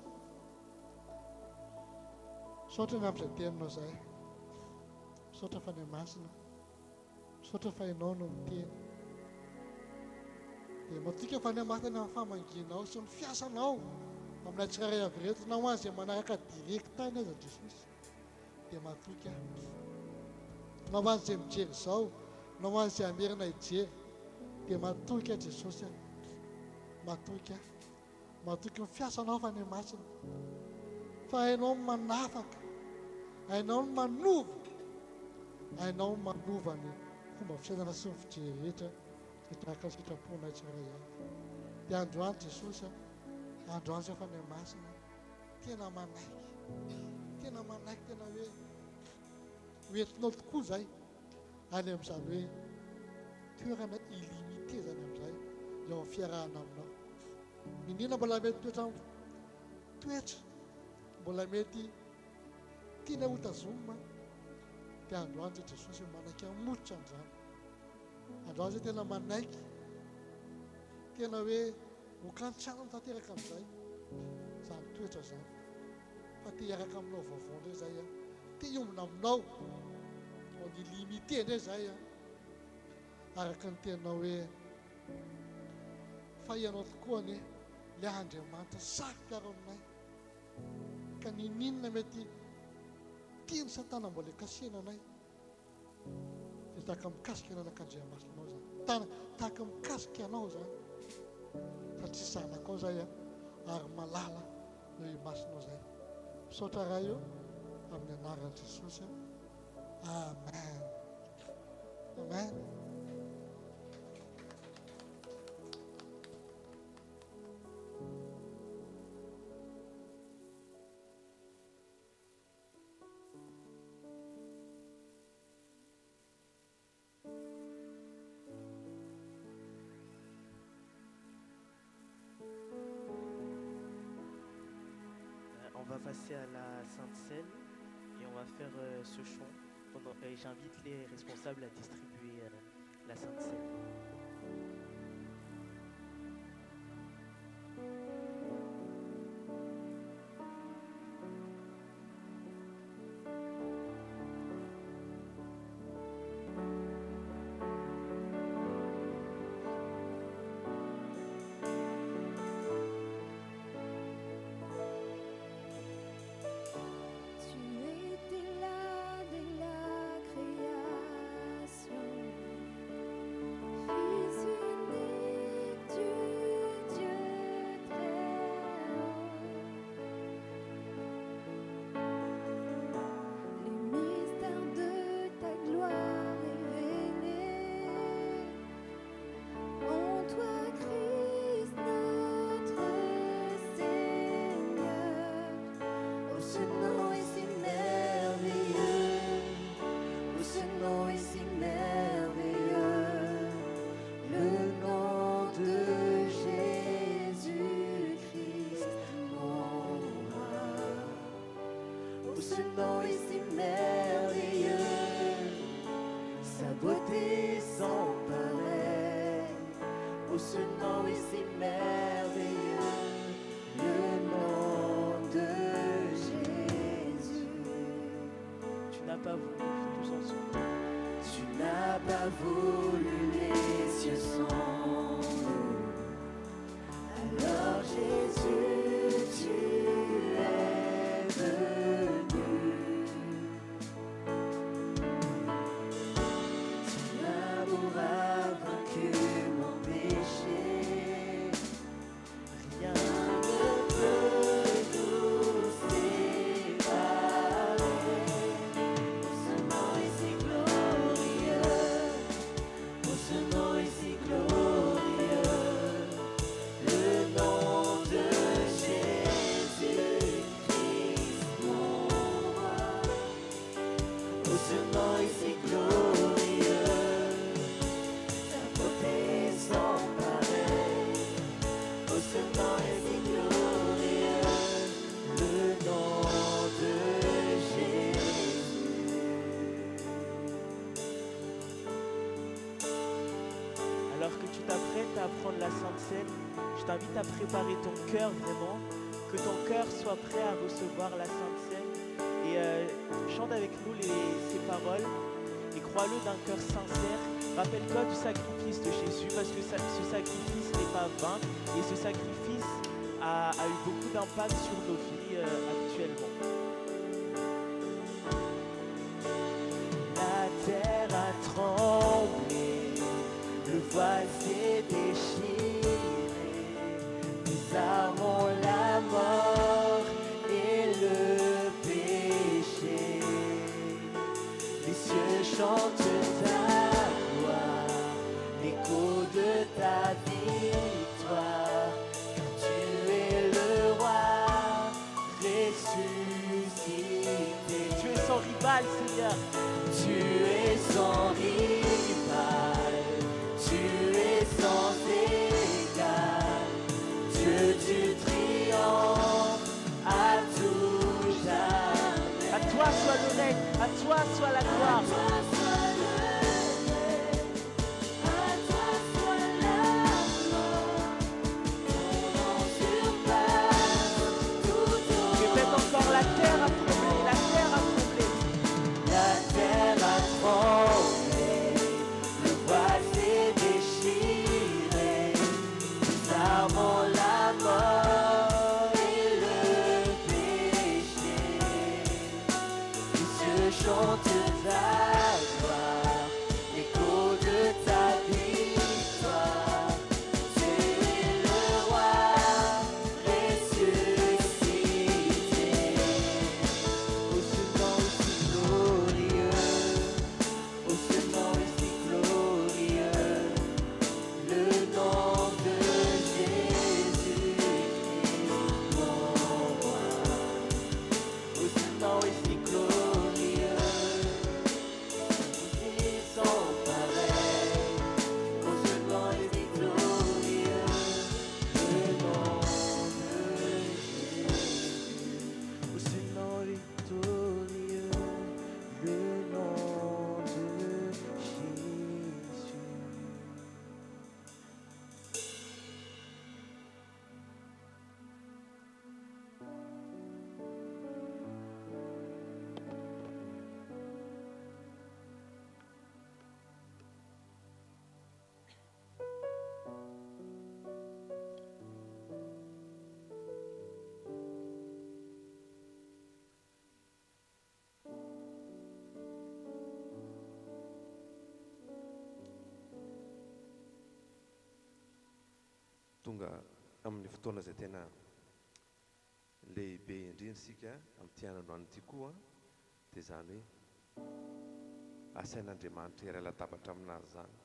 saotra ny amin'izay teninao zay saotra fa ny masina saotra fa ianao no miteny dia matoka fa ny masina ny famanginao sy ny fiasanao amin'ilay tsiraray avy reto na ho azy izay manaraka direktany aza Jesosy dia matoka na ho azy izay mijery izao na ho azy izay amerina hijery dia matoka Jesosy matoka ny fiasanao fa ny masina fa hainao manafaka hainao manova hainao manova ny fomba fisainana sy ny fijery rehetra zay tahaka ny sitrapona tsiraray avy dia androany Jesosy androany zay fa ny masina tena manaiky tena hoe hoentinao tokoa zay any amin'izany hoe toerana illimité zany amin'izay eo amin'ny fiarahana aminao indrindra mbola mety toetra mbola mety tiana hotazomina dia androany zay Jesosy manaiky hamotra an'izany androany zay tena manaiky tena hoe hokantsiana tanteraka amin'izay zany toetra zany fa te hiaraka aminao vaovao indray zay a te hiombona aminao ao ny limité indray zay a araka ny tenao hoe fa ianao tokoa ny le Andriamanitra safikaro aminay ka ninona mety tiany Satana mbola ekasena anay dia tahaka mikasika ananak'Andriamasinao zany tahaka mikasika anao zany fa tsy zanakao zay a ary malala no imasinao zay misaotra raha io amin'ny anaran'i Jesosy amen amen. On va passer à la Sainte Seine et on va faire ce chant. J'invite les responsables à distribuer la Sainte Seine. Ce nom est si merveilleux. beauté sans pareil. Oh, ce nom est si merveilleux, le nom de Jésus. Tu n'as pas voulu, tous ensemble. Tu n'as pas voulu les cieux sans nous. Alors Jésus, tu es venu. Ton amour a vaincu mon péché. Rien ne peut nous séparer. Ce nom est si glorieux. Oh, ce nom est si glorieux. Le nom de Jésus-Christ, mon roi. Oh, ce nom est si glorieux. Sa beauté sans pareil. Oh, ce nom est si glorieux. Le nom de Jésus. Alors que tu t'apprêtes à prendre la Sainte Seine, je t'invite à préparer ton cœur vraiment, que ton cœur soit prêt à recevoir la Sainte Seine. Et chante avec nous ces paroles et crois-le d'un cœur sincère. Rappelle-toi du sacrifice de Jésus parce que ce sacrifice n'est pas vain et ce sacrifice a eu beaucoup d'impact sur nos vies actuellement. La terre a tremblé, le voile s'est déchiré, nous armons la mort et le péché. Les cieux chantent ta gloire, l'écho de ta victoire, car tu es le roi ressuscité. Tu es sans rival, Seigneur. Tu es sans rival, tu es sans égal, Dieu du triomphe à tout jamais. À toi soit le règne, à toi soit la gloire. À toi soit le règne, à toi soit la gloire, ton nom surpasse tout autre. Répète encore, la terre a tremblé, la terre a tremblé. La terre a tremblé, le voile s'est déchiré, nous armons la mort et le péché. Les cieux chantent ta gloire, l'écho de ta victoire. Tu es le roi ressuscité. Oh, ce nom est si glorieux, oh, ce nom est si glorieux, le nom de Jésus-Christ, mon roi. Oh, ce nom est si glorieux, et sans pareil. Oh, ce nom est si glorieux, le nom de Jésus. Oh, ce nom victorieux, le nom de Jésus. Tonga amin'ny fotoana izay tena lehibe indrindra sika amin'ny tianandroany ity koa dia izany hoe asain'Andriamanitra iray latabatra aminazy zany.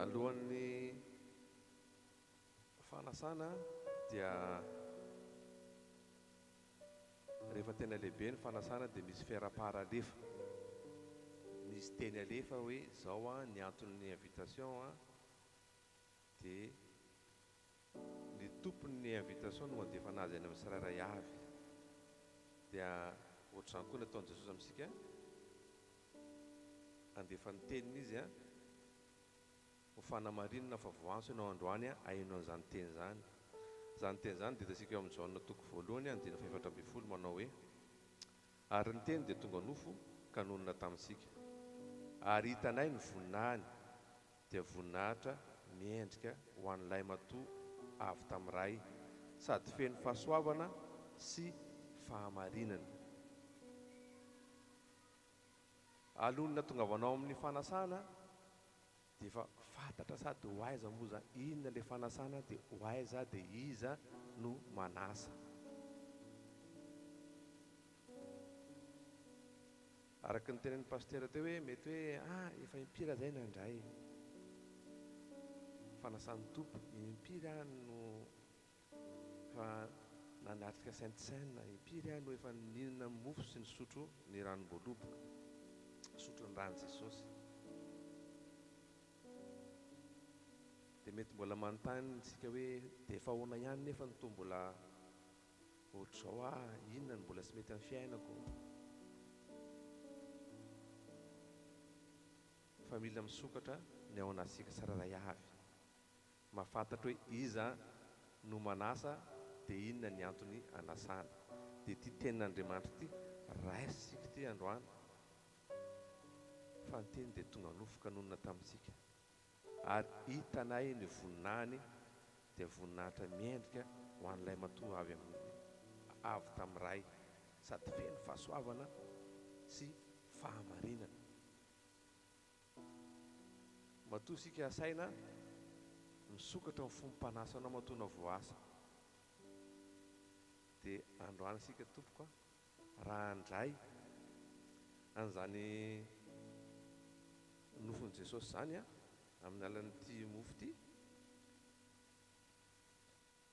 Alohan'ny fanasana dia rehefa tena lehibe ny fanasana dia misy fiara-paralefa. Misy teny alefa hoe zao ny anton'ny invitation dia ny tompon'ny invitation no mandefa anazy any amin'ny tsirairay avy dia ohatr'izany koa nataon'i Jesosy amintsika andefa ny teniny izy ho fanamarinana fa voantso ianao androany hainao an'izany teny zany. Zany teny zany dia hitantsika eo amin'ny Jaona toko voalohany andina fa 7 manao hoe ary ny teny dia tonga nofo ka nonona tamintsika ary hitanay ny voninahiny dia voninahitra miendrika ho an'ilay matoa avy tamin'iray sady feno fahasoavana sy fahamarinana. Alonina tongavanao amin'ny fanasana dia efa fantatra sady ho aiza moa inona ilay fanasana dia ho aiza dia iza no manasa. Araka ny tenen'ny pastera teo hoe mety hoe efa impira zay nandray fanasan'ny tompo impiry no fa nanatrika sainte seine impiry no efa ninona mofo sy ny sotro ny ranom-boaloboka sotro ny rano Jesosy. Dia mety mbola manontany tsika hoe dia efa ahoana ihany nefa ny toa mbola ohatr'izao inona ny mbola tsy mety amin'ny fiainako. Fa mila misokatra ny ao anasika tsiraray avy mahafantatra hoe iza no manasa dia inona ny antony anasana. Dia ity tenin'Andriamanitra ity raisitsika ity androany fa ny teny dia tonga nofo ka nonona tamintsika ary hitanay ny voninahiny dia voninahitra miendrika ho an'ilay matoa avy tamin'iray sady feno fahasoavana sy fahamarinana. Matoa sika asaina misokatra ny fompanasana matoana voasa dia androany sika tompoko raha andray an'izany nofon' Jesosy zany amin'ny alan'ity mofo ity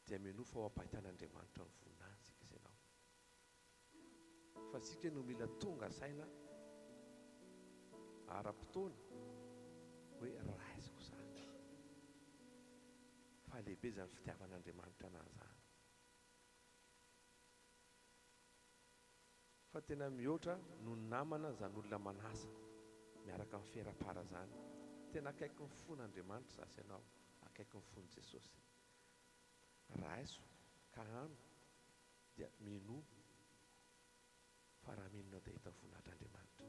dia minofo ao ampahitan'Andriamanitra ny voninahiny sika isanao. Fa sika no mila tonga saina ara-potoana hoe raisiko zany fa lehibe zany fitiavan'Andriamanitra an'izany. Fa tena mihoatra no namana zany olona manasa miaraka amin'ny fera-para zany. Tena akaiky ny fon'Andriamanitra zasy ianao, akaiky ny fon'i Jesosy. Raiso ka ano dia mino fa raha minonao dia hita ny voninahitr'Andriamanitra.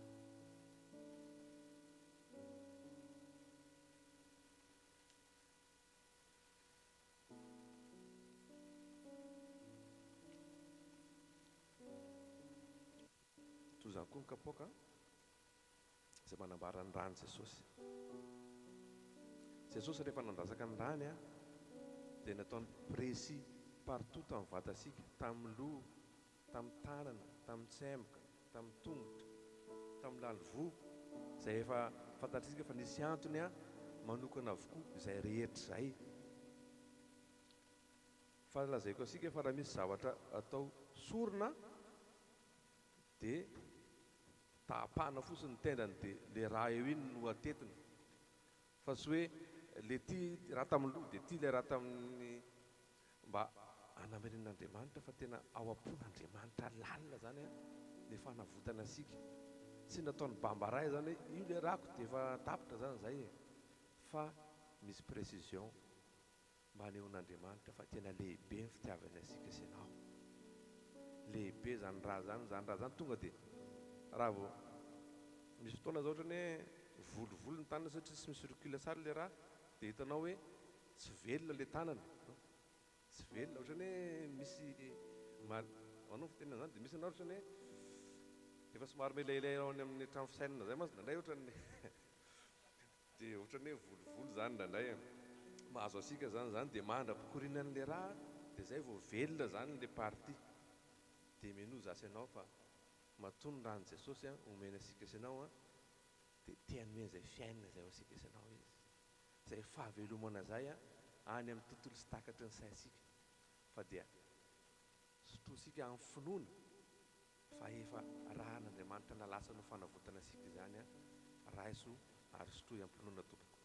Toy izany koa ny kapoaka izay manambara ny rany Jesosy. Jesosy rehefa nandrasaka ny rany dia nataony précis partout tamin'ny vatasika, tamin'ny loha, tamin'ny tanana, tamin'ny tsemboka, tamin'ny tongotra, tamin'ny lalovo, izay efa fantatritsika fa nisy antony manokana avokoa izay rehetra izay. Fa lazaiko asika fa raha misy zavatra atao sorona dia tahapahana fotsiny ny tendany dia le raha eo iny no atetina. Fa tsy hoe le ty raha tamin'ny loha dia ty le raha tamin'ny mba hanameren'Andriamanitra fa tena ao am-pon'Andriamanitra lalina zany le fanavotana asika. Tsy nataony bambaray zany hoe io le rahako dia efa tapitra zany zay fa misy précision mba hanehoan'Andriamanitra fa tena lehibe ny fitiavany asika sy ianao. Lehibe zany raha zany tonga dia raha vao misy fotoana zao ohatrany hoe volovolo ny tanana satria tsy misy recul tsara le raha dia hitanao hoe tsy velona le tanana, tsy velona ohatrany hoe misy manao fitenana zany dia misy anao ohatrany hoe efa somary melailay ao amin'ny trano fisainana zay masy nandray ohatrany dia ohatrany hoe volovolo zany nandray mahazo asika zany dia mandra-pikorinan'le raha dia zay vao velona zany le parti dia mino zasy ianao fa matony rany Jesosy omena asika sy ianao dia tianome izay fiainana izay ho asika sy ianao izy, izay fahavelomana zay any amin'ny tontolo sy takatry ny saintsika fa dia sotroasika amin'ny finoana fa efa raha n'Andriamanitra nalasa no fanavotana asika izany raiso ary sotroy amin'ny finoana tompoko.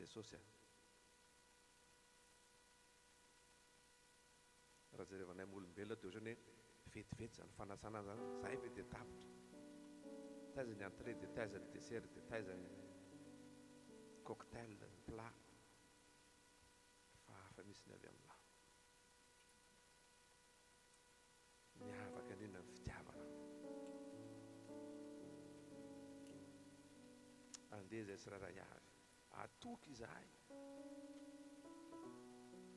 Jesosy raha jerevanay olombelona dia ohatrany hoe vetivety zany fanasana zany zahay ve dia tapitra taiza ny entrée dia taiza ny dessert dia taiza ny cocktail ny plat fa hafa misy ny avy amin'lahy miavaka indrindra ny fitiavana andeha izay siraray avy atoky izahay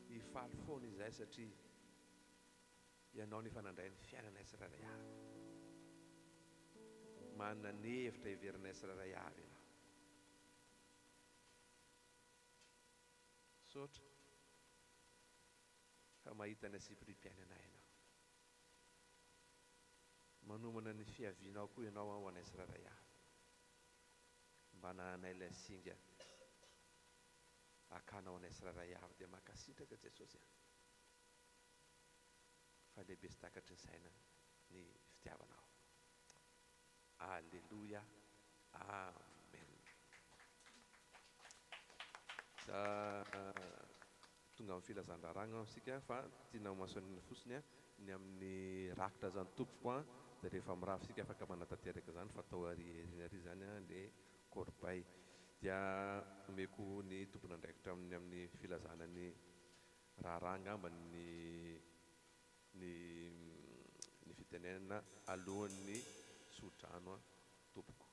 hifaly foana izahay satria ianao ny fanandray ny fiainanay siraray avy manana ny hevitra hiverinay siraray avy ianao sotra fa mahita ny asiprim-piainanay ianao manomana ny fiavianao koa ianao ho anay siraray avy mba nahanay ilay singa akanao anay siraray avy dia makasitraka Jesosy fa lehibe sy takatry ny saina ny fitiavanao. Alleluia, amen. Tonga amin'ny filazan-draragna isika fa tiana masoanina fotsiny ny amin'ny rakitra zany tompoko dia rehefa mirafy isika afaka manatanteraka zany fa atao ary zany le corbeille dia omeko ny tompona andraikitra amin'ny filazana ny raranga amba ny fitenenana alohan'ny sodrano tompoko.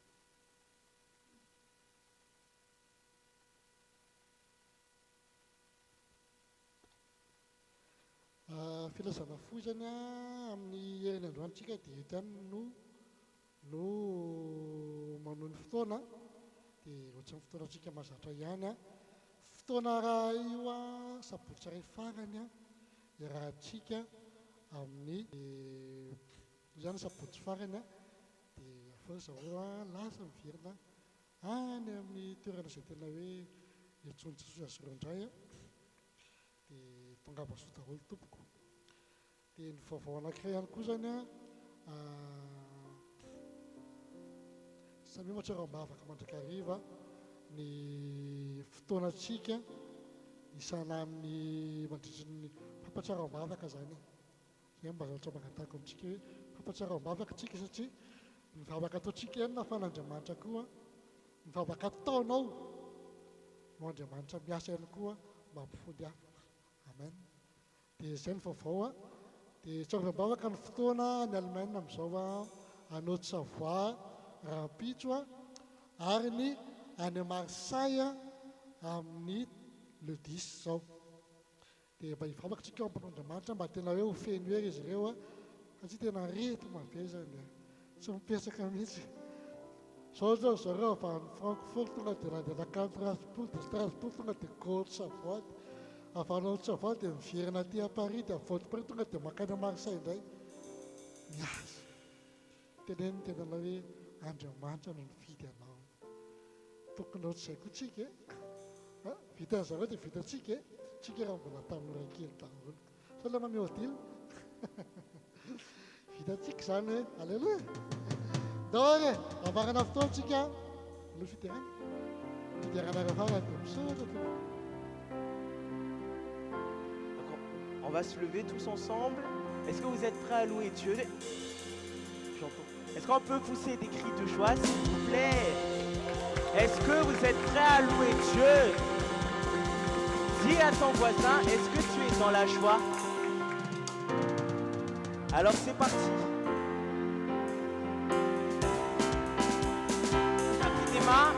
Filazana fohy zany amin'ny herin'ny androantsika dia eto ihany no manohy ny fotoana dia ohatrany fotoanantsika mahazatra ihany fotoana raha io sabotsy ray farany irahantsika amin'ny zany sabotsy farany dia afozao lasa miverina any amin'ny toerana izay tena hoe etsony Jesosy azoroandray dia tonga baso daholo tompoko. Dia ny vaovao anankiray ihany koa zany samy mahatsiaro-bavaka mandrakariva ny fotoanatsika isana amin'ny mandritry ny fampatsiaro-bavaka zany zay mba zatra mangatako amintsika hoe fampatsiaro-bavaka tsika satria ny vavaka ataotsika ihany nafan'Andriamanitra koa ny vavaka ataonao no Andriamanitra miasa ihany koa mba hampifody hafa. Amen. Dia izay ny vaovao dia tsarovam-bavaka ny fotoana ny Allemagne amin'izao anao Savoie rahampitso ary ny any Marseille amin'ny le 10 zao dia mba hivavaka tsika ao ampan'Andriamanitra mba tena hoe ho feno ery izy ireo satria tena reto mavezany tsy mipetraka mihitsy zao zao zareo avy any Francfort tonga dia raha dia nakany Strasbourg tonga dia Côte Savoie avy anao Savoie dia miverina aty à Paris dia avy Paris tonga dia makany à Marseille indray miasa teneny tena hoe Andriamanitra no nividy anao tokony ohatr'izay koa tsika vita zareo dia vitatsika tsika raha mbola tanora kely daholo sao la mameo dilo vitatsika zany hoe alleluia daore avarana fotoantsika no fiderana rafara dia misoratra. On va se lever tous ensemble. Est-ce que vous êtes prêts à louer Dieu? J'entends. Est-ce qu'on peut pousser des cris de joie, s'il vous plaît? Est-ce que vous êtes prêts à louer Dieu? Dis à ton voisin, est-ce que tu es dans la joie? Alors c'est parti. Tapis tes mains.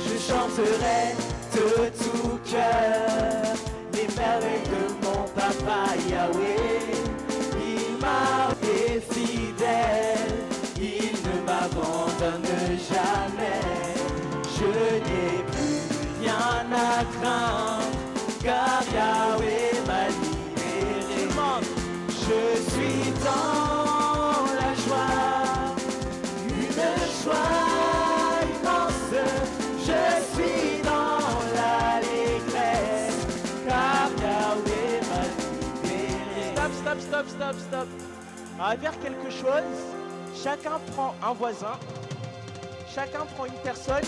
Je chanterai de tout cœur les merveilles de mon papa Yahweh. Il m'a été fidèle, il ne m'abandonne jamais. Je n'ai plus rien à craindre, car Yahweh m'a libéré. Je suis dans la joie, une joie immense. stop. On va faire quelque chose. Chacun prend un voisin. Chacun prend une personne.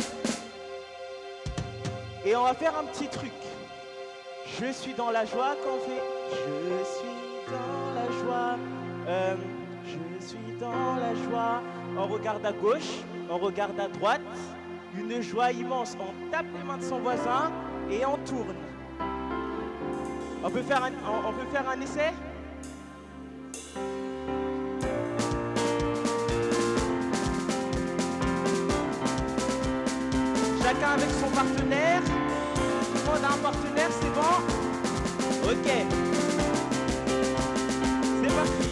Et on va faire un petit truc. Je suis dans la joie quand on fait. Je suis dans la joie. Je suis dans la joie. On regarde à gauche, on regarde à droite. Une joie immense. On tape les mains de son voisin et on tourne. On peut faire un essai? Chacun avec son partenaire. Tout le monde a un partenaire, c'est bon? Ok. C'est parti.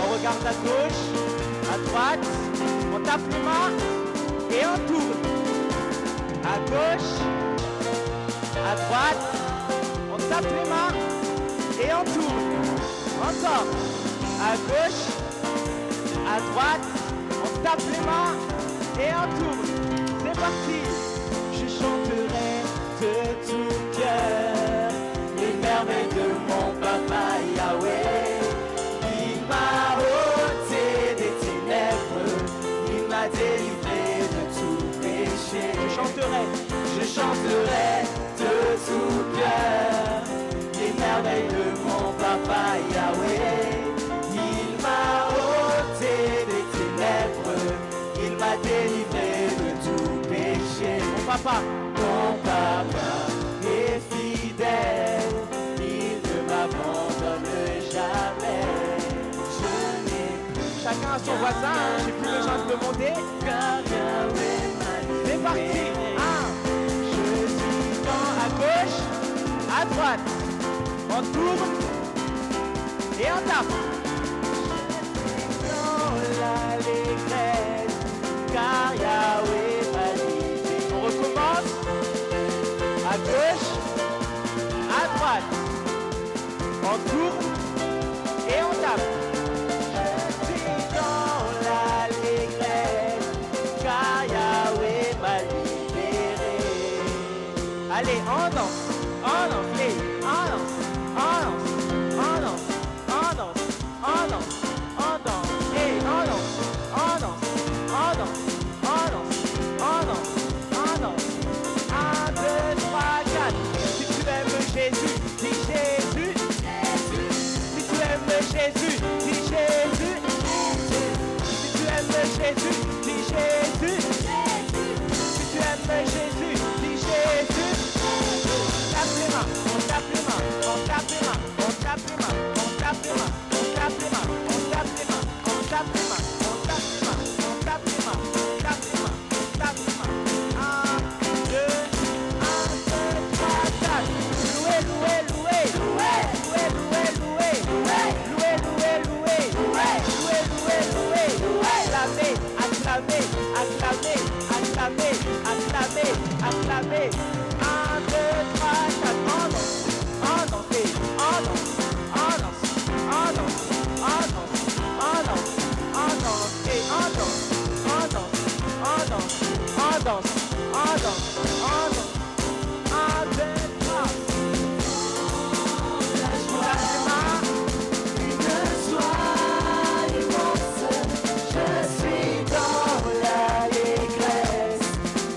On regarde à gauche, à droite, on tape les mains et on tourne. À gauche, à droite, on tape les mains et on tourne. Encore. À gauche, à droite, on tape les mains et on tourne. C'est parti. Je chanterai de tout cœur les merveilles de mon papa Yahweh. Il m'a ôté des ténèbres, il m'a délivré de tout péché. Je chanterai de tout cœur les merveilles de mon papa Yahweh. Il m'a ôté des ténèbres, il m'a délivré de tout péché. Mon papa est fidèle, il ne m'abandonne jamais. Chacun a son voisin, j'ai plus besoin de demander. C'est parti. Je suis à gauche, à droite. On tourne et on tape. Je suis dans l'allégresse, car Yahweh m'a libéré. On recommence. À gauche, à droite. On tourne et on tape. Je suis dans l'allégresse, car Yahweh m'a libéré. Allez, on danse, hey, on danse, hey, on danse. 1, 2, 3, 4. Si tu aimes Jésus, dis Jésus. Si tu aimes Jésus, dis Jésus. Si tu aimes Jésus, dis Jésus. Si tu aimes Jésus, dis Jésus. Tape les mains, on tape les mains, on tape les mains, on tape les mains, on tape les mains, on tape les mains, on tape les mains, on tape les mains, on tape les mains, on tape les mains, on tape les mains, on tape les mains. 1, 2, 3, 4. Louer, louer, louer, louer, louer, louer, louer, louer, louer, louer, louer, louer, louer, louer, acclamer, acclamer, acclamer, acclamer, acclamer, acclamer. 1, 2, 3, 4. On danse, hey, on danse, on danse, on danse, on danse, on danse, on danse, hey, on danse, on danse, on danse, on danse, on danse, on danse. 1, 2, 3. Une joie immense, je suis dans l'allégresse,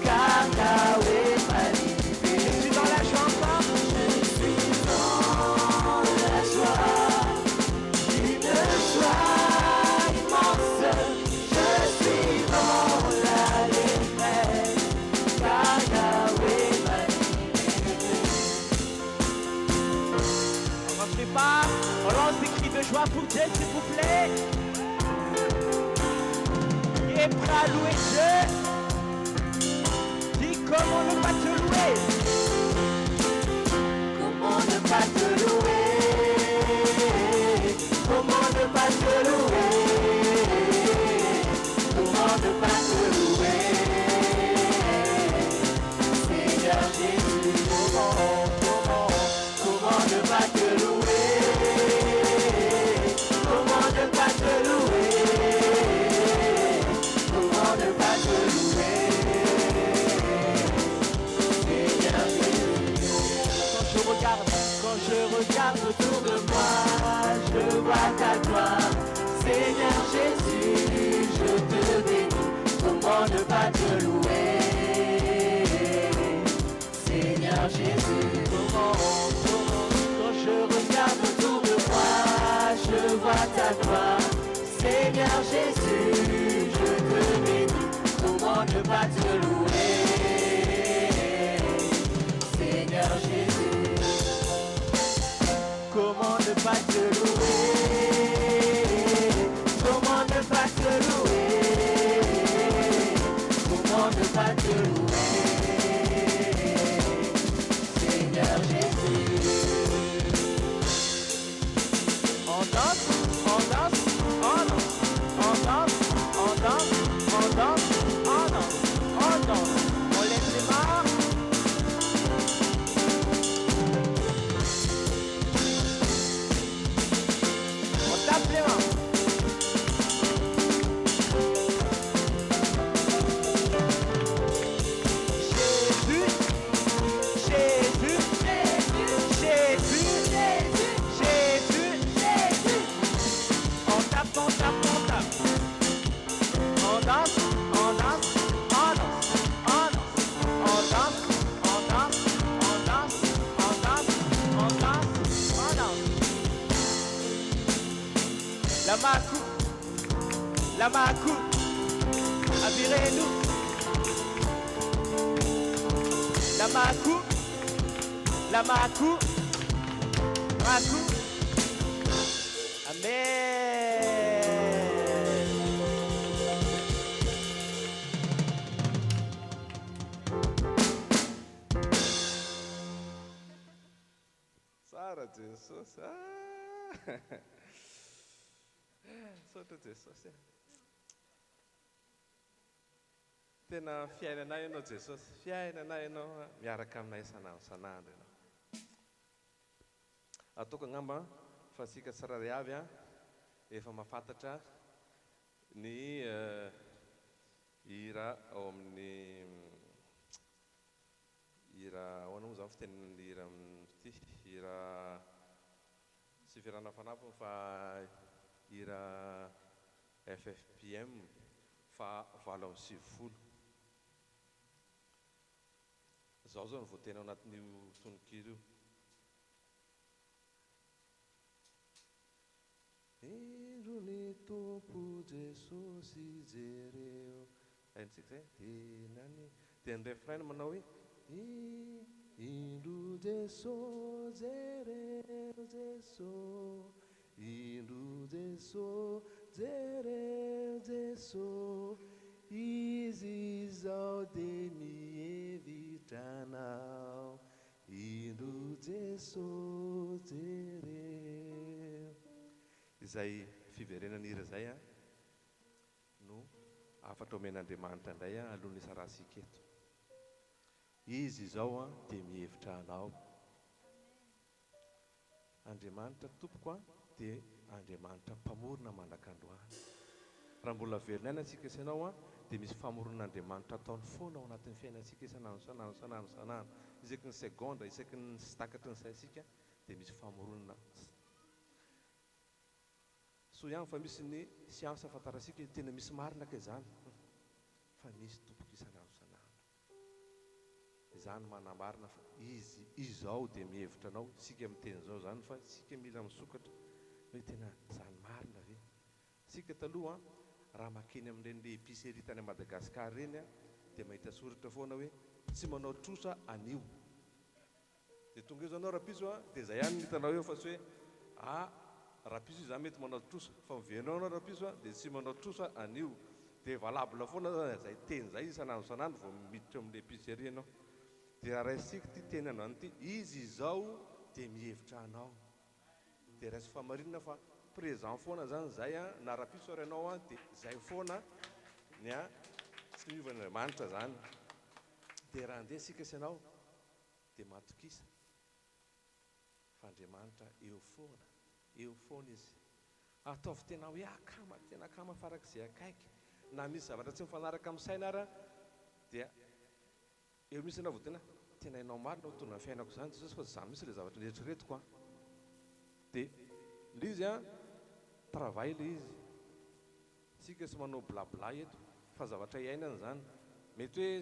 car Yahweh m'a libéré. Je suis dans la joie encore. Je suis dans la joie, une joie immense, je suis dans l'allégresse, car Yahweh m'a libéré. On ne fait pas. On lance des cris de joie pour Dieu, s'il vous plaît. Qui est prêt à louer Dieu? Dis comment ne pas te louer. Comment ne pas te louer? Comment ne pas te louer? Comment ne pas te louer? Seigneur Jésus, comment ne pas te louer? Comment ne pas te louer? Comment ne pas te louer? Seigneur Jésus. Quand je regarde autour de moi, je vois ta gloire. Seigneur Jésus, je te bénis, comment ne pas te louer? Seigneur Jésus, comment, quand je regarde autour de moi, je vois ta gloire. Seigneur Jésus, je te bénis, comment ne pas te louer? Seigneur Jésus, comment ne pas te louer? Comment ne pas te louer? Comment ne pas te louer? Seigneur Jésus. On danse, on danse, on danse, on danse, on danse, on danse, on danse, on danse, on lève les mains. On tape les mains. Jésus, Jésus, Jésus, Jésus, Jésus, Jésus. On tape, on tape, on tape. On danse, on danse, on danse, on danse, on danse, on danse, on danse, on danse, on danse, on danse. La Macou, avirez-nous. La Macou, Macou, Amen. Tsara Jesosy. Saotra Jesosy. Tena fiainanay ianao Jesosy, fiainanay ianao miaraka aminay isanandro ianao. Ataoko angamba fa sika tsirairay avy efa mahafantatra ny hira ao amin'ny hira ahoana moa zany fitenin'ny hira ty hira sy firana fanampiny fa hira FFPM fa 7:30. Zaho zao ny voatena ao anatin'io tononkira io. Indro ny tompo Jesosy jereo. Haintsika zay tenany. Dia ny refrain manao hoe indro Jesosy jereo Jesosy. Indro Jesosy jereo Jesosy. Izy izao dia mihevitra anao. Indro Jesosy jereo. Izay fiverenana hira zay no afatra omen'Andriamanitra indray alohan'ny isarasika eto. Izy izao dia mihevitra anao. Andriamanitra tompoko dia Andriamanitra mpamorona mandrak'androany. Raha mbola velona aina antsika isanao dia misy famoronan'Andriamanitra ataony foana ao anatin'ny fiainantsika isanandro. Isaky ny segonda, isaky ny sy takatry ny saisika dia misy famoronana. So ihany fa misy ny siansa afantarasika tena misy marina ka izany. Fa misy tompoko isanandro. Izany manamarina fa izy izao dia mihevitra anao. Sika miteny izao zany fa sika mila misokatra hoe tena izany marina ve. Sika taloha raha makeny amin'ireny le épicerie tany Madagasikara reny dia mahita soratra foana hoe tsy manao trosa anio. Dia tonga eo zany anao rapiso dia izay ihany hitanao eo fa tsy hoe rapiso izany mety manao trosa fa mivenao anao rapiso dia tsy manao trosa anio. Dia valabla foana zay teny zay isanandro vao miditra amin'le épicerie anao. Dia raha raisika ty teny androany ty izy izao dia mihevitra anao. Dia raisy famarinana fa présent foana zany zay na rapiso ary ianao dia zay foana ny tsy miovan'Andriamanitra zany. Dia raha andeha sika isanao dia matokisa fa Andriamanitra eo foana izy. Ataovy tena hoe tena kama farak'izay akaiky. Na misy zavatra tsy mifanaraka amin'ny saina ary dia eo misy anao vao tena hainao marina ho tona ny fiainako izany Jesosy fa izany misy ilay zavatra rehetraretiko dia le izy a travail le izy sika sy manao blabla eto fa zavatra iainana zany mety hoe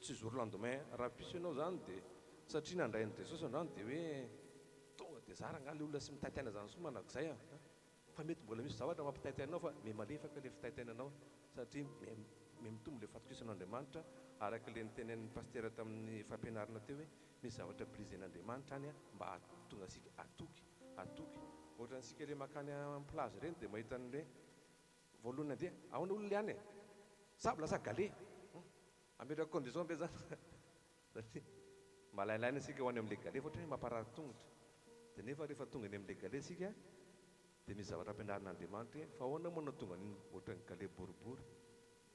tsy jour lendemain raha piso ianao zany dia satria nandrain'i Jesosy androany dia hoe tonga dia zara nga le olona sy mitaitaina zany soa manak'izay a fa mety mbola misy zavatra mampitaitainao fa me malefaka le fitaitainanao satria me mitombo le fatokison'Andriamanitra araka le nitenen'ny paster tamin'ny fampianarana teo hoe misy zavatra brisen'Andriamanitra any a mba tonga asika atoky ohatran'sika le makany amin'ny plage reny dia mahita an'le voalohany andeha ahoana olona ihany e sable lasa gale ametraka condition be zany satria malailaina sika ho any amin'le gale fa ohatra hoe mamparary tongotra dia nefa rehefa tonga any amin'le gale sika dia misy zavatra ampianarin'Andriamanitra fa ahoana moa tonga ny ohatran'ny gale boribory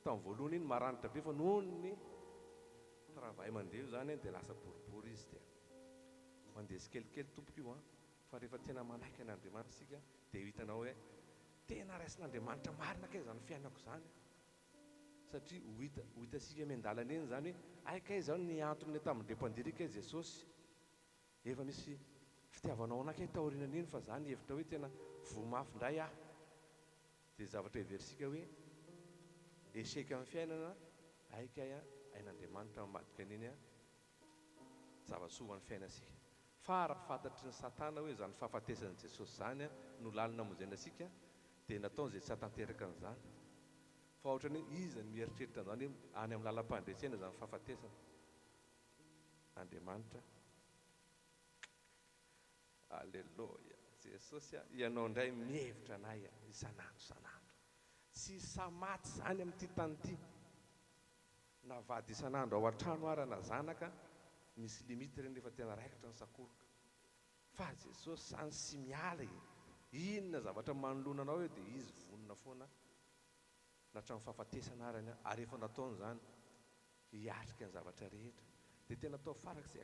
tamin'ny voalohany iny maranitra be fa noho ny travail mandeha zany dia lasa boribory izy dia mandeha sy kelikely tompoko io fa rehefa tena manaiky an'Andriamanitra sika dia hitanao hoe tena raisin'Andriamanitra marina kay zany fiainako zany satria ho hitasika miandalana eny zany hoe aikay zao ny antony tamin'le mpandirika Jesosy efa misy fitiavanao anakay taorianan'iny fa zany hevitra hoe tena vomafy indray aho dia zavatra heverisika hoe échec amin'ny fiainana aikay a ain'Andriamanitra mamadika an'iny a zava-soa amin'ny fiainasika fa raha fantatry ny satana hoe zany fahafatesan'i Jesosy zany a no lalina monjena asika dia nataony zay tsy hatanteraka an'izany fa ohatrany hoe izy ny mieritreritra an'izany hoe any amin'ny lalam-pandresena zany fahafatesana Andriamanitra alleloia Jesosy a ianao indray mihevitra anay isanandro tsy samaty zany amin'ity tany ity na vady isanandro ao an-trano ara na zanaka misy limite reny rehefa tena raikitra ny sakoroka fa Jesosy zany sy miala inona zavatra manoloana anao eo dia izy vonona foana natramin'ny fahafatesana arany ary efa nataony zany hiatrika ny zavatra rehetra dia tena atao farak'izay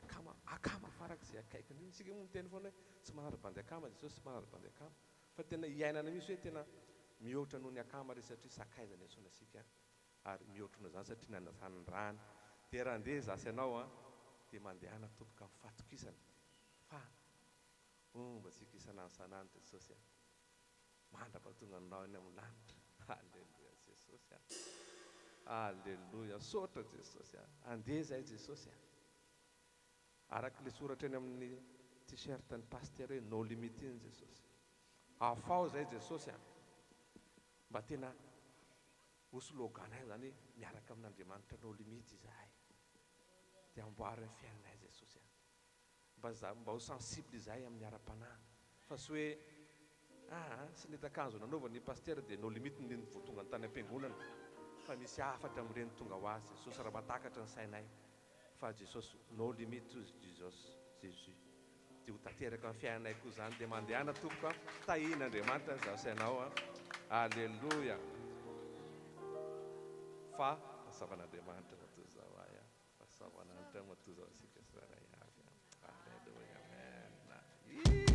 akama farak'izay akaikiny sika moa miteny foana hoe tsy manara-bandy akama Jesosy tsy manara-bandy akama fa tena hiainana misy hoe tena mihoatra noho ny akama re satria sakaizany antsoina asika ary mihoatrona zany satria nanasany rany dia raha andeha zasy ianao a dia mandehana topoka amin'ny fatokisana fa omba tsika isanandro Jesosy a mandra-pahatonga anao any amin'ny lanitra alleloia Jesosy a alleloia sotra Jesosy a andeha zay Jesosy a araka le soratra eny amin'ny t-shirt ny paster hoe no limite iny Jesosy afao zay Jesosy a mba tena ho sloganay zany hoe miaraka amin'Andriamanitra no limite izahay dia amboary ny fiainanay Jesosy a mba ho sensible izahay amin'ny ara-panahy fa sy hoe sy netakanjo nanaovany paster dia no limite ny voatonga ny tany am-piangonana fa misy afatra amin'ireny tonga ho azy Jesosy raha matakatra ny sainay fa Jesosy no limite Jésus dia ho tanteraka amin'ny fiainanay koa zany dia mandehana tompoko tahin'Andriamanitra zaho sy ianao a alleloia fa fahasavan'Andriamanitra matoa zao ay a fahasavan'Andriamanitra matoa zao asika saray avy alleloia amen